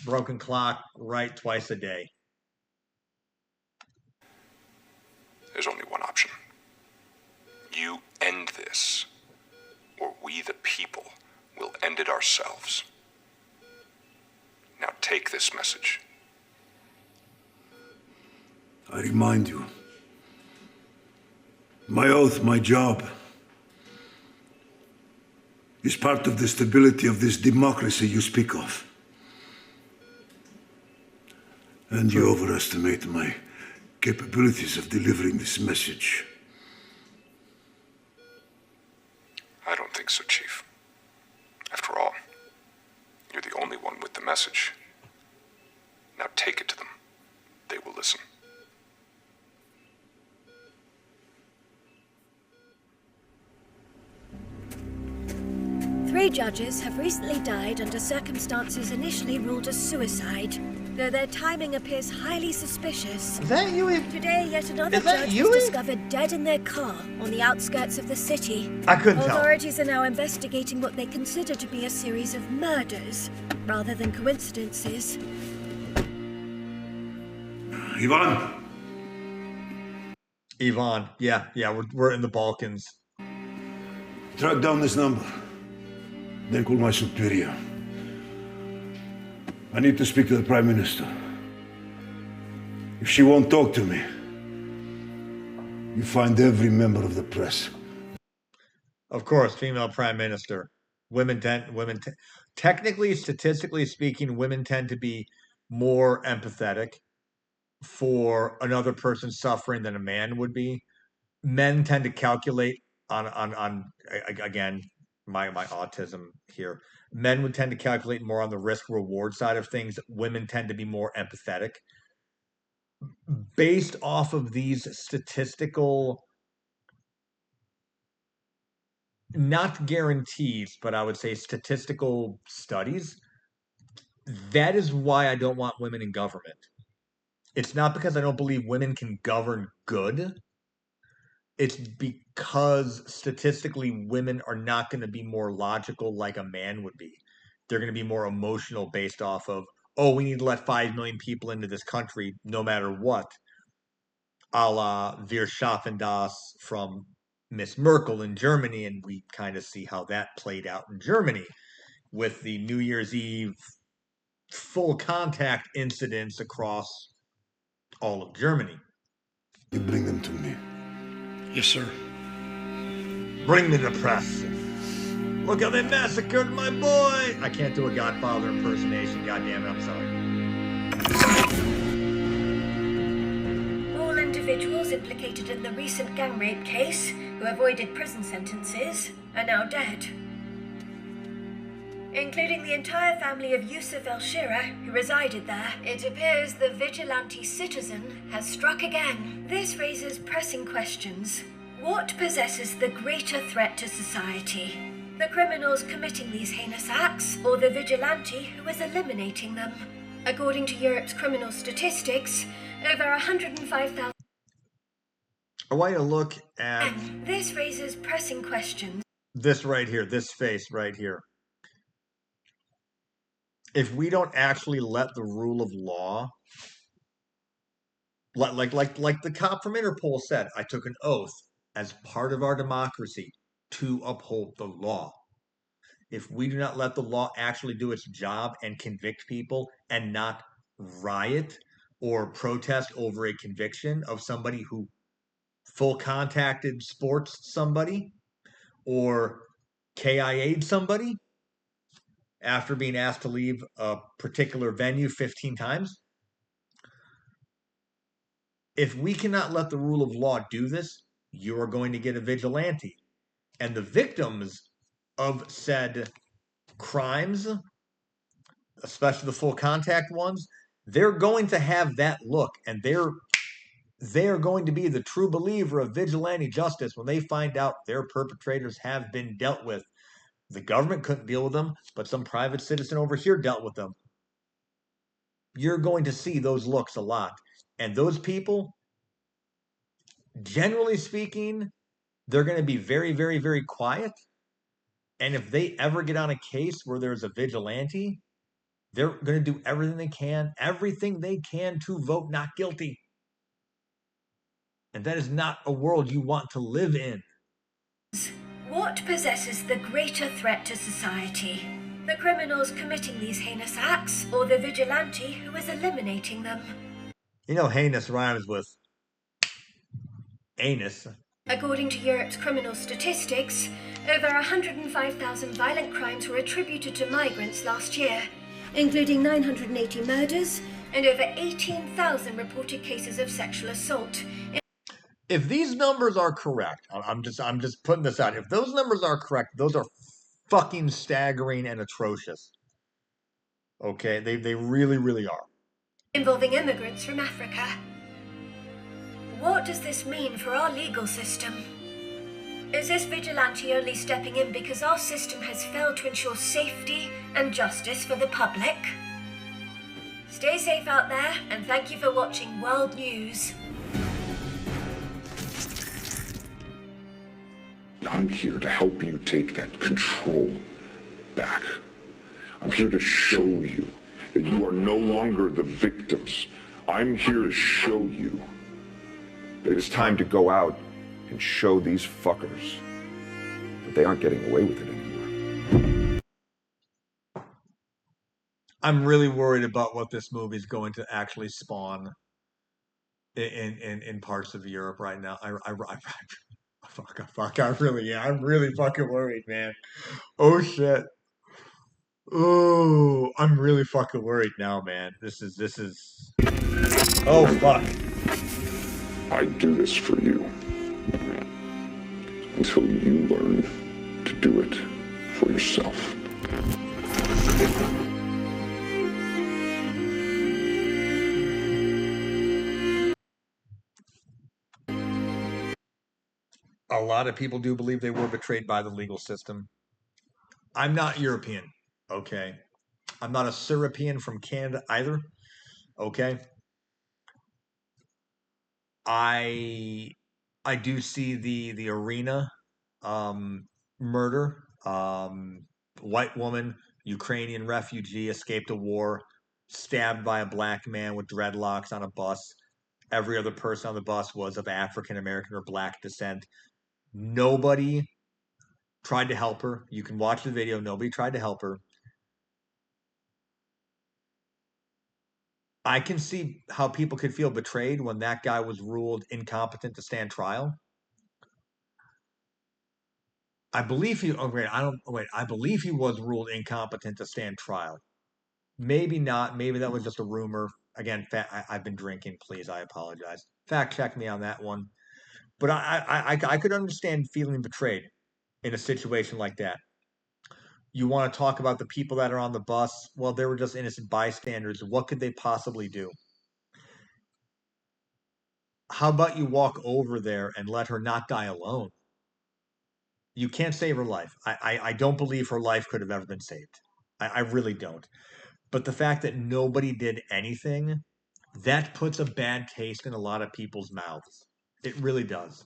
broken clock, right twice a day. There's only one option. You end this, or we the people will end it ourselves. Now take this message. I remind you, my oath, my job, is part of the stability of this democracy you speak of. And you overestimate my capabilities of delivering this message. I don't think so, Chief. After all, you're the only one with the message. Now take it to them. They will listen. Three judges have recently died under circumstances initially ruled as suicide, though their timing appears highly suspicious. Is that you? Today, yet another judge was discovered dead in their car on the outskirts of the city. I couldn't tell. Authorities are now investigating what they consider to be a series of murders, rather than coincidences. Ivan, yeah, we're in the Balkans. Track down this number. Then call my superior. I need to speak to the Prime Minister. If she won't talk to me, you find every member of the press. Of course, female Prime Minister. Technically, statistically speaking, women tend to be more empathetic for another person suffering than a man would be. Men tend to calculate on again, my autism here. Men would tend to calculate more on the risk reward side of things. Women tend to be more empathetic. Based off of these statistical, not guarantees, but I would say statistical studies, that is why I don't want women in government. It's not because I don't believe women can govern good. It's because statistically women are not going to be more logical like a man would be. They're going to be more emotional based off of, oh, we need to let 5 million people into this country no matter what. A la Wir schaffen das from Miss Merkel in Germany, and we kind of see how that played out in Germany with the New Year's Eve full contact incidents across all of Germany. You bring them to me. Yes, sir. Bring me the press. Look how they massacred my boy. I can't do a Godfather impersonation. God damn it, I'm sorry. All individuals implicated in the recent gang rape case, who avoided prison sentences, are now dead. including the entire family of Yusuf el-Shira, who resided there. It appears the vigilante citizen has struck again. This raises pressing questions. What possesses the greater threat to society? The criminals committing these heinous acts, or the vigilante who is eliminating them? According to Europe's criminal statistics, over 105,000... I want you to look at This raises pressing questions. this right here, this face right here. If we don't actually let the rule of law, like the cop from Interpol said, I took an oath as part of our democracy to uphold the law. If we do not let the law actually do its job and convict people and not riot or protest over a conviction of somebody who full contacted sports somebody or KIA'd somebody after being asked to leave a particular venue 15 times, if we cannot let the rule of law do this, you are going to get a vigilante. And the victims of said crimes, especially the full contact ones, they're going to have that look, and they're going to be the true believer of vigilante justice when they find out their perpetrators have been dealt with. The government couldn't deal with them, but some private citizen over here dealt with them. You're going to see those looks a lot. And those people, generally speaking, they're going to be very, very, very quiet. And if they ever get on a case where there's a vigilante, they're going to do everything they can to vote not guilty. And that is not a world you want to live in. What possesses the greater threat to society? The criminals committing these heinous acts, or the vigilante who is eliminating them? You know, heinous rhymes with anus. According to Europe's criminal statistics, over 105,000 violent crimes were attributed to migrants last year, including 980 murders and over 18,000 reported cases of sexual assault. If these numbers are correct, I'm just putting this out. If those numbers are correct, those are fucking staggering and atrocious. Okay, they really, really are. Involving immigrants from Africa. What does this mean for our legal system? Is this vigilante only stepping in because our system has failed to ensure safety and justice for the public? Stay safe out there, and thank you for watching World News. I'm here to help you take that control back. I'm here to show you that you are no longer the victims. I'm here to show you that it's time to go out and show these fuckers that they aren't getting away with it anymore. I'm really worried about what this movie is going to actually spawn in parts of Europe right now. I really am. I'm really fucking worried, man. Oh shit. Oh, I'm really fucking worried now, man. This is. Oh fuck. I do this for you until you learn to do it for yourself. A lot of people do believe they were betrayed by the legal system. I'm not European, okay? I'm not a Syropean from Canada either, okay? I do see the arena murder. White woman, Ukrainian refugee, escaped a war, stabbed by a black man with dreadlocks on a bus. Every other person on the bus was of African American or black descent. Nobody tried to help her. You can watch the video. Nobody tried to help her. I can see how people could feel betrayed when that guy was ruled incompetent to stand trial. I believe he. Oh wait, I don't. Wait, I believe he was ruled incompetent to stand trial. Maybe not. Maybe that was just a rumor. Again, I've been drinking. Please, I apologize. Fact check me on that one. But I could understand feeling betrayed in a situation like that. You want to talk about the people that are on the bus? Well, they were just innocent bystanders. What could they possibly do? How about you walk over there and let her not die alone? You can't save her life. I don't believe her life could have ever been saved. I really don't. But the fact that nobody did anything, that puts a bad taste in a lot of people's mouths. It really does.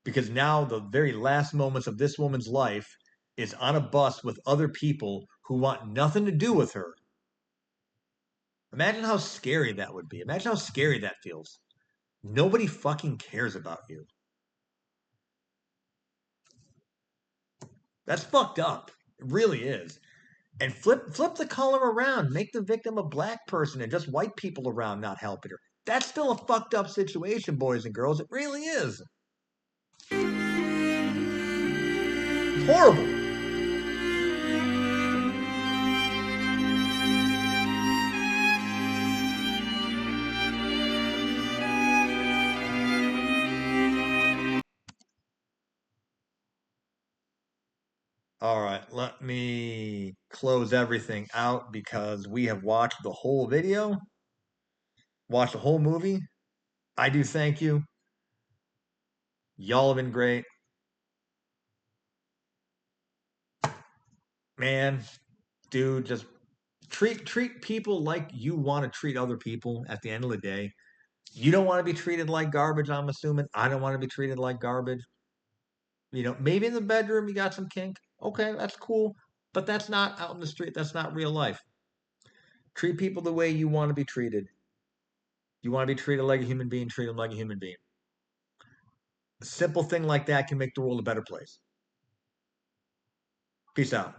Because now the very last moments of this woman's life is on a bus with other people who want nothing to do with her. Imagine how scary that would be. Imagine how scary that feels. Nobody fucking cares about you. That's fucked up. It really is. And flip the color around. Make the victim a black person and just white people around not helping her. That's still a fucked up situation, boys and girls. It really is. Horrible. All right, let me close everything out because we have watched the whole video, watched the whole movie. I do thank you. Y'all have been great. Man, dude, just treat people like you want to treat other people at the end of the day. You don't want to be treated like garbage, I'm assuming. I don't want to be treated like garbage. You know, maybe in the bedroom you got some kink. Okay, that's cool. But that's not out in the street. That's not real life. Treat people the way you want to be treated. You want to be treated like a human being, treat them like a human being. A simple thing like that can make the world a better place. Peace out.